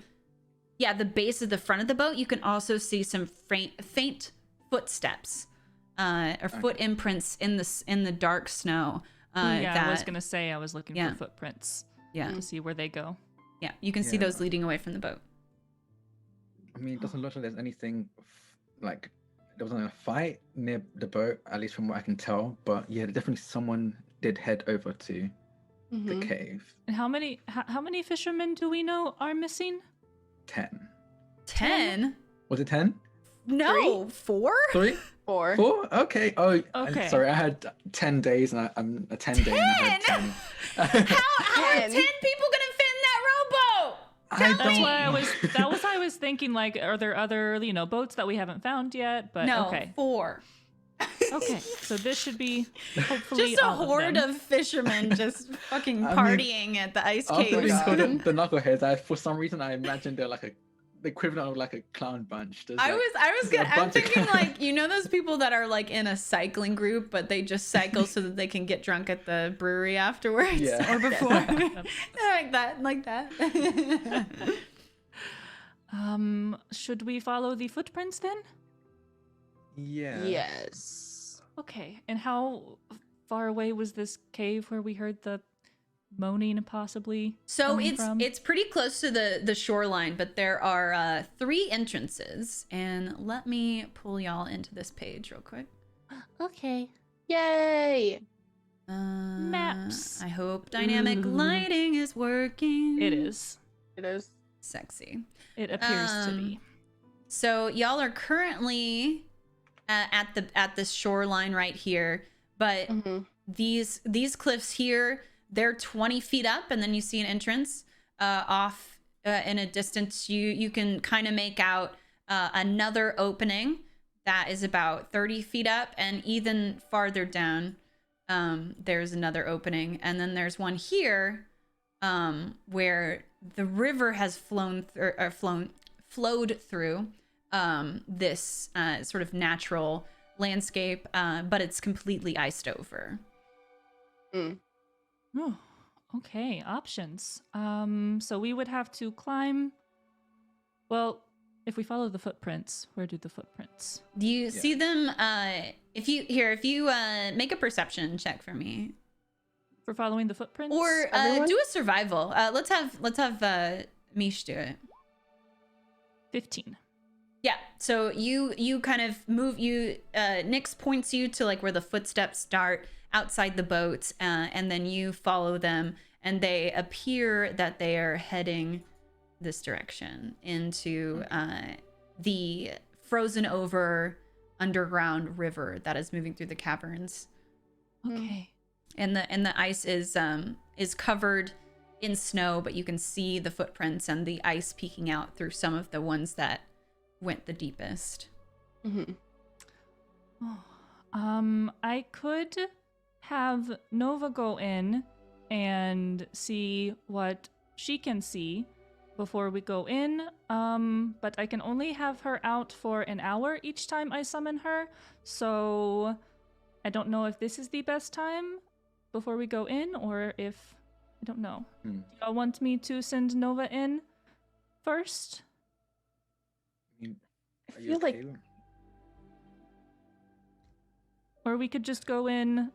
base of the front of the boat, you can also see some faint footsteps or foot imprints in the dark snow. I was gonna say I was looking Yeah. for footprints. Yeah. To see where they go. Yeah, you can see Yeah. those leading away from the boat. I mean, it doesn't look like there's anything like there wasn't a fight near the boat, at least from what I can tell. But yeah, definitely someone did head over to the Mhm. cave. And how many fishermen do we know are missing? 10. 10? Was it 10? No, 4? 3? 4. 4? Okay. Oh, Okay. sorry. I had 10 days, and I'm a 10 day. And I had 10. How are 10 10? people gonna fit in that rowboat? I That's don't. why I was thinking, like, are there other, boats that we haven't found yet? But No, okay. 4. Okay. So this should be hopefully Just a all horde them. of fishermen just fucking I mean, partying at the ice After cave. being God. called the knuckleheads, for some reason I imagined they're like the equivalent of like a clown bunch. There's I like- was there's a I'm bunch of thinking clowns. like those people that are like in a cycling group, but they just cycle so that they can get drunk at the brewery afterwards Yeah. or before. like that. Should we follow the footprints then? Yeah. Yes. Okay. And how far away was this cave where we heard the moaning possibly So coming from? it's pretty close to the shoreline, but there are 3 entrances, and let me pull y'all into this page real quick. Okay. Yay. Maps. I hope dynamic Ooh. lighting is working. It is. It is. Sexy. It appears to be. So y'all are currently at the shoreline right here, but Mhm. these cliffs here, they're 20 feet up, and then you see an entrance off in a distance. You can kind of make out another opening that is about 30 feet up, and even farther down there's another opening, and then there's one here where the river has flowed through this sort of natural landscape, but it's completely iced over. Oh, okay. Options. So we would have to climb. Well, if we follow the footprints, where do the footprints? Do you see them? If you make a perception check for me, For following the footprints? or Everyone? do a survival. Let's have Mish do it. 15. Yeah. So you kind of move. Nyx points you to like where the footsteps start outside the boat, and then you follow them, and they appear that they are heading this direction into the frozen over underground river that is moving through the caverns. Okay. And the ice is covered in snow, but you can see the footprints and the ice peeking out through some of the ones that went the deepest. Mhm. I could have Nova go in and see what she can see before we go in. But I can only have her out for an hour each time I summon her. So I don't know if this is the best time before we go in, or if I don't know. Do y'all want me to send Nova in first? I mean, I are you feel like- okay? Or we could just go in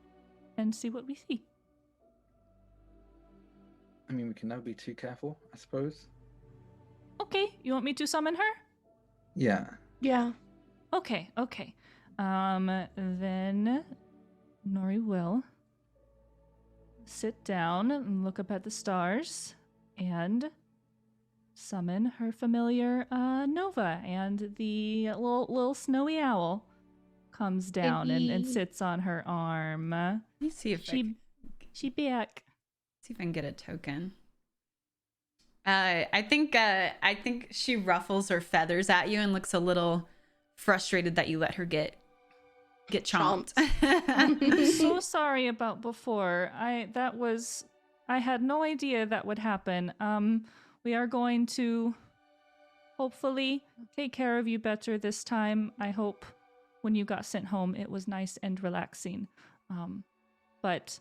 and see what we see. I mean, we can never be too careful, I suppose. Okay, you want me to summon her? Yeah. Yeah. Okay. Then Nori will sit down and look up at the stars and summon her familiar Nova, and the little snowy owl comes down and sits on her arm. Let me see if She back. see if I can get a token. I think she ruffles her feathers at you and looks a little frustrated that you let her get chomped. I'm so sorry about before. I had no idea that would happen. We are going to hopefully take care of you better this time. I hope when you got sent home it was nice and relaxing. But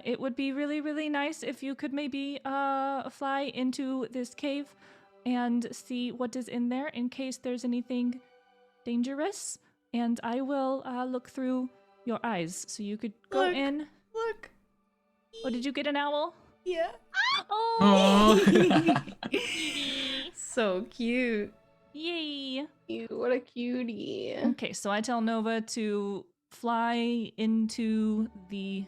it would be really, really nice if you could maybe fly into this cave and see what is in there in case there's anything dangerous. And I will look through your eyes so you could go in. Look. Oh, did you get an owl? Yeah. Oh! So cute. Yay! Ew, what a cutie. Okay, so I tell Nova to fly into the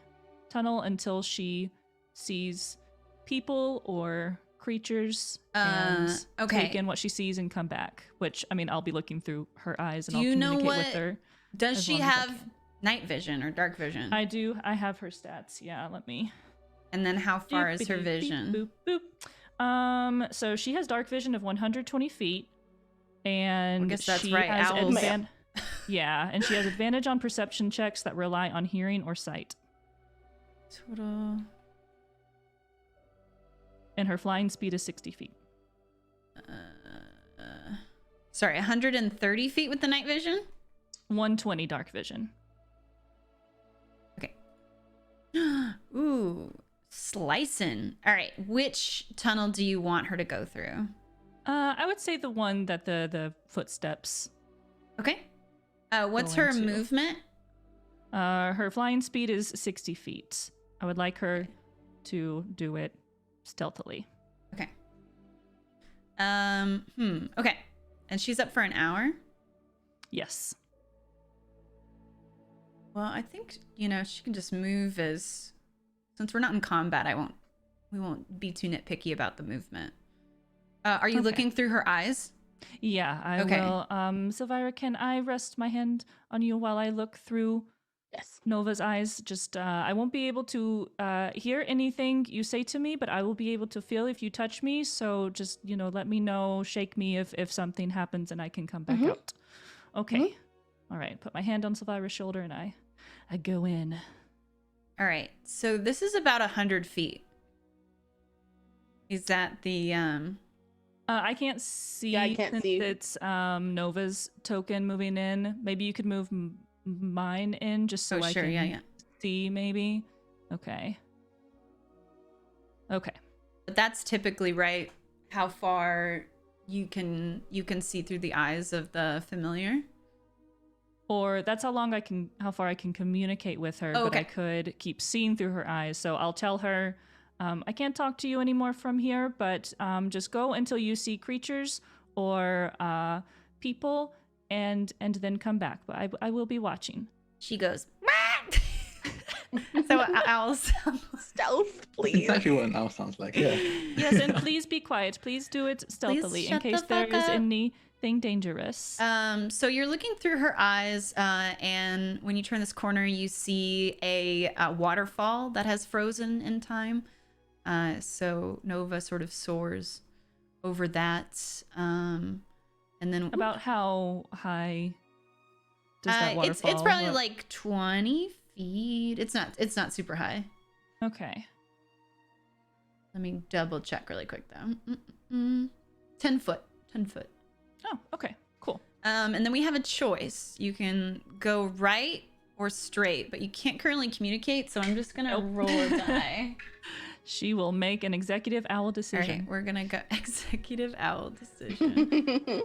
tunnel until she sees people or creatures and take in what she sees and come back. Which, I mean, I'll be looking through her eyes and I'll communicate with her. Does she have night vision or dark vision? I do. I have her stats. Yeah, let me. And then how far is her vision? Boop, boop. So she has dark vision of 120 feet. And I guess that's she right. has Owls. Yeah, and she has advantage on perception checks that rely on hearing or sight. Total. And her flying speed is 60 feet. Sorry, 130 feet with the night vision? 120 dark vision. Okay. Ooh, slicing. All right, which tunnel do you want her to go through? I would say the one that the footsteps. Okay. What's her into. movement? Her flying speed is 60 feet. I would like her to do it stealthily. Okay. Okay. And she's up for an hour? Yes. Well, I think, she can just move since we're not in combat, we won't be too nitpicky about the movement. Are you looking through her eyes? Yeah, I will. Silvira, can I rest my hand on you while I look through Nova's eyes? Just, I won't be able to hear anything you say to me, but I will be able to feel if you touch me. So just, let me know, shake me if something happens and I can come back out. Okay. All right. Put my hand on Silvira's shoulder and I go in. All right. So this is about 100 feet. Is that the, I can't see. Yeah, I can't see. It's Nova's token moving in. Maybe you could move mine in just so I can see. Maybe. Okay. But that's typically right. How far you can see through the eyes of the familiar. Or that's how far I can communicate with her. But I could keep seeing through her eyes. So I'll tell her. I can't talk to you anymore from here, but just go until you see creatures or people, and then come back. But I will be watching. She goes, so owls stealth, please. That's actually what an owl sounds like. Yeah. Yes, and please be quiet. Please do it stealthily in case there is anything dangerous. So you're looking through her eyes, and when you turn this corner, you see a waterfall that has frozen in time. So Nova sort of soars over that. And then about how high does that waterfall? It's probably like 20 feet. It's not super high. Okay. Let me double check really quick though. 10 foot. Oh, okay. Cool. And then we have a choice. You can go right or straight, but you can't currently communicate, so I'm just gonna roll a die. She will make an executive owl decision. All right, we're gonna go executive owl decision.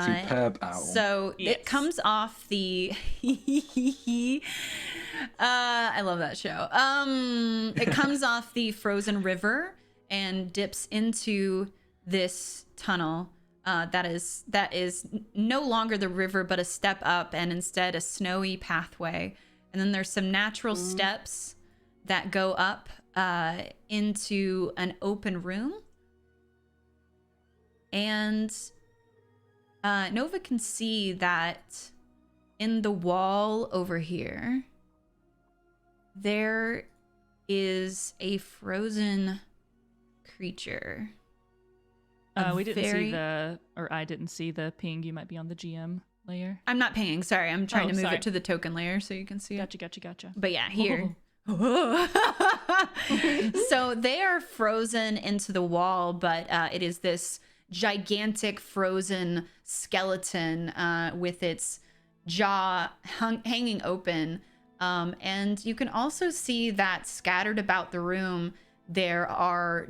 Superb owl. So it comes off the I love that show. It comes off the frozen river and dips into this tunnel that is no longer the river but a step up, and instead a snowy pathway. And then there's some natural steps that go up into an open room. And Nova can see that in the wall over here, there is a frozen creature. We didn't see I didn't see the ping. You might be on the GM layer. I'm not pinging. Sorry, I'm trying to move it to the token layer so you can see it. Gotcha. But yeah, here. So they are frozen into the wall, but it is this gigantic frozen skeleton with its jaw hanging open. And you can also see that scattered about the room, there are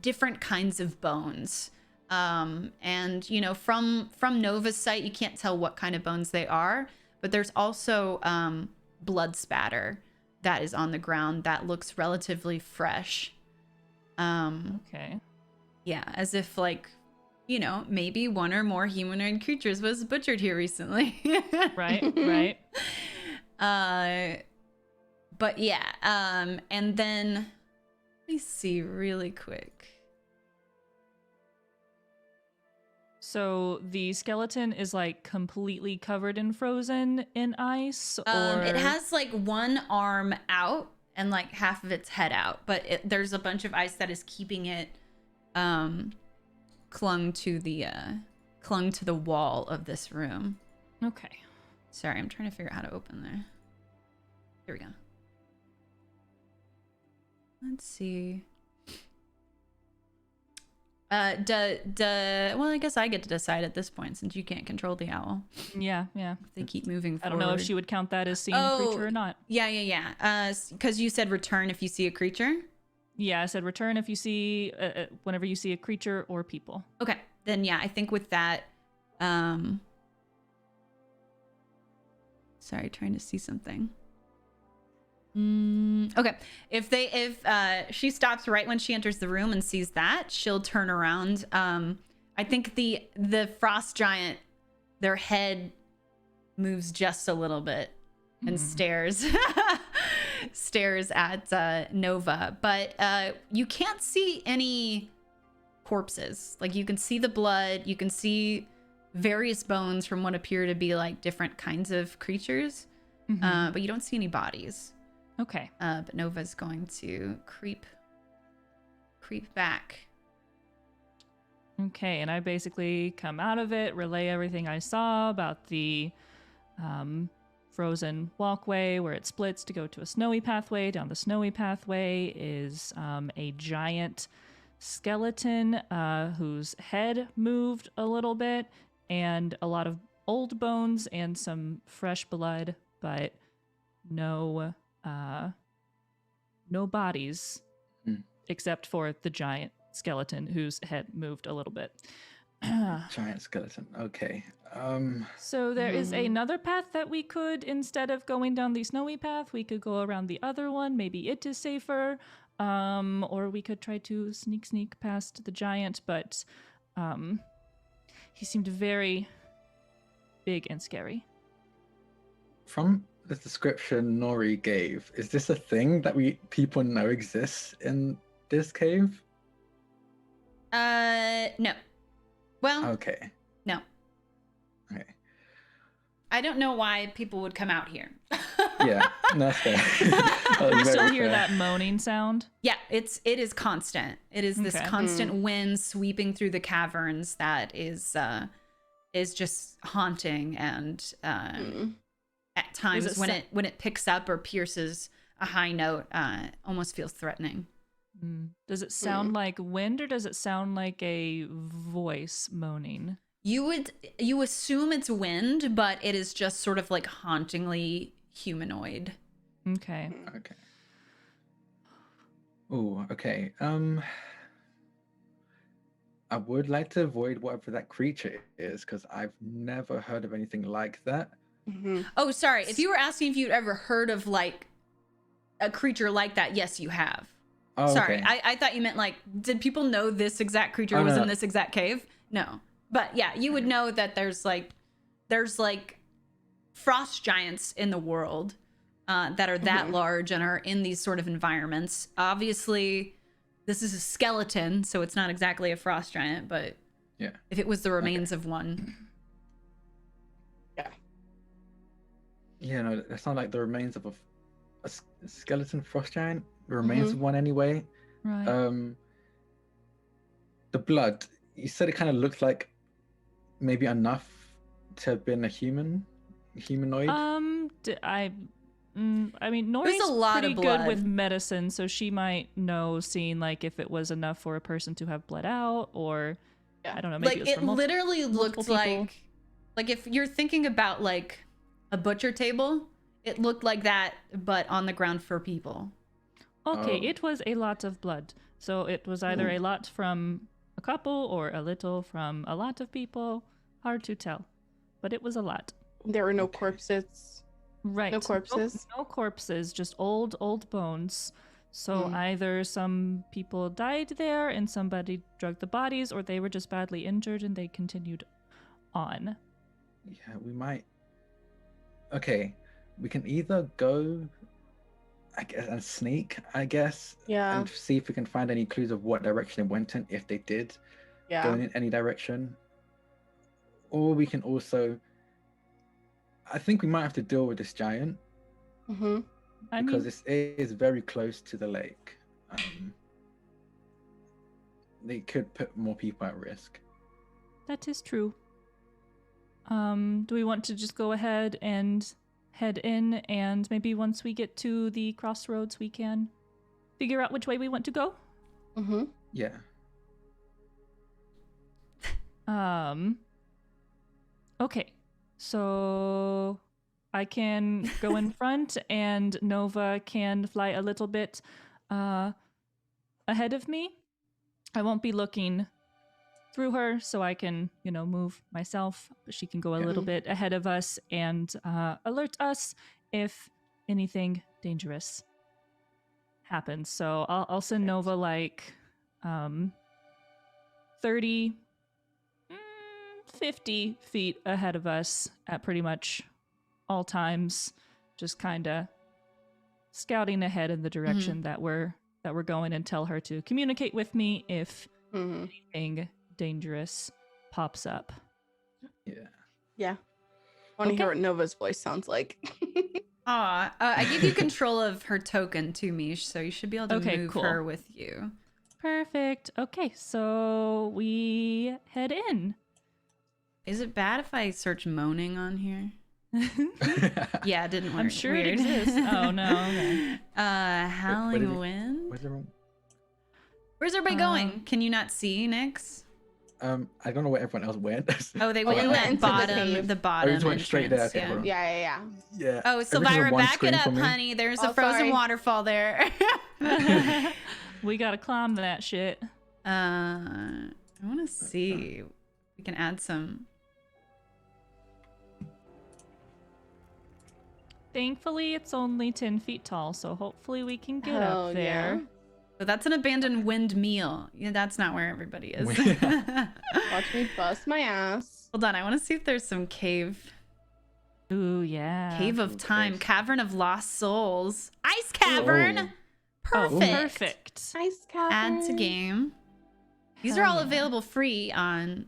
different kinds of bones. And, you know, from Nova's sight, you can't tell what kind of bones they are, but there's also blood spatter that is on the ground that looks relatively fresh. Okay. Yeah, as if like, you know, maybe one or more humanoid creatures was butchered here recently. Right. But yeah, and then let me see really quick. So the skeleton is like completely covered in frozen in ice, or It has like one arm out and like half of its head out, but there's a bunch of ice that is keeping it clung to the wall of this room. Okay. Sorry, I'm trying to figure out how to open there. Here we go. Let's see. Well, I guess I get to decide at this point since you can't control the owl. Yeah. If they keep moving forward. I don't know if she would count that as seeing a creature or not. Yeah. Because you said return if you see a creature. Yeah, I said return if you see, whenever you see a creature or people. Okay, then yeah, I think with that, sorry, trying to see something. Okay, if she stops right when she enters the room and sees that, she'll turn around. I think the frost giant, their head moves just a little bit and stares at Nova, but you can't see any corpses. Like, you can see the blood, you can see various bones from what appear to be like different kinds of creatures, but you don't see any bodies. Okay. But Nova's going to creep back. Okay, and I basically come out of it, relay everything I saw about the frozen walkway where it splits to go to a snowy pathway. Down the snowy pathway is a giant skeleton whose head moved a little bit, and a lot of old bones and some fresh blood, but no bodies except for the giant skeleton whose head moved a little bit. Giant skeleton. Okay. So there is another path that we could, instead of going down the snowy path, we could go around the other one. Maybe it is safer. Or we could try to sneak past the giant, but he seemed very big and scary. From the description Nori gave, is this a thing that people know exists in this cave? No. Well, Okay. No. Okay. I don't know why people would come out here. Yeah, that's fair. You still hear that moaning sound? Yeah, it is constant. It is this constant wind sweeping through the caverns that is just haunting, and at times when it picks up or pierces a high note, almost feels threatening. Does it sound like wind, or does it sound like a voice moaning? You assume it's wind, but it is just sort of like hauntingly humanoid. Okay. Oh, okay. I would like to avoid whatever that creature is because I've never heard of anything like that. Mm-hmm. Oh, sorry. If you were asking if you'd ever heard of like a creature like that, yes, you have. Oh, Sorry, okay. I thought you meant like, did people know this exact creature Oh, was no. in this exact cave? No, but yeah, you would know that there's like frost giants in the world that are that large and are in these sort of environments. Obviously, this is a skeleton, so it's not exactly a frost giant, but Yeah. if it was the remains of one. Yeah, no, that's not like the remains of a skeleton frost giant. The remains of one anyway. Right. The blood. You said it kind of looked like maybe enough to have been a humanoid. I mean, Nori's a lot pretty of good with blood. medicine, so she might know, seeing like if it was enough for a person to have bled out, or I don't know, maybe Like it was it for multiple literally looked people. like if you're thinking about like a butcher table, it looked like that, but on the ground for people. Okay, Oh. it was a lot of blood. So it was either a lot from a couple or a little from a lot of people. Hard to tell, but it was a lot. There were no corpses. Right. No corpses? No corpses, just old bones. So either some people died there and somebody drugged the bodies, or they were just badly injured and they continued on. Yeah, we might. Okay, we can either go, I guess, and sneak, I guess, Yeah. and see if we can find any clues of what direction it went in, if they did go Yeah. in any direction. Or we can also, I think we might have to deal with this giant Mm-hmm. I because mean, this is very close to the lake. They could put more people at risk. that is true. Do we want to just go ahead and head in, and maybe once we get to the crossroads, we can figure out which way we want to go? Mm-hmm. Yeah. Okay. So I can go in front, and Nova can fly a little bit ahead of me. I won't be looking through her, so I can, move myself, but she can go a little bit ahead of us and alert us if anything dangerous happens. So I'll send Nova like 30, 50 feet ahead of us at pretty much all times, just kind of scouting ahead in the direction that we're going, and tell her to communicate with me if anything dangerous pops up. Yeah. I want to hear what Nova's voice sounds like. I gave you control of her token too, Mish, so you should be able to move cool. her with you. Perfect. Okay, so we head in. Is it bad if I search moaning on here? Yeah, it didn't work. I'm sure Weird. it exists. Oh no. Okay. Howling Wind. Where's Where's everybody going? Can you not see, Nyx? I don't know where everyone else went. Oh, they Oh, went we went into the bottom, cave. the bottom. just went straight there, okay, entrance, hold on. Yeah. Yeah. Oh, Everything's on Silvira, one back it screen up, for me. honey. There's Oh, a frozen sorry. waterfall there. We gotta climb that shit. I want to see. We can add some. Thankfully, it's only 10 feet tall, so hopefully we can get Hell up there. yeah. But that's an abandoned windmill. Yeah, that's not where everybody is. Watch me bust my ass. Hold on, I want to see if there's some cave. Ooh, yeah. Cave of Time, cave. Cavern of Lost Souls, Ice Cavern. Oh. Perfect. Perfect. Ice cavern. Add to game. These are Hell all yeah. available free on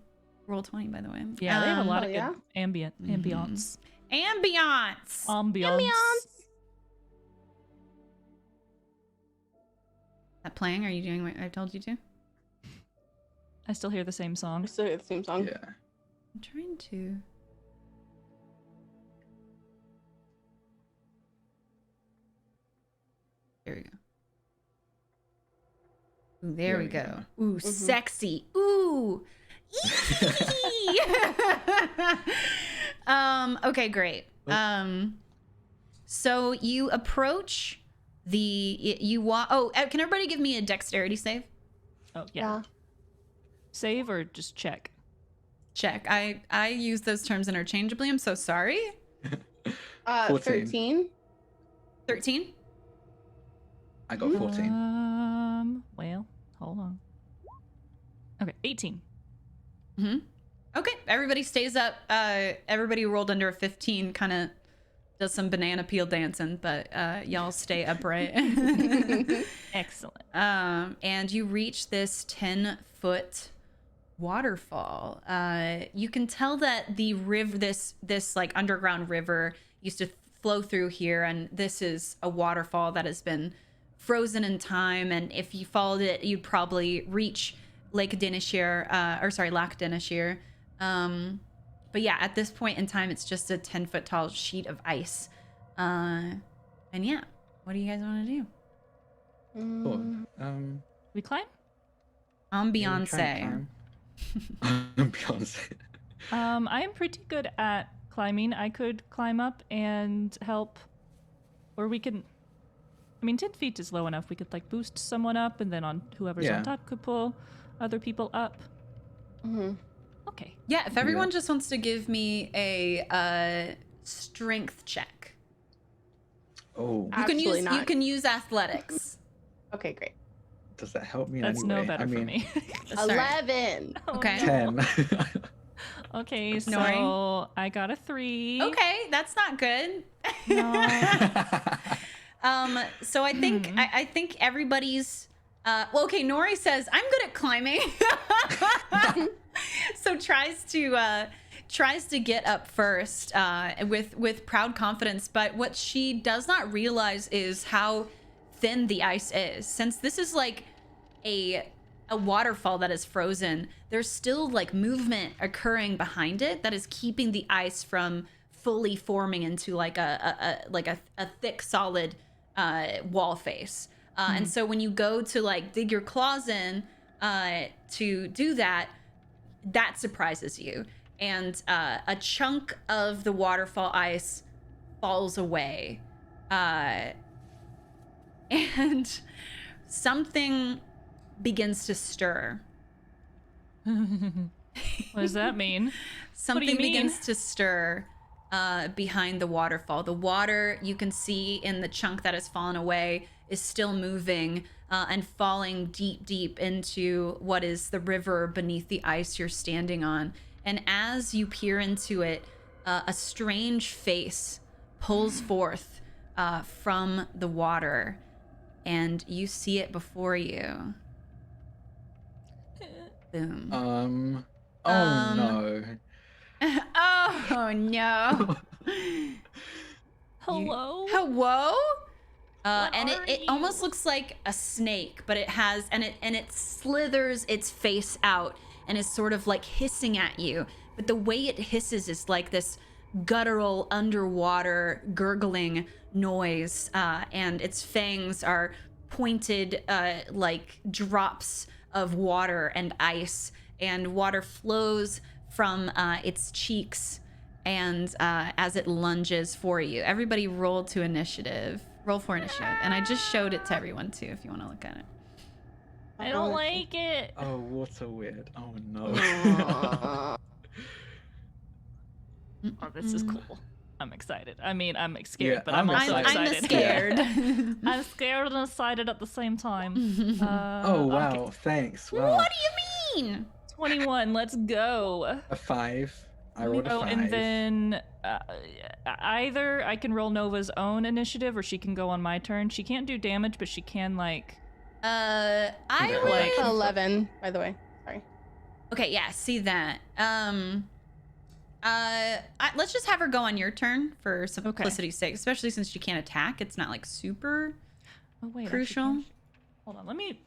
Roll20, by the way. Yeah, they have a lot of yeah. good ambience. Ambiance. Ambiance. That playing? Are you doing what I told you to? I still hear the same I song. still hear the same song. Yeah. I'm trying to. There we go. Ooh, there we go. Ooh, sexy. Ooh. Okay, great. So you approach you walk. Oh, can everybody give me a dexterity save? Oh, yeah. save or just check? Check. I use those terms interchangeably. I'm so sorry. 14. 13. 13. I got 14. Well, hold on. Okay, 18. Mm-hmm. Okay, everybody stays up. Everybody who rolled under a 15 kind of does some banana peel dancing, but y'all stay upright. Excellent. And you reach this 10-foot waterfall. You can tell that the river, this like underground river, used to flow through here, and this is a waterfall that has been frozen in time. And if you followed it, you'd probably reach Lake Dineshire, Lac Dineshire. But yeah, at this point in time, it's just a 10-foot tall sheet of ice. And yeah, what do you guys want to do? Cool. We climb? Beyonce. Beyonce. I am pretty good at climbing. I could climb up and help, or we can. I mean, 10 feet is low enough. We could like boost someone up, and then on whoever's on top could pull other people up. Mm-hmm. Okay. Yeah, if everyone just wants to give me a strength check. Oh. You can use athletics. Okay, great. Does that help me in That's any way? no better for me. 11. Okay. 10. Okay, so Nori? I got a 3. Okay, that's not good. No. So I think I think everybody's well, okay, Nori says I'm good at climbing. So tries to get up first with proud confidence, but what she does not realize is how thin the ice is. Since this is like a waterfall that is frozen, there's still like movement occurring behind it that is keeping the ice from fully forming into like a thick solid wall face. And so when you go to like dig your claws in to do that, that surprises you, and a chunk of the waterfall ice falls away, and something begins to stir. What does that mean? Something begins to stir behind the waterfall. The water you can see in the chunk that has fallen away is still moving and falling deep into what is the river beneath the ice you're standing on. And as you peer into it, a strange face pulls forth from the water, and you see it before you. Boom. Oh no. Oh no. Hello? Hello? What And are it you? almost looks like a snake, but it has and it slithers its face out and is sort of like hissing at you. But the way it hisses is like this guttural underwater gurgling noise, and its fangs are pointed like drops of water and ice, and water flows from its cheeks and as it lunges for you. Everybody roll for initiative, and I just showed it to everyone too if you want to look at it. I don't like it. Oh, water weird. Oh no. Oh, this is cool. I'm excited. I mean, I'm scared, Yeah, but I'm also excited. I'm scared. I'm scared and excited at the same time. Oh wow, okay. thanks. Wow. What do you mean? 21, let's go. A 5. I rolled a 5. And then either I can roll Nova's own initiative or she can go on my turn. She can't do damage, but she can like... I Yeah. would... Like- 11, by the way. Sorry. Okay, yeah, see that. Let's just have her go on your turn for simplicity's sake, especially since she can't attack. It's not like super Oh, wait, crucial. Hold on, let me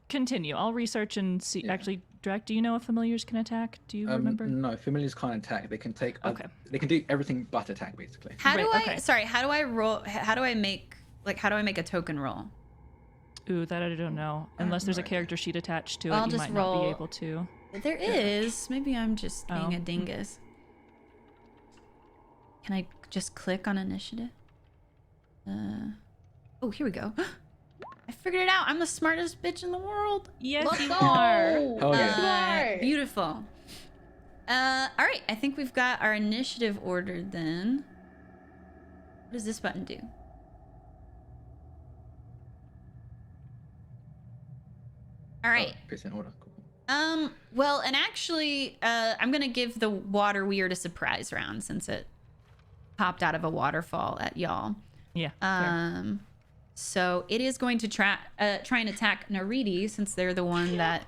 continue. I'll research and see. Yeah. Actually, Drek, do you know if familiars can attack? Do you remember? No, familiars can't attack. They can take. Okay. They can do everything but attack, basically. How do I? Okay. Sorry. How do I roll? How do I make a token roll? Ooh, that I don't know. Unless there's a character sheet attached to it, I'll you just might not roll. be able to. There is. Maybe I'm just being Oh. a dingus. Can I just click on initiative? Oh, here we go. I I figured it out. I'm the smartest bitch in the world. Yes, Let's you go. are. Oh, yeah. Smart. Beautiful. All right, I think we've got our initiative ordered then. What does this button do? All right. Oh, percent order. Cool. Well, and actually, I'm gonna give the water weird a surprise round since it popped out of a waterfall at y'all. Yeah. fair. So it is going to try and attack Nariti since they're the one that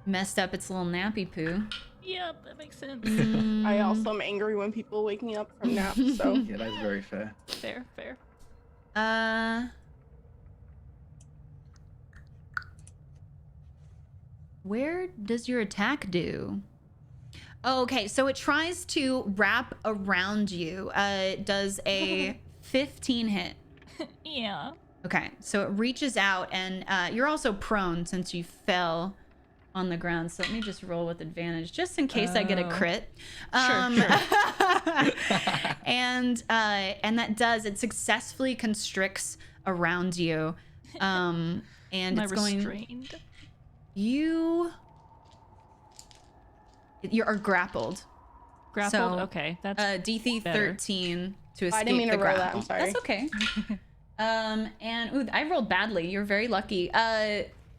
messed up its little nappy poo. Yep, that makes sense. I also am angry when people wake me up from naps. So Yeah, that's very fair. Fair. Where does your attack do? Oh, okay, so it tries to wrap around you. It does a 15 hit. Yeah. Okay, so it reaches out, and you're also prone since you fell on the ground. So let me just roll with advantage, just in case I get a crit. Sure. And that does, it successfully constricts around you, and Am I it's going. restrained? You are grappled. Grappled? So, Okay, that's DC better. 13 to escape I didn't mean the to roll that, grapple. I'm sorry. That's okay. And ooh, I rolled badly. You're very lucky.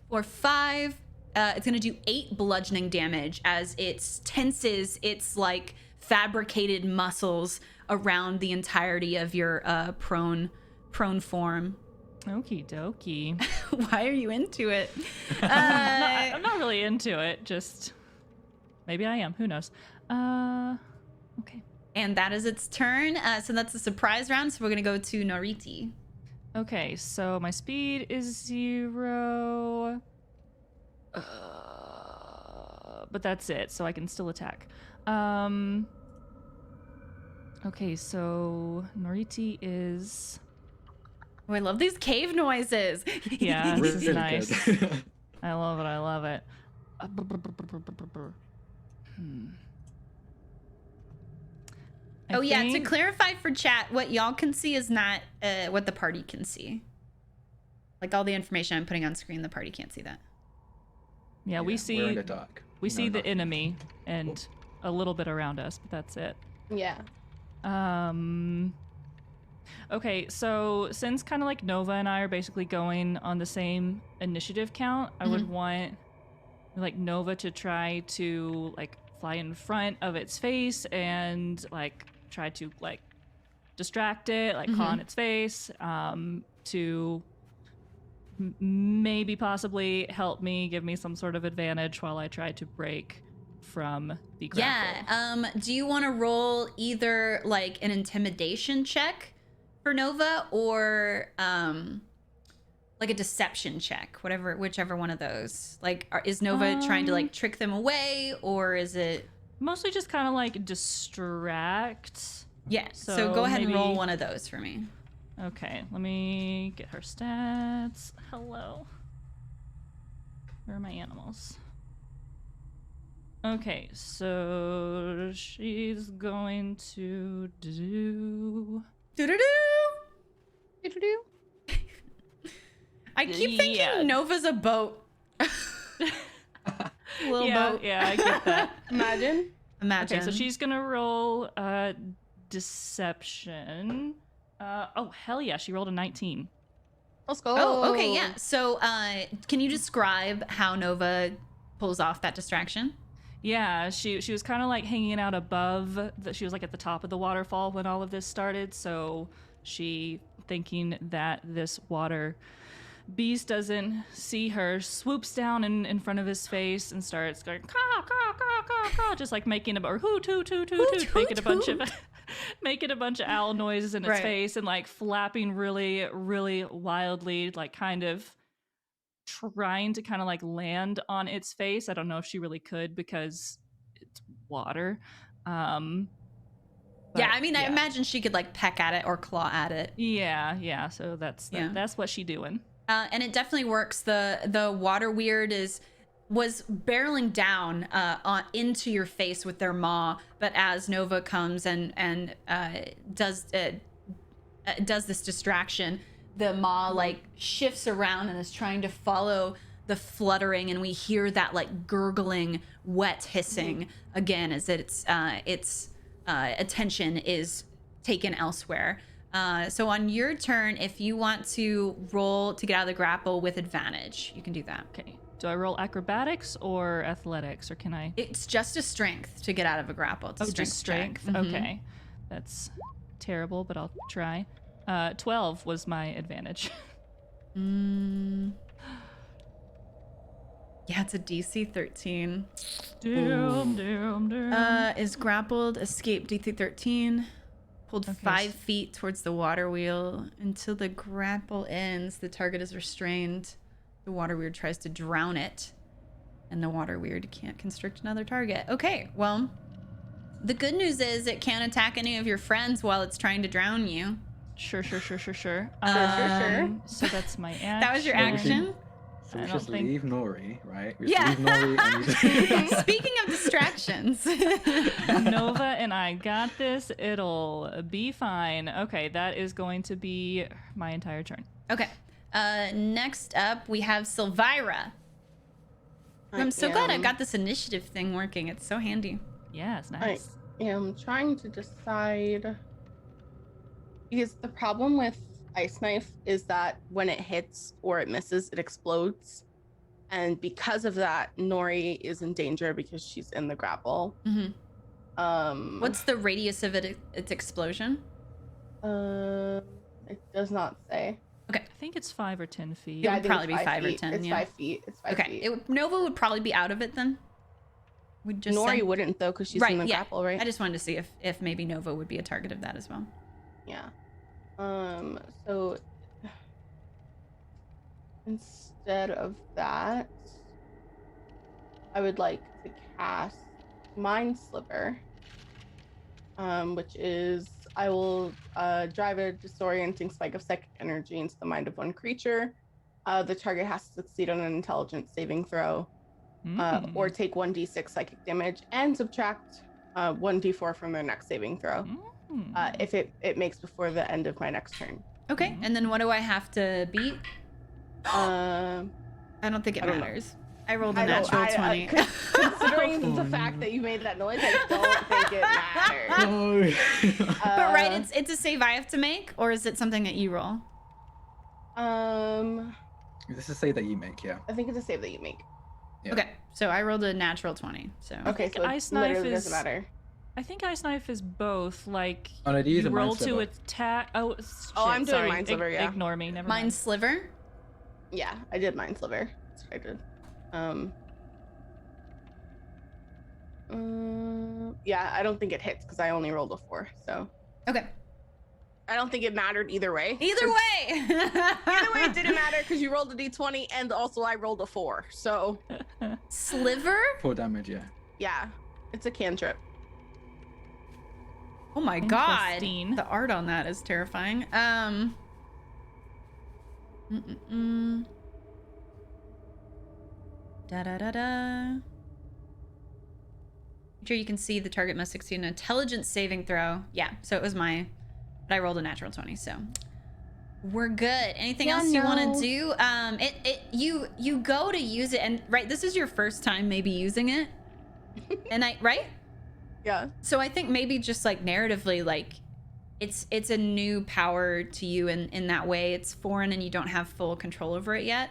For 5, it's gonna do 8 bludgeoning damage as it tenses its like fabricated muscles around the entirety of your prone form. Okie dokie. Why are you into it? I'm not really into it, just maybe I am. Who knows? Okay. And that is its turn. So that's a surprise round. So we're gonna go to Noriti. Okay, so my speed is 0. But that's it, so I can still attack. Okay, so Noriti is... Oh, I love these cave noises. Yeah, this is Really nice. good. I love it. I Oh yeah, to think- clarify for chat, what y'all can see is not what the party can see. Like all the information I'm putting on screen, the party can't see that. Yeah, we We're in see the dark. we No, see the nothing. enemy and a little bit around us, but that's it. yeah. Okay, so since kind of like Nova and I are basically going on the same initiative count, I would want like Nova to try to like fly in front of its face and like try to like distract it, like claw on its face, to maybe possibly help me, give me some sort of advantage while I try to break from the grapple. Yeah. Do you want to roll either like an intimidation check for Nova or like a deception check, whichever one of those. Like, is Nova trying to like trick them away, or is it Mostly just kind of like distract. Yeah. So So go ahead and roll maybe- one of those for me. Okay, let me get her stats. Hello. Where are my animals? Okay, so she's going to do... Doo-doo-doo. I keep thinking Yeah. Nova's a boat. Little boat. Yeah, I get that. Imagine. Imagine. Okay, so she's gonna roll deception. Oh, hell yeah, she rolled a 19. Let's go. Oh, okay, yeah. So, can you describe how Nova pulls off that distraction? Yeah, she was kind of like hanging out above. She was like at the top of the waterfall when all of this started. So she, thinking that this water beast doesn't see her, swoops down in front of his face and starts going caw caw caw caw caw, just like making or hoot hoot hoot hoot hoot, making a bunch of making a bunch of owl noises in its Right. face and like flapping really really wildly, like kind of trying to kind of like land on its face. I don't know if she really could because it's water. Yeah, But, I mean, I yeah. imagine she could like peck at it or claw at it. Yeah. So that's what she doing. And it definitely works. The water weird was barreling down into your face with their maw, but as Nova comes and does this distraction, the maw like shifts around and is trying to follow the fluttering, and we hear that like gurgling, wet hissing again as its attention is taken elsewhere. So on your turn, if you want to roll to get out of the grapple with advantage, you can do that. Okay. Do I roll acrobatics or athletics, or can I? It's just a strength to get out of a grapple. It's a strength just strength. check. Okay. That's terrible, but I'll try. 12 was my advantage. Yeah, it's a DC 13. Damn. Is grappled, escape DC 13. Pulled 5 feet towards the water wheel. Until the grapple ends, the target is restrained. The water weird tries to drown it, and the water weird can't constrict another target. Okay, well, the good news is it can't attack any of your friends while it's trying to drown you. Sure. Sure. So that's my action. That was your action? So we I just don't think- leave Nori, right? We Yeah. leave Nori and we just... Speaking of distractions. Nova and I got this. It'll be fine. Okay, that is going to be my entire turn. Okay. Next up, we have Silvira. I'm so glad I got this initiative thing working. It's so handy. Yeah, it's nice. I am trying to decide, because the problem with Ice Knife is that when it hits or it misses, it explodes. And because of that, Nori is in danger because she's in the grapple. What's the radius of its explosion? It does not say. Okay. I think it's 5 or 10 feet. Yeah, I would think probably it's be 5 or feet. 10. It's yeah. 5 feet. It's 5 Okay. feet. Nova would probably be out of it then. We'd just Nori say. wouldn't though, because she's Right, in the yeah. grapple, right? I just wanted to see if maybe Nova would be a target of that as well. Yeah. So instead of that, I would like to cast Mind Sliver, which is I will drive a disorienting spike of psychic energy into the mind of one creature. The target has to succeed on an intelligence saving throw, or take 1d6 psychic damage and subtract 1d4 from their next saving throw. If it makes before the end of my next turn. Okay. And then what do I have to beat? I I don't think it don't know. matters. I rolled a natural 20. Considering the fact that you made that noise, I don't think it matters. But right, it's a save I have to make, or is it something that you roll? This is a save that you make, yeah. I think it's a save that you make. Yeah. Okay, so I rolled a natural 20. So Okay, so Ice it Knife literally is- doesn't matter. I think Ice Knife is both. Like, Oh, no, do you use you a Mind roll to Sliver? attack. Oh, shit, I'm doing sorry. Mind Sliver, yeah. Ignore me. Never Mind mind. Sliver. Yeah, I did Mind Sliver. That's what I did. Yeah, I don't think it hits because I only rolled a 4. So Okay. I don't think it mattered either way. Either way. Either way, it didn't matter because you rolled a d20 and also I rolled a 4. So Sliver? 4 damage, yeah. yeah, it's a cantrip. Oh my god. Interesting. The art on that is terrifying. Da da da da. Sure you can see the target must succeed an intelligence saving throw. Yeah, so it was but I rolled a natural 20, so we're good. Anything else you want to do? You go to use it, and right, this is your first time maybe using it, and right? Yeah. So I think maybe just like narratively, like it's a new power to you in that way. It's foreign and you don't have full control over it yet.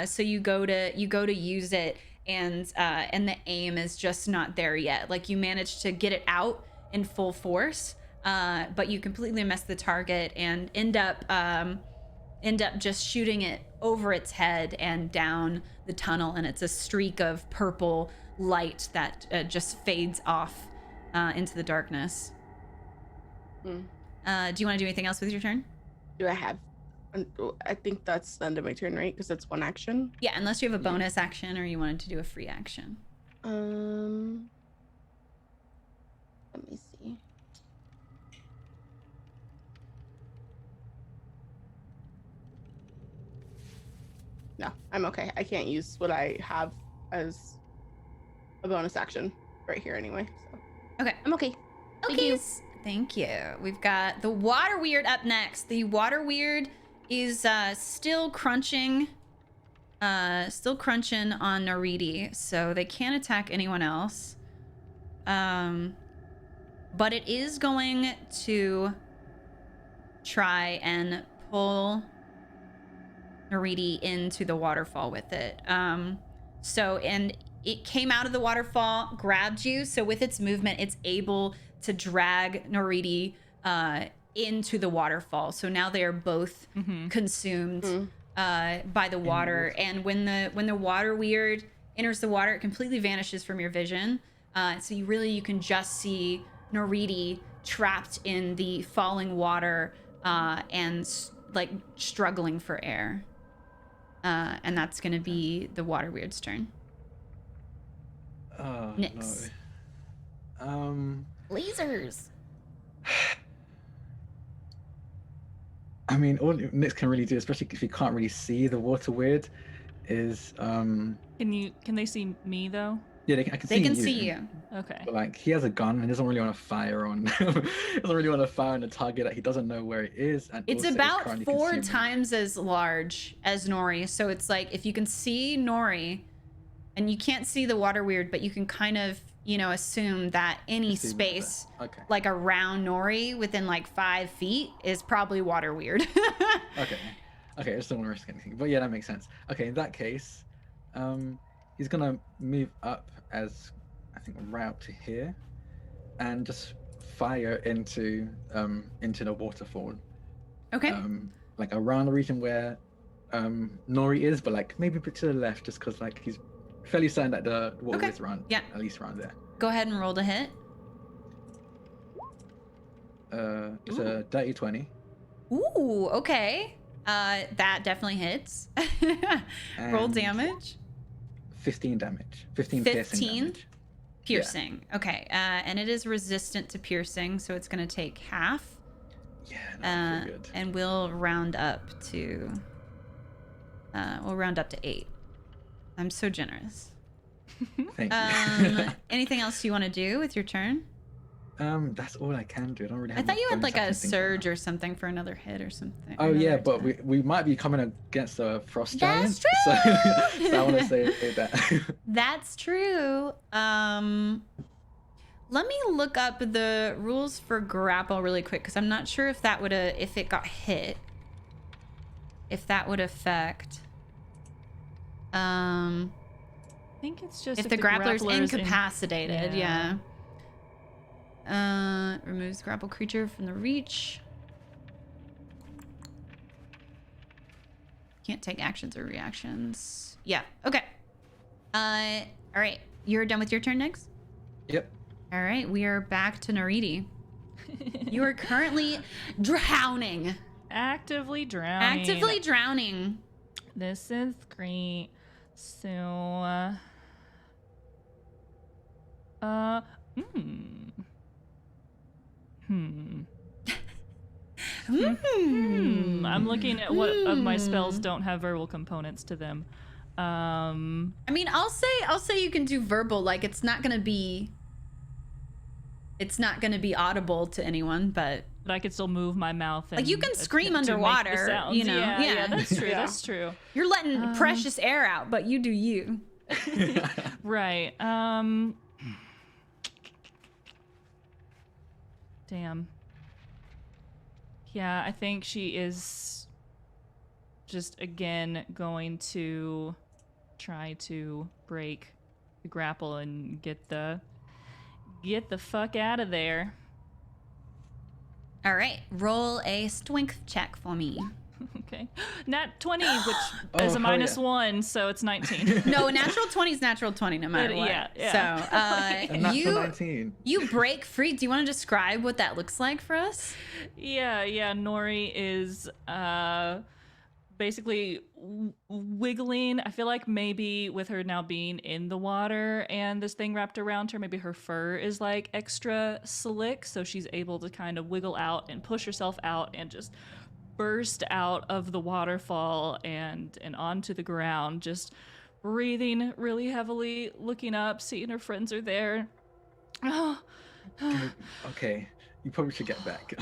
So you go to use it, and the aim is just not there yet. Like you managed to get it out in full force, but you completely miss the target and end up just shooting it over its head and down the tunnel, and it's a streak of purple light that just fades off into the darkness. Do you want to do anything else with your turn? Do I have? I think that's the end of my turn, right? Because it's one action. Yeah, unless you have a bonus action or you wanted to do a free action. Let me see. No, I'm okay. I can't use what I have as a bonus action right here anyway. So Okay. I'm okay. Thank you. We've got the Water Weird up next. The Water Weird is still crunching on Nariti, so they can't attack anyone else. But it is going to try and pull Nariti into the waterfall with it. And it came out of the waterfall, grabbed you, so with its movement, it's able to drag Nariti into the waterfall. So now they are both consumed by the water. And when the water weird enters the water, it completely vanishes from your vision. So you can just see Nariti trapped in the falling water and like struggling for air. And that's gonna be the water weird's turn. Oh Nyx. no. Lasers. I mean, all Nyx can really do, especially if you can't really see the water weird, is Can they see me though? yeah, I can see They can you. see you. Okay. But like, he has a gun and doesn't really want to fire on a target that he doesn't know where it is. And It's also about currently 4 consuming. times as large as Nori. So it's like if you can see Nori and you can't see the water weird, but you can kind of, assume that any Assume space okay. like around Nori within like 5 feet is probably water weird. Okay, I just don't want to risk anything. But yeah, that makes sense. Okay, in that case, he's gonna move up as I think right up to here, and just fire into the waterfall. Okay. Like around the region where Nori is, but like maybe a bit to the left, just because like he's fairly certain that the water Okay. is around. Yeah. At least around there. Go ahead and roll to hit. It's a dirty 20. Ooh, okay. That definitely hits. Roll And damage. 15 damage. 15 piercing damage. Piercing. Okay. And it is resistant to piercing, so it's going to take half. Yeah, that's pretty good. And we'll round up to 8. I'm so generous. Thank you. Anything else you want to do with your turn? That's all I can do. I don't really I have thought you had bonus like a action things right surge now. or something for another hit or something. Oh yeah, another but attack. we might be coming against a frost That's giant. So, true! so I want to say that. That's true. Let me look up the rules for grapple really quick because I'm not sure if that would if it got hit, if that would affect. I think it's just If the grappler's incapacitated, yeah. removes grapple creature from the reach. Can't take actions or reactions. Yeah. Okay. All right. You're done with your turn, Nyx? Yep. All right. We are back to Nariti. You are currently drowning. Actively drowning. This is great. So, I'm looking at what of my spells don't have verbal components to them. I mean, I'll say you can do verbal. Like it's not gonna be audible to anyone, but I could still move my mouth. And like you can scream to make the underwater. sounds. You know, Yeah, that's true. Yeah. That's true. You're letting precious air out, but you do you. Right. Damn. Yeah, I think she is just again going to try to break the grapple and get the fuck out of there. All right, roll a strength check for me. Okay. Nat 20, which Oh, is a hell -1, so it's 19. No, natural 20 is natural 20 no matter what. Yeah. So, A natural 19. you break free. Do you want to describe what that looks like for us? Yeah, Nori is basically wiggling. I feel like maybe with her now being in the water and this thing wrapped around her, maybe her fur is like extra slick, so she's able to kind of wiggle out and push herself out and just burst out of the waterfall and onto the ground, just breathing really heavily, looking up, seeing her friends are there. Okay, you probably should get back.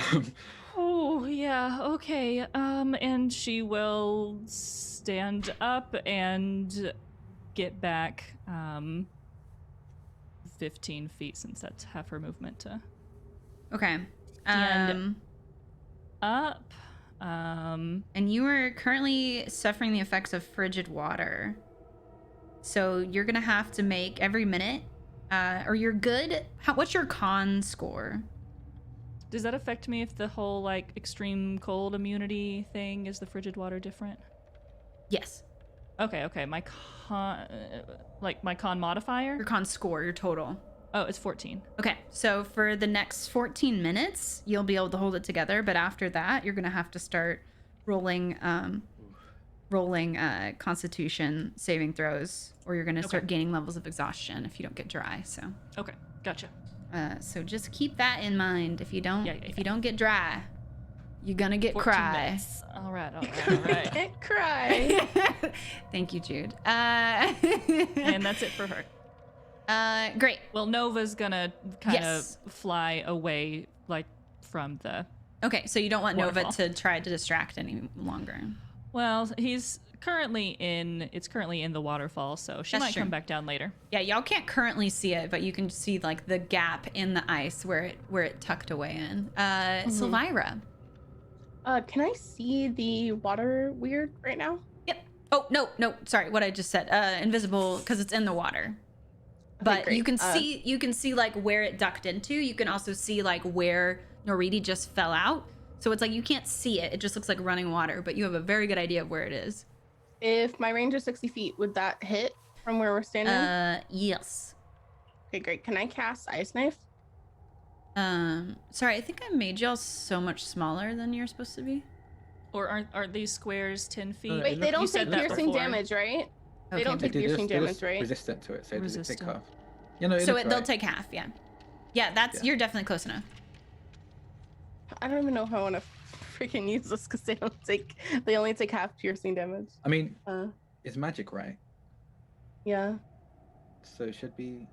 Oh, yeah, okay. And she will stand up and get back 15 feet, since that's half her movement to Okay. stand up. And you are currently suffering the effects of frigid water. So you're going to have to make every minute, or you're good. What's your con score? Does that affect me if the whole, like, extreme cold immunity thing is the frigid water different? Yes. Okay. My con modifier? Your con score, your total. Oh, it's 14. Okay, so for the next 14 minutes, you'll be able to hold it together, but after that, you're going to have to start rolling Constitution saving throws, or you're going to start gaining levels of exhaustion if you don't get dry. So Okay, gotcha. So just keep that in mind. If you don't, if you don't get dry, you're gonna get 14 cry. minutes. All right. Can't cry. Thank you, Jude. And that's it for her. Great. Well, Nova's gonna kind of fly away, like, from the... Okay, so you don't want waterfall. Nova to try to distract any longer. Well, it's currently in the waterfall, so she That's might true. come back down later. Yeah, y'all can't currently see it, but you can see like the gap in the ice where it tucked away in. Silvira. Can I see the water weird right now? Yep. Oh no, sorry, what I just said. Invisible because it's in the water. But great. you can see like where it ducked into. You can also see like where Noridi just fell out. So it's like you can't see it. It just looks like running water, but you have a very good idea of where it is. If my range is 60 feet, would that hit from where we're standing? Yes. Okay, great. Can I cast Ice Knife? Sorry, I think I made y'all so much smaller than you're supposed to be. Or aren't these squares 10 feet? Wait, Wait, they You don't said take that piercing before. damage, right? They Okay. don't take piercing damage, right? Resistant to it, so they take Resistant. half. You know, So they'll take half, yeah. Yeah, that's Yeah. you're definitely close enough. I don't even know how I want to freaking use this because they only take half piercing damage. I mean, Uh, it's magic, right? yeah. So it should be.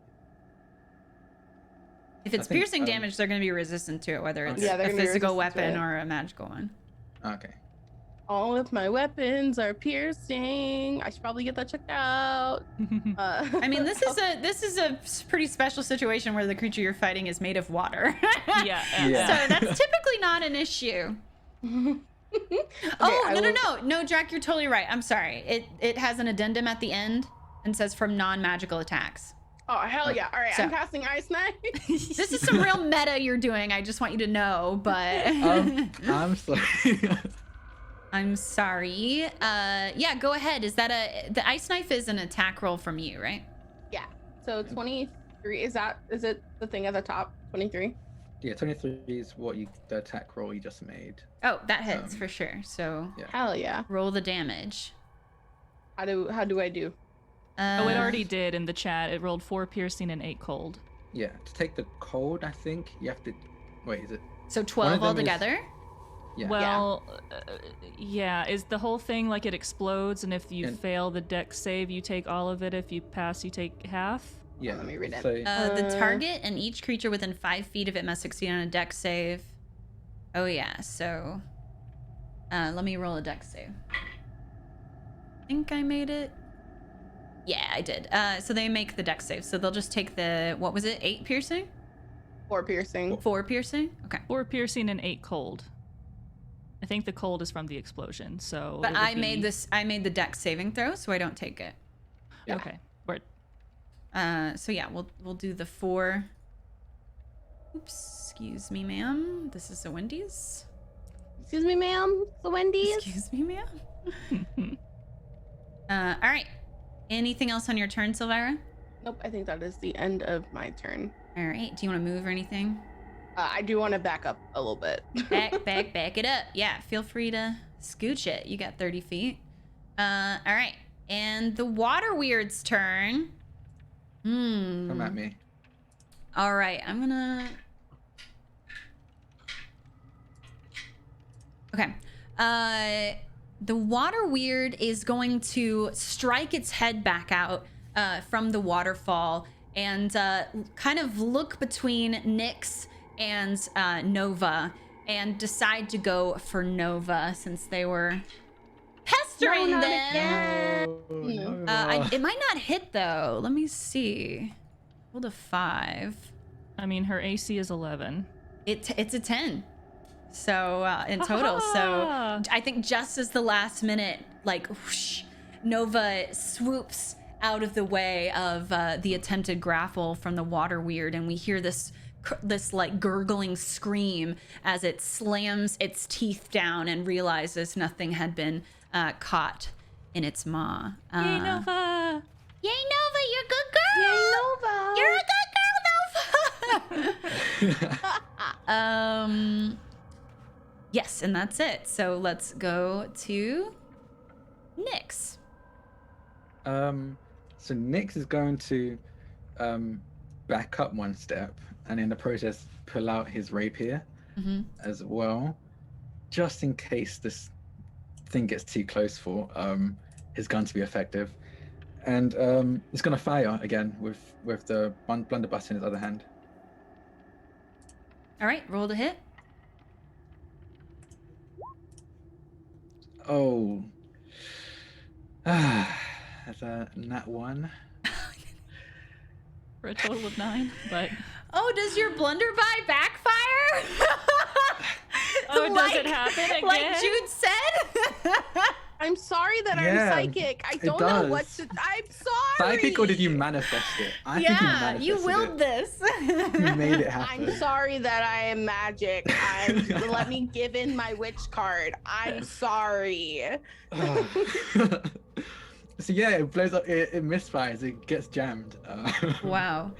If it's I think, piercing damage, they're going to be resistant to it, whether it's Yeah, they're a gonna be physical resistant to weapon it. or a magical one. Okay. All of my weapons are piercing. I should probably get that checked out. I mean, this is a pretty special situation where the creature you're fighting is made of water. Yeah. Yeah. So that's typically not an issue. No, Jack, you're totally right. I'm sorry. It has an addendum at the end and says from non-magical attacks. Oh, hell yeah. All right, So- I'm casting Ice Knife. This is some real meta you're doing. I just want you to know, but I'm sorry. I'm sorry. Yeah, go ahead. Is that the ice knife is an attack roll from you, right? Yeah. So 23, is it the thing at the top? 23? Yeah, 23 is the attack roll you just made. Oh, that hits for sure. So Yeah. Hell yeah. roll the damage. How do I do? Oh, it already did in the chat. It rolled 4 piercing and 8 cold. Yeah, to take the cold, I think you have to. Wait, is it? So One 12 of them is- altogether. Yeah. Well, yeah. Is the whole thing like it explodes, and if you And- fail the dex save, you take all of it. If you pass, you take half? Yeah. Let me read it. So, The target and each creature within 5 feet of it must succeed on a dex save. Oh yeah. So let me roll a dex save. I think I made it. Yeah, I did. So they make the dex save. So they'll just take the, what was it? 8 piercing? 4 piercing. 4 piercing? Okay. 4 piercing and 8 cold. I think the cold is from the explosion. So. But it would I made be- I made the dex saving throw, so I don't take it. Yeah. Okay. Word. So yeah, we'll do the 4. Oops, excuse me, ma'am. This is a Wendy's. Excuse me, ma'am. The Wendy's. Excuse me, ma'am. All right. Anything else on your turn, Silvira? Nope, I think that is the end of my turn. All right. Do you want to move or anything? I do want to back up a little bit. Back it up. Yeah, feel free to scooch it. You got 30 feet. All right. And the water weird's turn. come at me. All right, I'm gonna. Okay. The water weird is going to strike its head back out from the waterfall and kind of look between Nyx and Nova and decide to go for Nova since they were pestering not them. again. It might not hit though. Let me see. Rolled a 5. I mean, her AC is 11. It's a 10. So in total, so I think just as the last minute, like whoosh, Nova swoops out of the way of the attempted grapple from the water weird, and we hear this like gurgling scream as it slams its teeth down and realizes nothing had been caught in its maw. Yay, Nova! Yay, Nova! You're a good girl. Yay, Nova! You're a good girl, Nova. Yes, and that's it. So let's go to Nyx. So Nyx is going to back up one step and in the process pull out his rapier as well, just in case this thing gets too close for his gun to be effective. And it's going to fire again with the blunderbuss in his other hand. All right, roll to hit. Oh. That's a nat 1. For a total of 9, but... Oh, does your blunderbuss backfire? Oh, does it happen again? Like Jude said? I'm sorry that Yeah, I'm psychic. I it don't know what does. to. I'm sorry. Psychic, or did you manifest it? I think You manifested willed this. it. You made it happen. I'm sorry that I am magic. Let me give in my witch card. I'm sorry. So yeah, it blows up. It misfires. It gets jammed. Wow.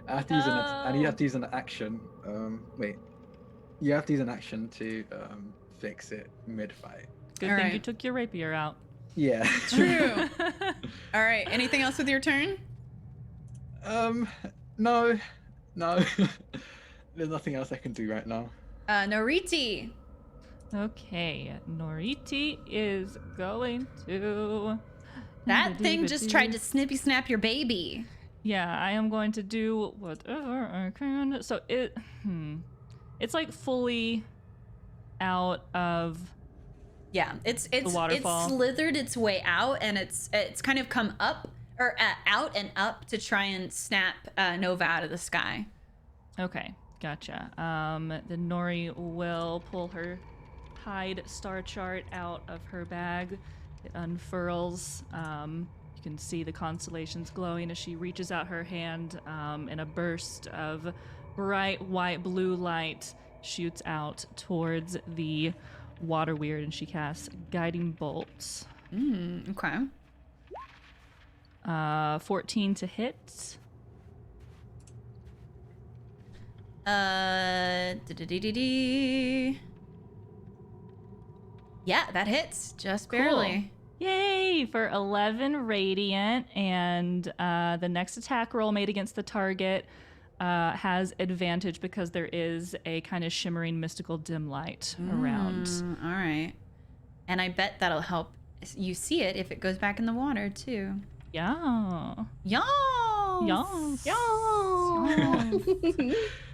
I have to use and you have to use an action. Wait, you have to use an action to fix it mid-fight. Good All thing right. you took your rapier out. Yeah. True. All right. Anything else with your turn? No. There's nothing else I can do right now. Noriti. Okay, Noriti is going to... That thing just tried to snippy snap your baby. Yeah, I am going to do whatever I can. So it's like fully out of... Yeah, it's waterfall. slithered its way out, and it's kind of come up or out and up to try and snap Nova out of the sky. Okay, gotcha. Then Nori will pull her hide star chart out of her bag. It unfurls. You can see the constellations glowing as she reaches out her hand, and a burst of bright white blue light shoots out towards the water weird, and she casts guiding bolts. Okay. 14 to hit. Yeah, that hits just barely. Yay for 11 radiant, and the next attack roll made against the target has advantage because there is a kind of shimmering mystical dim light around. All right. And I bet that'll help you see it if it goes back in the water too. Yeah. Yes. Yes.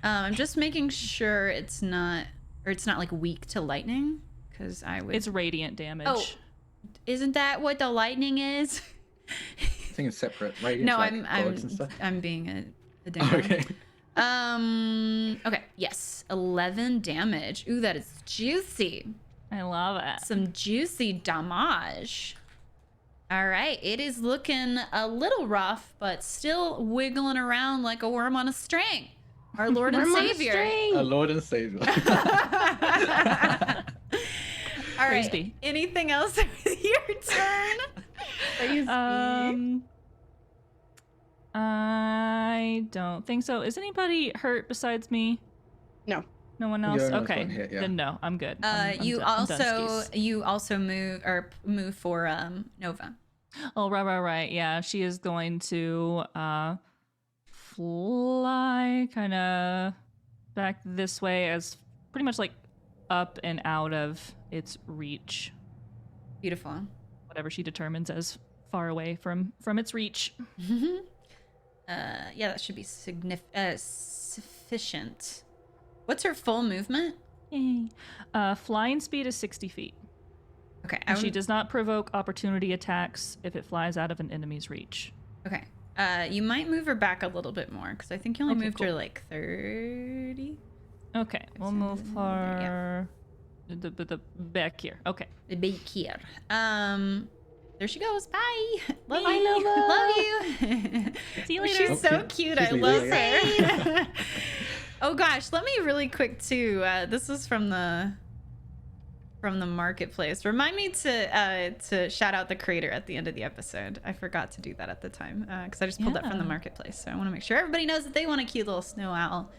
I'm just making sure it's not like weak to lightning, because I would. It's radiant damage. Oh, isn't that what the lightning is? I think it's separate, right? No, It's like bugs and stuff. I'm being a dingo. Okay. Okay. Yes, 11 damage. Ooh, that is juicy. I love it. Some juicy damage. All right, it is looking a little rough, but still wiggling around like a worm on a string. Our Lord and Savior. Our Lord and Savior. All right. Praise be. Anything else with your turn? Praise be. I don't think so. Is anybody hurt besides me? No. No one else? You're the Okay. one hit, yeah. Then no, I'm good. I'm You I'm also move for Nova. Oh, right. Yeah, she is going to fly kind of back this way, as pretty much like up and out of its reach. Beautiful. Whatever she determines as far away from its reach. Yeah, that should be sufficient. What's her full movement? Yay. Flying speed is 60 feet. Okay. And she does not provoke opportunity attacks if it flies out of an enemy's reach. Okay. You might move her back a little bit more because I think you only Okay, moved cool. her like 30. Okay, we'll move her the back here. Okay. The back here. There she goes. Bye. Love Bye, you. Nova. Love you. See you later. She's so Okay. cute. She's I leaving. love her. Oh gosh, let me really quick too. This is from the marketplace. Remind me to shout out the creator at the end of the episode. I forgot to do that at the time because I just pulled that from the Yeah. marketplace. So I want to make sure everybody knows that they want a cute little snow owl.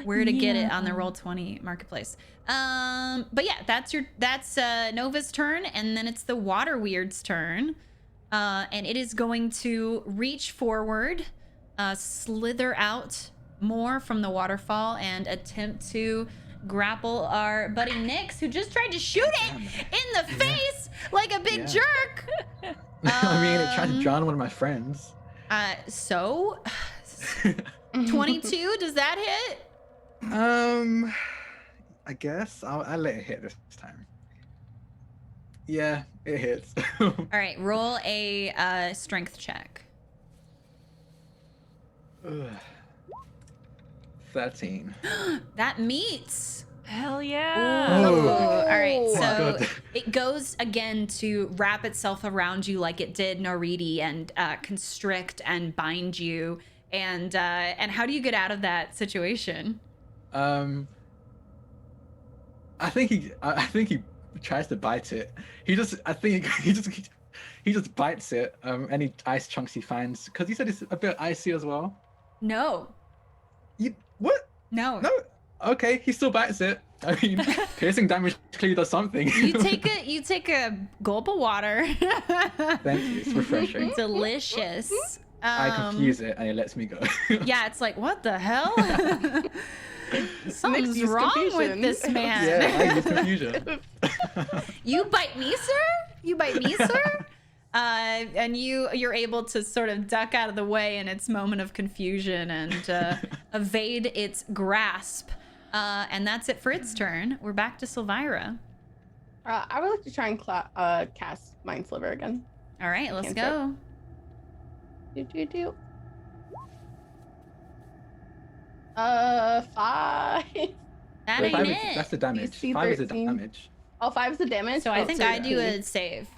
Where to get it on the Roll20 marketplace. But yeah, that's Nova's turn, and then it's the Water Weird's turn. And it is going to reach forward, slither out more from the waterfall, and attempt to grapple our buddy Nyx, who just tried to shoot it in the face like a big Yeah. jerk. I mean, it tried to drown one of my friends. So 22, does that hit? I guess I'll let it hit this time. Yeah, it hits. All right, roll a strength check. Ugh. 13. That meets. Hell yeah. Oh. All right, Oh my so God. it goes again to wrap itself around you like it did Noridi and constrict and bind you. And how do you get out of that situation? I think he tries to bite it. He just bites it. Any ice chunks he finds, because he said it's a bit icy as well. No. What? No. No. Okay, he still bites it. I mean, piercing damage clearly does something. You take a gulp of water. Thank you. It's refreshing. Delicious. I confuse it and it lets me go. Yeah, it's like, what the hell? Something's use wrong confusion. with this man. Yeah, I use confusion. You bite me, sir? You bite me, sir? And you're able to sort of duck out of the way in its moment of confusion and evade its grasp. And that's it for its turn. We're back to Silvira. I would like to try and cast Mind Sliver again. All right, let's Cantrip. go. Do. 5. That Wait, ain't five it. that's the damage. DC 5 is the 13. damage. Oh, 5 is the damage. So I Oh, think so I do 13. a save.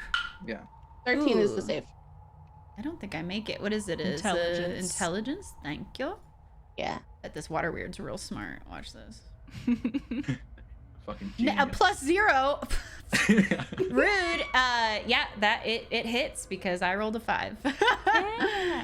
Yeah. 13 is the Ooh. save. I don't think I make it. What is it? Is Intelligence. intelligence? Thank you. Yeah. Bet this water weird's real smart. Watch this. Fucking A genius. +0. Rude. Yeah, that it hits because I rolled a 5.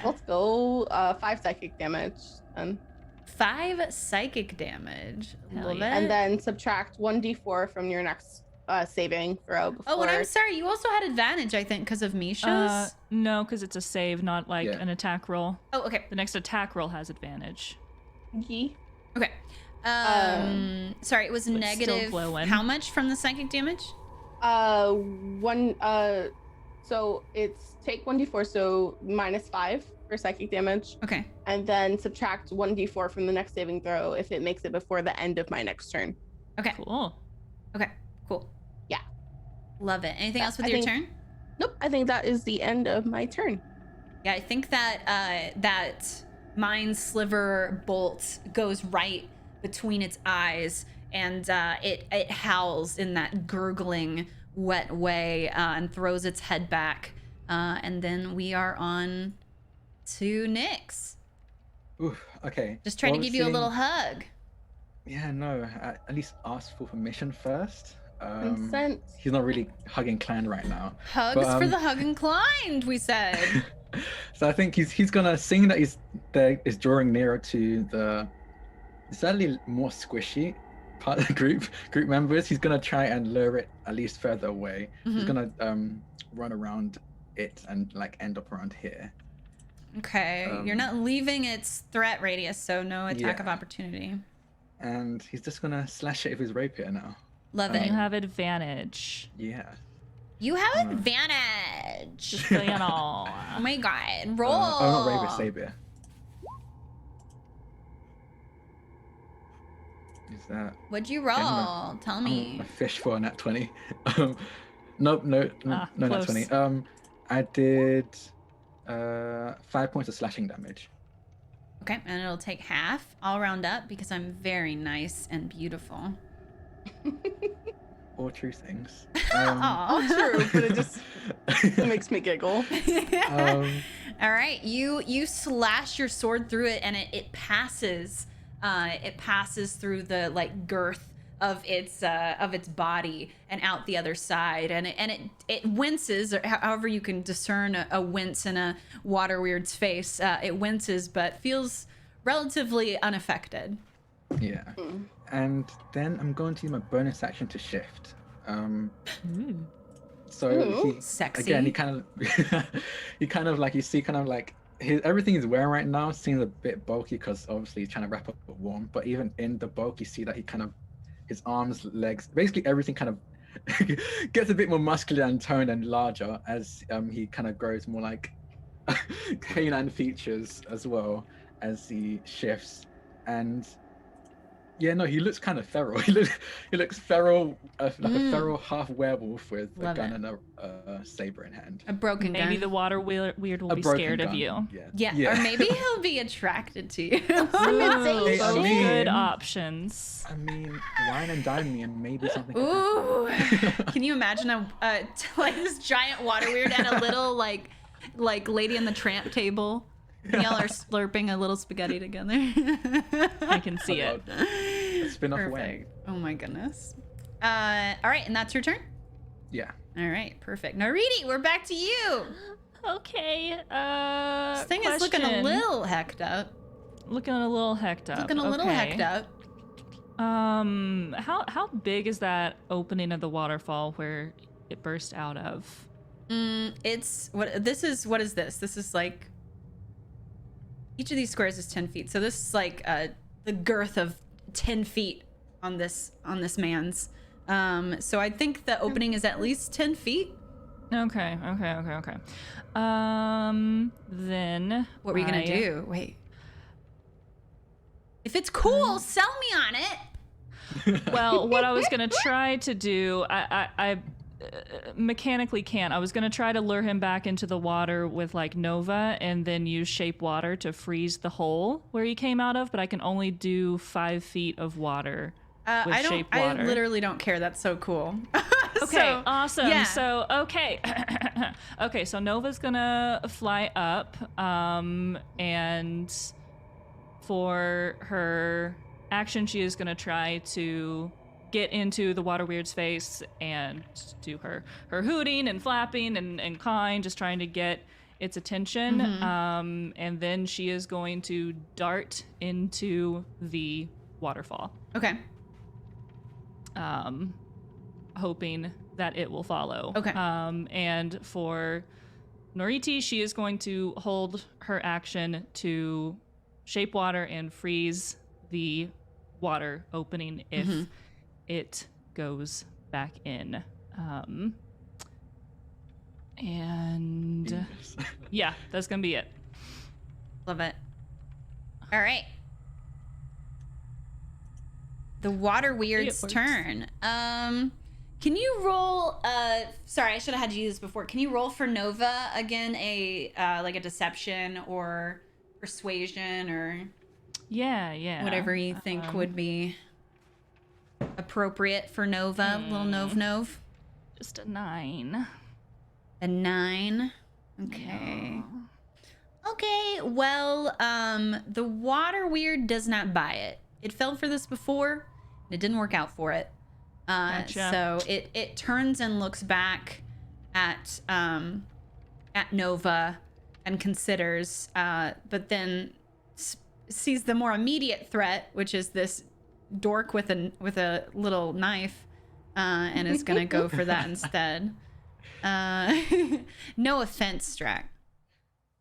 Let's go. 5 psychic damage. And 5 psychic damage. Hell Love yeah. it. and then subtract 1d4 from your next saving throw. Before... Oh, and I'm sorry. You also had advantage, I think, because of Misha's. No, because it's a save, not like Yeah. an attack roll. Oh, okay. The next attack roll has advantage. Yee. Okay. Sorry, it was But still negative. glowing. How much from the psychic damage? So it's take 1d4, so -5 for psychic damage, Okay. and then subtract 1d4 from the next saving throw if it makes it before the end of my next turn. Okay. Cool. Okay. Cool. Yeah. Love it. Anything else with I your think- turn? Nope, I think that is the end of my turn. Yeah, I think that that mind sliver bolt goes right between its eyes, and it howls in that gurgling, wet way and throws its head back. And then we are on to Nyx. Oof, okay. Just trying to Well, give you a seeing- little hug. Yeah, no. At least ask for permission first. Consent. He's not really hug inclined right now. Hugs But, for um, the hug inclined, we said. So I think he's gonna sing that is drawing nearer to the slightly more squishy part of the group members. He's gonna try and lure it at least further away. He's Mhm. gonna run around it and like end up around here. Okay, you're not leaving its threat radius, so no attack Yeah. of opportunity. And he's just gonna slash it with his rapier now. Love You it. have advantage. Yeah. You have advantage. Just so you know. Oh my god. Roll. Oh, not rapier, saber. Is that? What'd you Okay, roll? Tell I'm me. gonna fish for a nat 20. Nope, no, no nat close. 20. I did 5 points of slashing damage. Okay, and it'll take half. I'll round up because I'm very nice and beautiful. All true things. All true, but it makes me giggle. All right, you slash your sword through it, and it passes. It passes through the like girth of its body and out the other side, and it winces, or however you can discern a wince in a water weird's face. It winces, but feels relatively unaffected. Yeah. And then I'm going to use my bonus action to shift. So he, Sexy. again, he kind of like, you see kind of like everything he's wearing right now seems a bit bulky because obviously he's trying to wrap up a warm, but even in the bulk you see that he kind of, his arms, legs, basically everything kind of gets a bit more muscular and toned and larger as he kind of grows more like canine features as well as he shifts. And yeah, no, he looks kind of feral. He looks feral, like a feral half werewolf with Love a gun it. and a saber in hand. A broken gun. Maybe the water weird will A be broken scared of gun, you. Yeah, or maybe he'll be attracted to you. Ooh, I both mean- good options. I mean, wine and dine me and maybe something. could Ooh, happen. can you imagine like this giant water weird and a little like Lady and the Tramp table? And y'all are slurping a little spaghetti together. I can see it. A spin-off win. Perfect. Oh my goodness. All right, and that's your turn. Yeah. All right, perfect. Nariti, we're back to you. Okay. This thing is looking a question. little hecked up. Looking a little hecked up. Looking a little Okay. hecked up. How big is that opening of the waterfall where it burst out of? It's what this is. What is this? This is like each of these squares is 10 feet. So this is like the girth of 10 feet on this man's. So I think the opening is at least 10 feet. Okay. Then What were you gonna do? Wait. If it's cool, sell me on it. Well, what I was gonna try to do, I mechanically can't. I was gonna try to lure him back into the water with like Nova, and then use shape water to freeze the hole where he came out of. But I can only do 5 feet of water with I don't. shape I water. literally don't care. That's so cool. Okay, So, awesome. yeah. So, okay. Okay, so Nova's gonna fly up, and for her action, she is gonna try to get into the water weird's face and do her hooting and flapping and cawing, just trying to get its attention. And then she is going to dart into the waterfall. Okay. Hoping that it will follow. Okay. And for Noriti, she is going to hold her action to shape water and freeze the water opening if it goes back in. And yeah, that's gonna be it. Love it. All right. The water weird's works. turn. Can you roll? Sorry, I should have had you use this before. Can you roll for Nova again? Like a deception or persuasion or Yeah. whatever you think would be appropriate for Nova. Little Nov. Just a 9. A 9. Okay. Okay. Well, the water weird does not buy it. It fell for this before, and it didn't work out for it. Gotcha. So it turns and looks back at Nova and considers, but then sees the more immediate threat, which is this dork with a little knife, and is gonna go for that instead. No offense, Strack.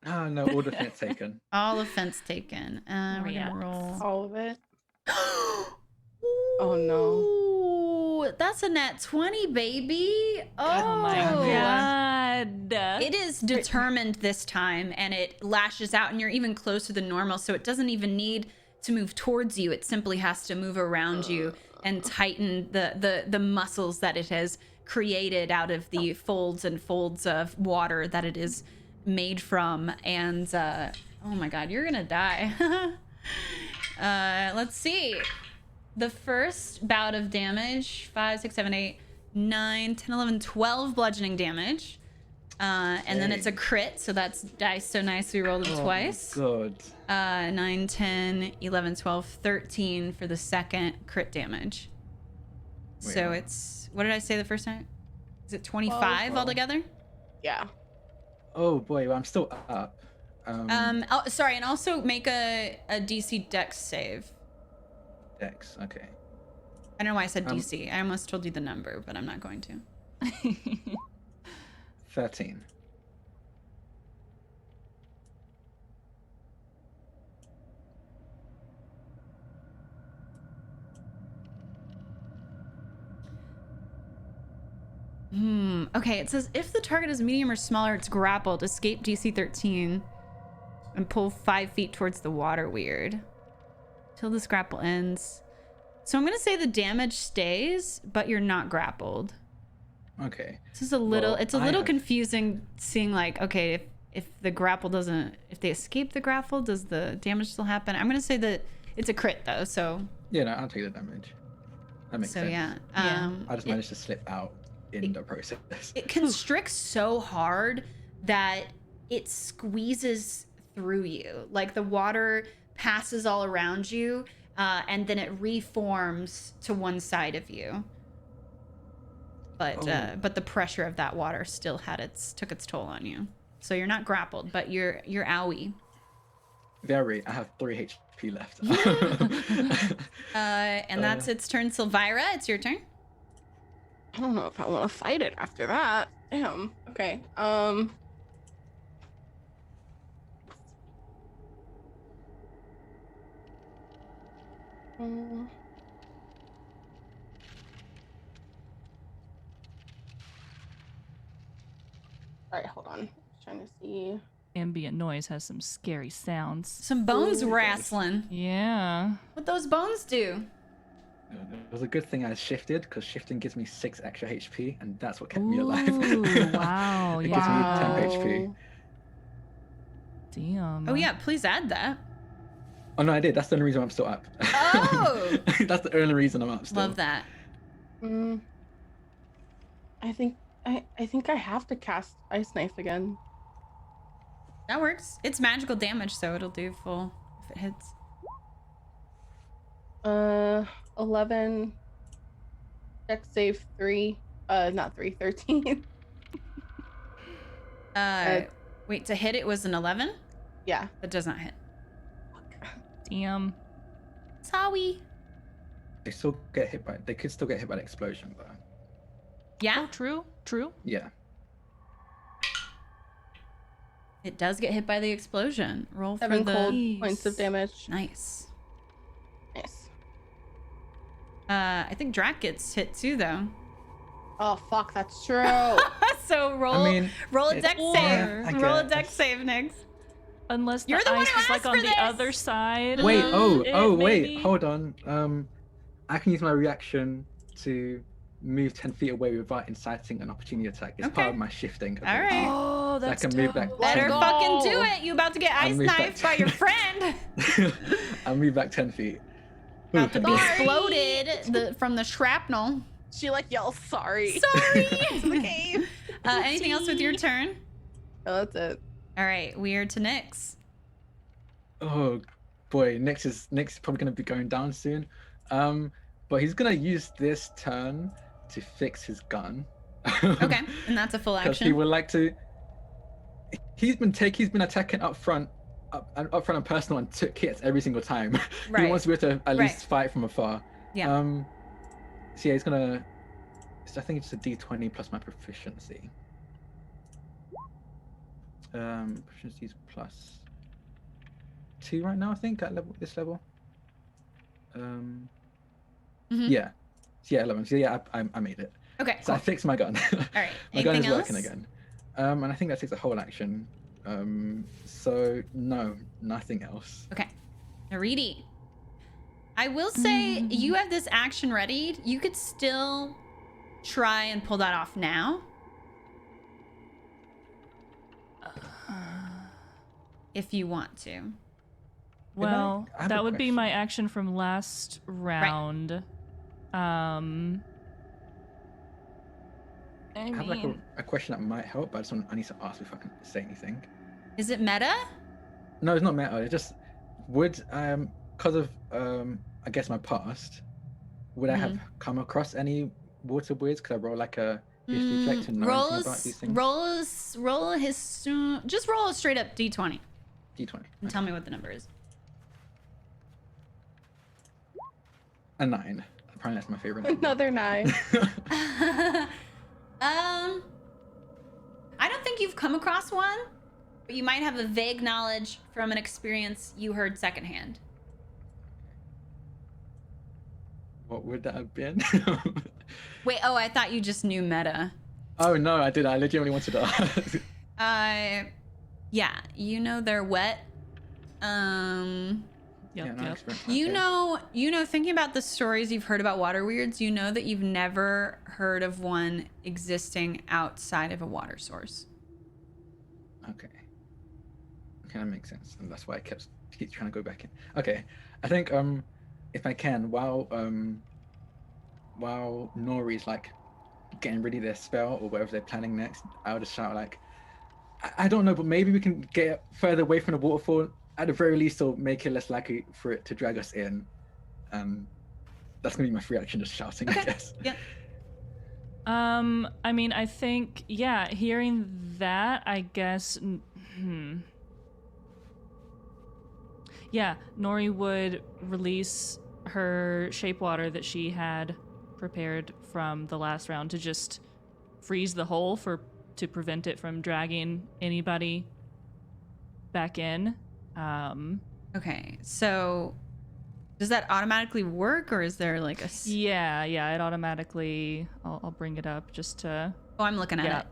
Oh no, all defense taken. All offense taken. We're yeah. gonna roll. All of it. Oh, no. Ooh, that's a nat 20, baby. Oh my god. It is determined this time, and it lashes out, and you're even closer than normal, so it doesn't even need to move towards you. It simply has to move around you and tighten the muscles that it has created out of the folds and folds of water that it is made from. And oh my god, you're gonna die. Let's see. The first bout of damage, 5, 6, 7, 8, 9, 10, 11, 12 bludgeoning damage. And then it's a crit, so that's dice so nice we rolled it twice. God. 9, 10, 11, 12, 13 for the second crit damage. Wait, So it's, what did I say the first time? Is it 25 12. altogether? Yeah. Oh boy, well, I'm still up. Oh, sorry, and also make a DC Dex save. Dex, okay. I don't know why I said DC. I almost told you the number, but I'm not going to. 13. Okay, it says if the target is medium or smaller, it's grappled. Escape DC 13 and pull 5 feet towards the water. Weird. Till this grapple ends. So I'm gonna say the damage stays, but you're not grappled. Okay. This is a little, Well, it's a little confusing seeing like, okay, if the grapple doesn't, if they escape the grapple, does the damage still happen? I'm gonna say that it's a crit though, so. Yeah, no, I'll take the damage. That makes sense. Yeah. I just managed to slip out in the process. It constricts so hard that it squeezes through you. Like the water passes all around you, and then it reforms to one side of you. But the pressure of that water still took its toll on you. So you're not grappled, but you're owie. Very. I have 3 HP left. And that's its turn. Silvira, it's your turn. I don't know if I want to fight it after that. Damn. Okay. All right, hold on. Trying to see. Ambient noise has some scary sounds. Some bones wrestling. Yeah. What those bones do? It was a good thing I shifted, because shifting gives me 6 extra HP, and that's what kept me alive. Ooh, wow. It Yeah. gives me 10 HP. Damn. Oh yeah, please add that. Oh no, I did. That's the only reason I'm still up. Oh! That's the only reason I'm up still. Love that. I think I have to cast Ice Knife again. That works. It's magical damage, so it'll do full if it hits. 11. Dex save 3. Not 3, 13. Wait, to hit it was an 11? Yeah. That does not hit. Damn. Sorry. They still get hit by. They could still get hit by the explosion, though. Yeah, Oh, true. True. Yeah. it does get hit by the explosion. Roll for 7 the... cold points of damage. Nice. Nice. I think Drac gets hit too, though. Oh fuck, that's true. So roll roll a dex save. Roll a dex save, Nix. Unless the You're the one ice who is like asked on for the this. other side. Wait, It wait, maybe- hold on. I can use my reaction to move 10 feet away without inciting an opportunity attack. It's part of my shifting. All right. Oh, So I that's can move dope. back Better 10. fucking do it. You about to get ice move back knifed by your friend. I'll move back 10 feet. About to be Sorry. exploded from the shrapnel. She like yells sorry. Sorry. to the game. Anything else with your turn? Oh, that's it. All right, weird to Nyx. Oh boy, Nyx is probably gonna be going down soon. But he's gonna use this turn to fix his gun. Okay, and that's a full Because action. he would like to. He's been attacking up front and personal and took hits every single time. He Right. wants to be able to at least fight from afar. Yeah. So yeah, he's gonna. So I think it's a D20 plus my proficiency. Proficiency is plus 2 right now, I think, at this level. Mhm. Yeah. So yeah, 11. So yeah, I made it. Okay. So I fixed my gun. All right. My gun Anything is else? working again. And I think that takes a whole action. So no, nothing else. Okay. Nariti. I will say you have this action ready. You could still try and pull that off now. If you want to. Well, I have that a would be my question. action from last round. I I have like mean, a question that might help, but I need to ask if I can say anything. Is it meta? No, it's not meta. It's just would because of I guess my past, would I have come across any water weirds? Could I roll like a history check to know anything about these things? Just roll a straight up d20 D20. and tell me what the number is. A 9. Apparently that's my favorite number. Another 9. I don't think you've come across one, but you might have a vague knowledge from an experience you heard secondhand. What would that have been? Wait, oh, I thought you just knew meta. Oh no, I did. I legitimately wanted to ask. Yeah, you know they're wet. Yeah, no experience. You Okay. know, thinking about the stories you've heard about water weirds, you know that you've never heard of one existing outside of a water source. Okay. Okay, that makes sense, and that's why I keep trying to go back in. Okay, I think if I can, while Nori's like getting ready their spell or whatever they're planning next, I'll just shout like, I don't know, but maybe we can get further away from the waterfall. At the very least, it'll make it less likely for it to drag us in. That's gonna be my free action, just shouting, I guess. Yeah. I mean, I think, yeah, hearing that, I guess, yeah, Nori would release her shape water that she had prepared from the last round to just freeze the hole to prevent it from dragging anybody back in. Okay, so does that automatically work, or is there like a? Yeah, it automatically. I'll bring it up just to. Oh, I'm looking at Yeah. it.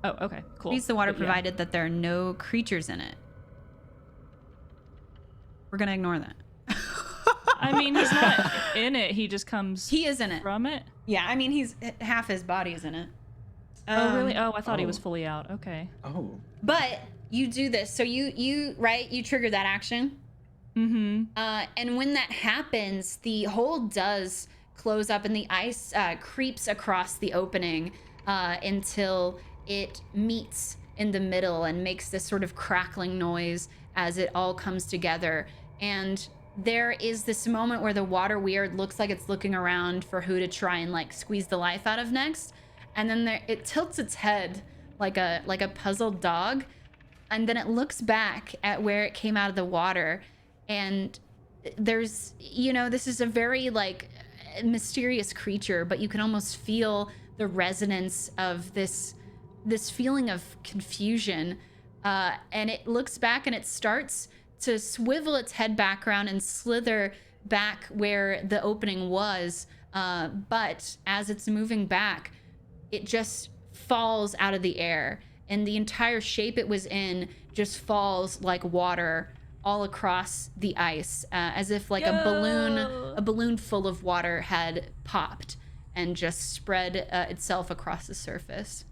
Oh, okay, cool. Freeze the water But yeah. provided that there are no creatures in it. We're gonna ignore that. I mean, he's not in it. He just comes. He is in it. From it. Yeah, I mean, he's half his body is in it. Oh, really? Oh, I thought he was oh. fully out. Okay. Oh. But you do this, so you trigger that action. Mm-hmm. And when that happens, the hole does close up and the ice creeps across the opening until it meets in the middle and makes this sort of crackling noise as it all comes together. And there is this moment where the water weird looks like it's looking around for who to try and like squeeze the life out of next. And then it tilts its head like a puzzled dog. And then it looks back at where it came out of the water. And there's, this is a very like mysterious creature, but you can almost feel the resonance of this feeling of confusion. And it looks back and it starts to swivel its head back around and slither back where the opening was. But as it's moving back, it just falls out of the air. And the entire shape it was in just falls like water all across the ice, as if like a balloon full of water had popped and just spread itself across the surface.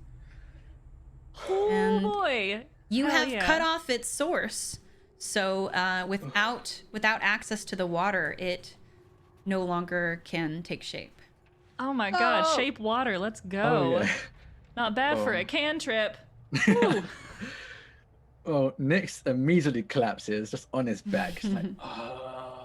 Oh And boy! you Hell have yeah. cut off its source, so without access to the water, it no longer can take shape. Oh my god! Oh. Shape water. Let's go. Oh, yeah. Not bad for Oh. a cantrip. Well, Nyx immediately collapses just on his back. It's like, oh.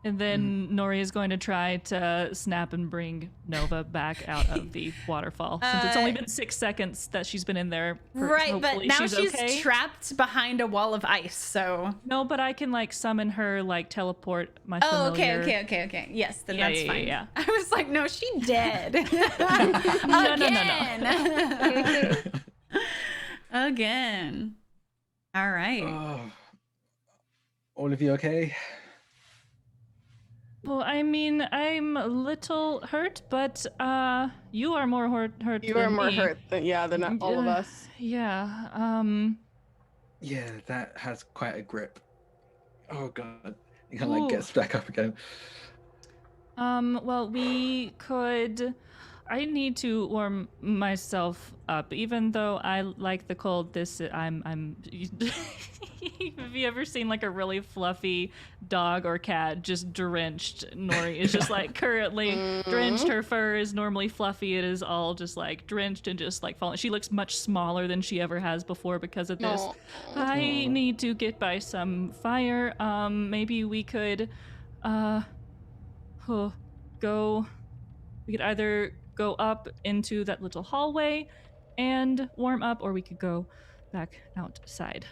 And then Nori is going to try to snap and bring Nova back out of the waterfall. Since it's only been 6 seconds that she's been in there. Right, but hopefully now she's okay. trapped behind a wall of ice, so... No, but I can like summon her, like teleport my Oh, familiar. okay. Yes, then Yeah, that's yeah, fine. yeah. I was like, no, she dead. No. Again. All right. Oh. All of you okay? Well, I mean, I'm a little hurt, but you are more hurt You than are more me. hurt than all of us. Yeah. Yeah, that has quite a grip. Oh god. He kind of like gets back up again. Well, we could. I need to warm myself up, even though I like the cold. I'm. Have you ever seen like a really fluffy dog or cat just drenched? Nori is just like currently drenched. Her fur is normally fluffy. It is all just like drenched and just like falling. She looks much smaller than she ever has before because of this. I need to get by some fire. Maybe we could, go. We could either go up into that little hallway and warm up, or we could go back outside.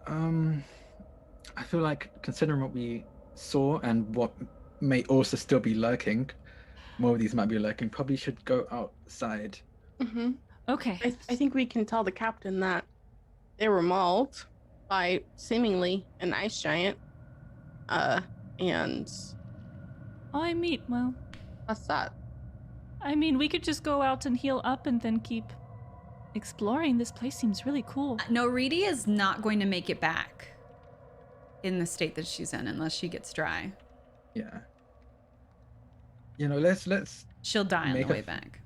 I feel like considering what we saw and what may also still be lurking, more of these might be lurking, probably should go outside. Okay. I think we can tell the captain that they were mauled by seemingly an ice giant. And Well, what's that? I mean, we could just go out and heal up and then keep exploring. This place seems really cool. Noridi is not going to make it back in the state that she's in unless she gets dry. Yeah. You know, let's She'll die on the way back.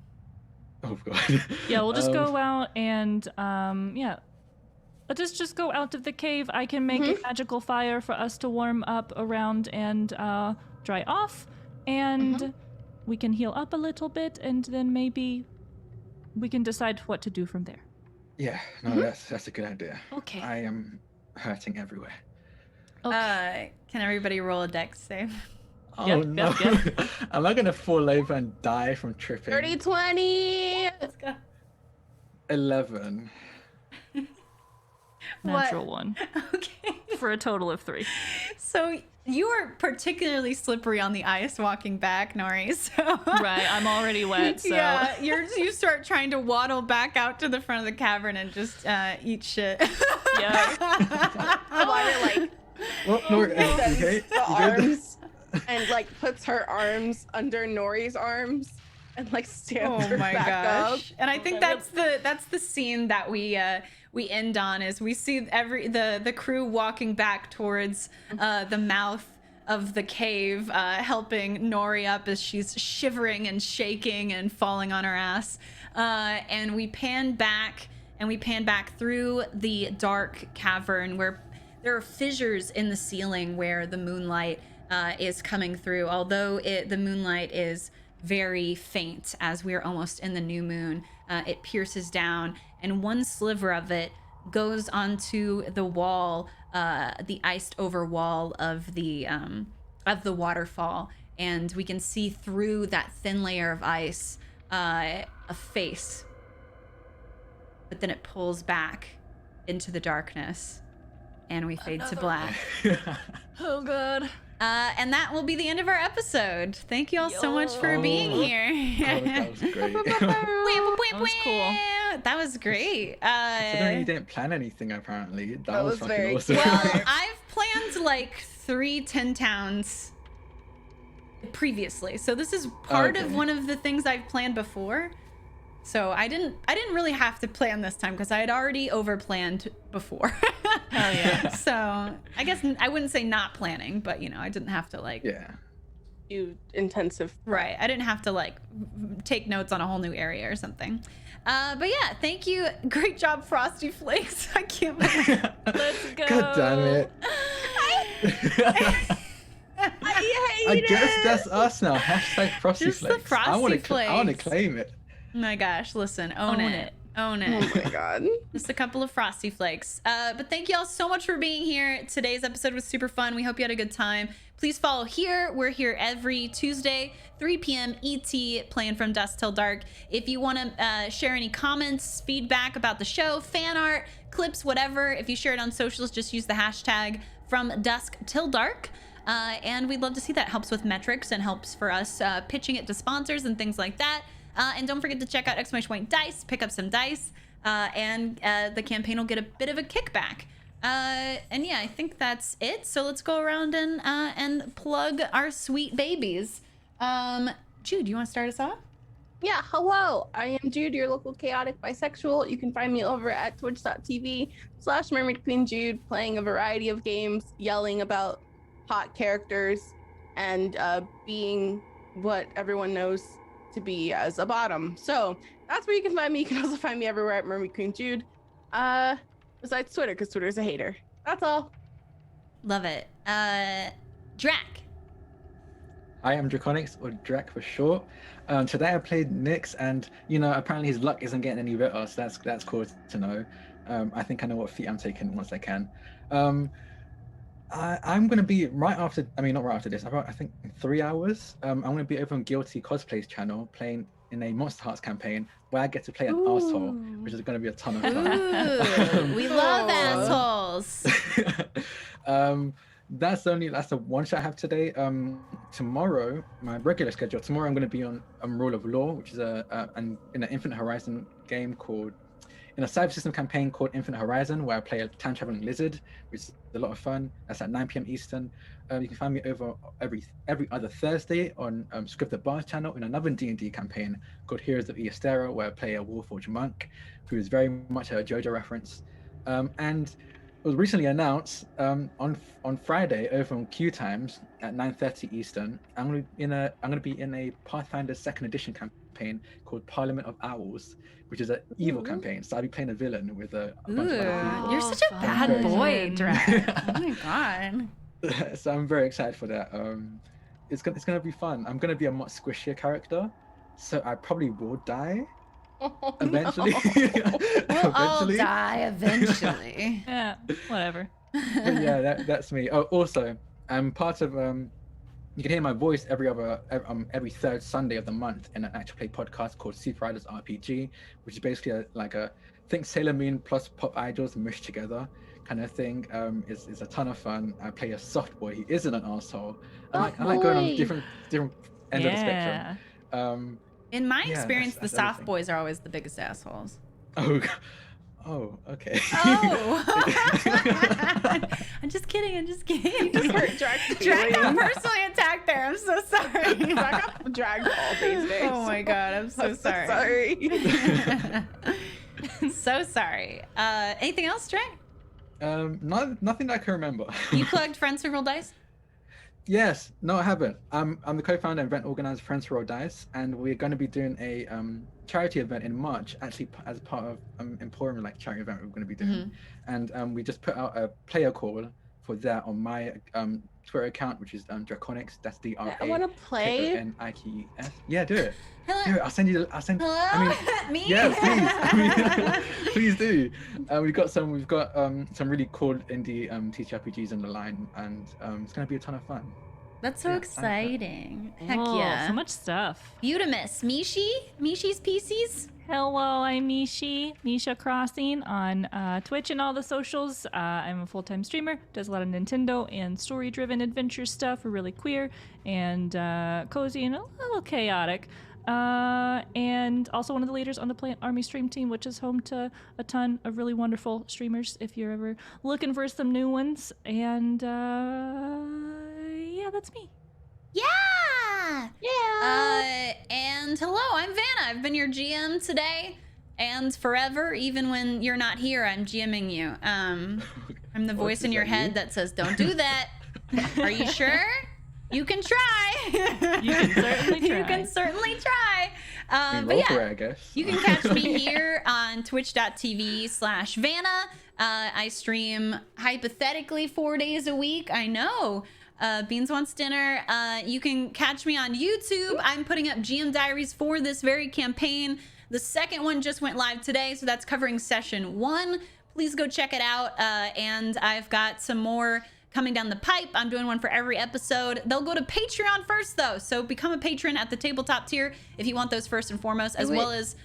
Oh god. Yeah, we'll just go out and let's just go out of the cave. I can make a magical fire for us to warm up around and dry off, and we can heal up a little bit, and then maybe we can decide what to do from there. Yeah, no, that's a good idea. Okay. I am hurting everywhere. Okay. Can everybody roll a dex save? Oh Yep, no. yep. Am I gonna fall over and die from tripping? 30-20! Let's go. 11. Natural 1 Okay. for a total of 3. So you are particularly slippery on the ice walking back, Nori. So Right, I'm already wet, so yeah, you start trying to waddle back out to the front of the cavern and just eat shit. yeah. Water like Well, no, okay. the arms and like puts her arms under Nori's arms and like stands her back up. And I think that's the scene that we end on, is we see the crew walking back towards the mouth of the cave, helping Nori up as she's shivering and shaking and falling on her ass. And we pan back through the dark cavern where there are fissures in the ceiling where the moonlight is coming through. Although the moonlight is very faint, as we are almost in the new moon, it pierces down, and one sliver of it goes onto the wall, the iced over wall of the waterfall, and we can see through that thin layer of ice a face. But then it pulls back into the darkness, and we fade to black. Oh god. And that will be the end of our episode. Thank you all so much for being here. Oh, that was great. That was cool. That was great. Considering you didn't plan anything, apparently. That was fucking very awesome. Well, I've planned like 3 10 towns previously, so this is part of one of the things I've planned before. So I didn't really have to plan this time because I had already over-planned before. Hell yeah. So I guess I wouldn't say not planning, but I didn't have to like. Yeah. You intensive. Right. I didn't have to like take notes on a whole new area or something. But yeah, thank you. Great job, Frosty Flakes. I can't believe. Let's go. God damn it. I guess that's us now. Hashtag Frosty Just the Flakes. Frosty I want to Flakes. claim it. Oh my gosh, listen, own it. Own it. Oh my god. Just a couple of Frosty Flakes. But thank you all so much for being here. Today's episode was super fun. We hope you had a good time. Please follow here. We're here every Tuesday, 3 p.m. ET, playing from dusk till dark. If you want to share any comments, feedback about the show, fan art, clips, whatever, if you share it on socials, just use the hashtag from dusk till dark. And we'd love to see that. Helps with metrics and helps for us pitching it to sponsors and things like that. And don't forget to check out !Dice, pick up some dice, and the campaign will get a bit of a kickback. And yeah, I think that's it. So let's go around and plug our sweet babies. Jude, you want to start us off? Yeah, hello. I am Jude, your local chaotic bisexual. You can find me over at twitch.tv/Mermaid Queen Jude, playing a variety of games, yelling about hot characters, and being what everyone knows to be as a bottom. So that's where you can find me. You can also find me everywhere at Mermaid Queen Jude. Besides Twitter, because Twitter's a hater. That's all. Love it. Drac. I am Draconics, or Drac for short. Today I played Nyx, and apparently his luck isn't getting any better, so that's cool to know. I think I know what feat I'm taking once I can. I'm gonna be right after. I mean, not right after this. About I think in 3 hours. I'm gonna be over on Guilty Cosplay's channel playing in a Monster Hearts campaign where I get to play an asshole, which is gonna be a ton of fun. Ooh, we love assholes. That's the one shot I have today. Tomorrow, my regular schedule. Tomorrow I'm going to be on Rule of Law, which is in an Infinite Horizon game called, in a Cyber System campaign called Infinite Horizon, where I play a time traveling lizard, which is a lot of fun. That's at 9 p.m. Eastern. You can find me over every other Thursday on Scripted Bars channel in another D&D campaign called Heroes of Eastera, where I play a Warforged monk, who is very much a JoJo reference. And it was recently announced on Friday over on Q Times at 9:30 Eastern. I'm gonna be in a Pathfinder Second Edition campaign called Parliament of Owls, which is an evil campaign. So I'll be playing a villain with a bunch of other people. You're such a bad boy, Drac. Oh my god. So I'm very excited for that. It's gonna be fun. I'm gonna be a much squishier character, so I probably will die. Eventually. We'll all die eventually. Yeah, whatever. But yeah, that's me. Oh, also, I'm part of you can hear my voice every third Sunday of the month in an actual play podcast called Super Riders RPG, which is basically think Sailor Moon plus pop idols mushed together kind of thing. Is a ton of fun. I play a soft boy. He isn't an asshole. I like going on different ends of the spectrum. In my experience, the soft boys are always the biggest assholes. Oh, okay. Oh. I'm just kidding. Just hurt Drac got personally attacked there. I'm so sorry. Drac got dragged all these days. Oh my god, I'm so sorry. So sorry. Anything else, Drac? Nothing that I can remember. You plugged Friends Who Roll Dice? Yes. No, I haven't. I'm the co-founder and event organizer of Friends Who Roll Dice, and we're going to be doing a charity event in March, actually as part of Emporium charity event we're going to be doing. And we just put out a player call for that on my Twitter account, which is Draconics. That's DRA. I want to play. Nikes. Yeah, do it. Hello. Do it. I'll send you. Hello? I mean, Me? yeah, please. I mean, please do. We've got some really cool indie TTRPGs on the line, and it's gonna be a ton of fun. That's so exciting. Heck Whoa, yeah. So much stuff. Beautimus. Mishi's PCs? Hello, I'm Misha Crossing on Twitch and all the socials. I'm a full-time streamer, does a lot of Nintendo and story-driven adventure stuff. We're really queer and cozy and a little chaotic. And also one of the leaders on the Plant Army stream team, which is home to a ton of really wonderful streamers if you're ever looking for some new ones. And yeah, that's me. Yeah! Yeah. And hello, I'm Vanna. I've been your GM today and forever. Even when you're not here, I'm GMing you. I'm the voice in your head that says, don't do that. Are you sure? You can try. You can certainly try. You can certainly try. But yeah, I guess. You can catch me here on twitch.tv/Vanna. I stream hypothetically 4 days a week. I know. Beans Wants Dinner. You can catch me on YouTube. I'm putting up GM Diaries for this very campaign. The second one just went live today, so that's covering session 1. Please go check it out. And I've got some more coming down the pipe. I'm doing one for every episode. They'll go to Patreon first, though, so become a patron at the tabletop tier if you want those first and foremost, as well as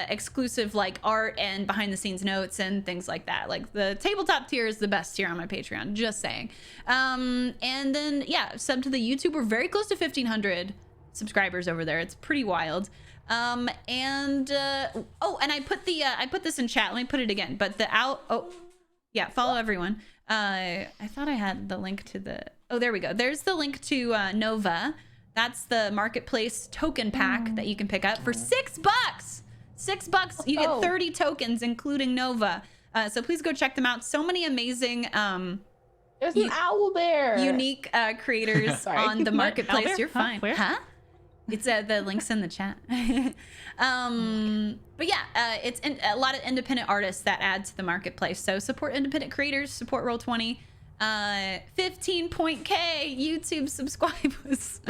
exclusive art and behind the scenes notes and things like that. Like the tabletop tier is the best tier on my Patreon, just saying. And then sub to the YouTube. We're very close to 1,500 subscribers over there. It's pretty wild. And I put this in chat. Let me put it again. But follow everyone. I thought I had the link to the... Oh, there we go. There's the link to Nova, That's the marketplace token pack that you can pick up for $6. $6. You get 30 tokens, including Nova. So please go check them out. So many amazing there's an owl there. Unique creators on the marketplace. You're fine. Where? Huh? It's the links in the chat. But yeah, it's a lot of independent artists that add to the marketplace. So support independent creators, support Roll20. 15.k YouTube subscribers.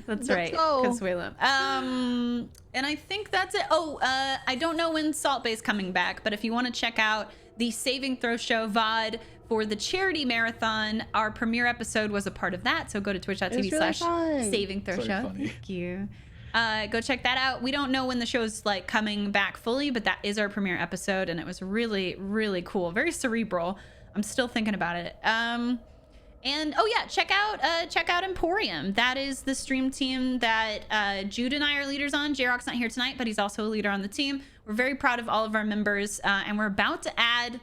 That's right. Consuelo. And I think that's it. I don't know when Salt Bay's coming back, but if you want to check out the Saving Throw Show VOD for the charity marathon, our premiere episode was a part of that. So go to twitch.tv/Saving Throw Show. Funny. Thank you. Go check that out. We don't know when the show's like coming back fully, but that is our premiere episode, and it was really, really cool. Very cerebral. I'm still thinking about it. And oh yeah, check out Emporium. That is the stream team that Jude and I are leaders on. J-Rock's not here tonight, but he's also a leader on the team. We're very proud of all of our members, and we're about to add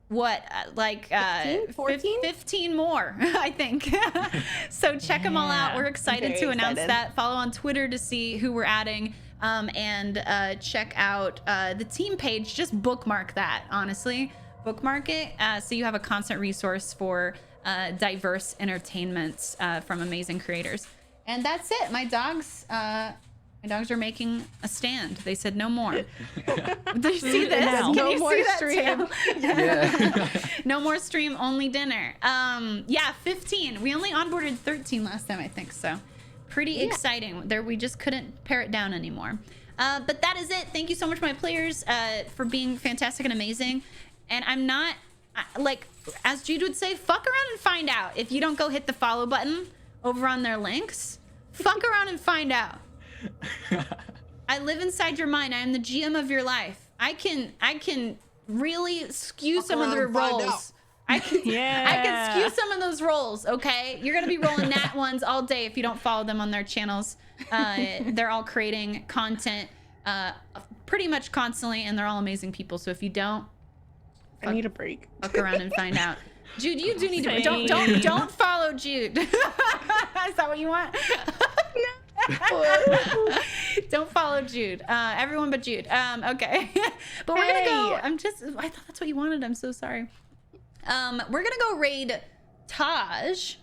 15 more, I think. So check them all out. We're excited to announce that. Follow on Twitter to see who we're adding, and check out the team page. Just bookmark that, honestly. Bookmark it so you have a constant resource for diverse entertainments from amazing creators. And that's it. My dogs are making a stand. They said no more. Do you see this? Can no you more see that stream. Yeah. No more stream, only dinner. Yeah, 15. We only onboarded 13 last time, I think. So pretty exciting. There, we just couldn't pare it down anymore. But that is it. Thank you so much, my players, for being fantastic and amazing. And I'm not, like, as Jude would say, fuck around and find out. If you don't go hit the follow button over on their links, fuck around and find out. I live inside your mind. I am the GM of your life. I can really skew some of their roles. I can skew some of those roles, okay? You're going to be rolling nat ones all day if you don't follow them on their channels. They're all creating content pretty much constantly, and they're all amazing people. So if you don't, I need a break. Look around and find out. Jude, you do need to don't follow Jude. Is that what you want? No. Don't follow Jude. Everyone but Jude. Okay. But we're gonna go. I thought that's what you wanted. I'm so sorry. We're gonna go raid Taj.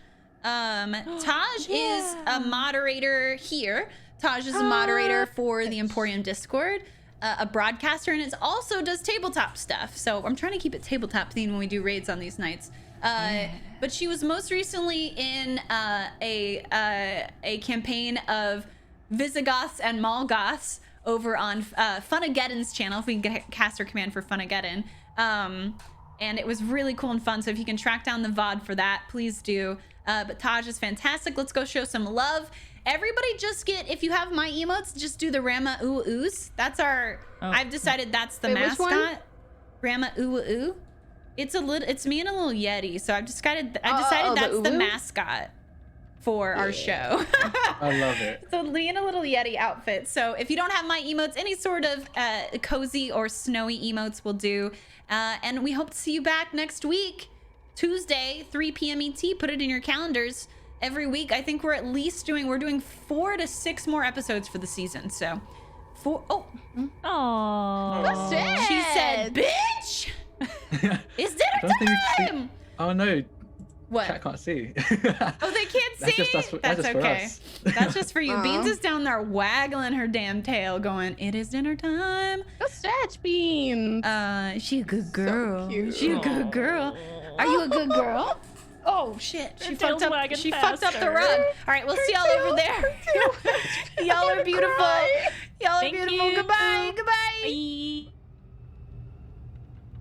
Taj is a moderator here. Taj is a moderator for the Emporium Discord. A broadcaster, and it also does tabletop stuff. So I'm trying to keep it tabletop themed when we do raids on these nights. But she was most recently in a campaign of Visigoths and Malgoths over on Funageddon's channel. If we can get caster command for Funageddon. And it was really cool and fun. So if you can track down the VOD for that, please do. But Taj is fantastic. Let's go show some love. Everybody just get, if you have my emotes, just do the Rama Ooh Oohs. That's our, I've decided that's the mascot. Rama Ooh Ooh. It's me and a little Yeti. So I decided that's the mascot for our show. I love it. So me in a little Yeti outfit. So if you don't have my emotes, any sort of cozy or snowy emotes will do. And we hope to see you back next week, Tuesday, 3 p.m. ET. Put it in your calendars. Every week, I think we're doing 4 to 6 more episodes for the season. So, 4. Oh, she said, "Bitch, it's dinner time." Oh no, what? Chat can't see. Oh, they can't see. That's okay. That's just for you. Beans is down there waggling her damn tail, going, "It is dinner time." Go stretch, Beans. She a good girl. So cute. She a good girl. Are you a good girl? Oh shit! She fucked up. She fucked up the rug. All right, we'll see y'all over there. Y'all are beautiful. Y'all are beautiful. Goodbye. Goodbye. Bye.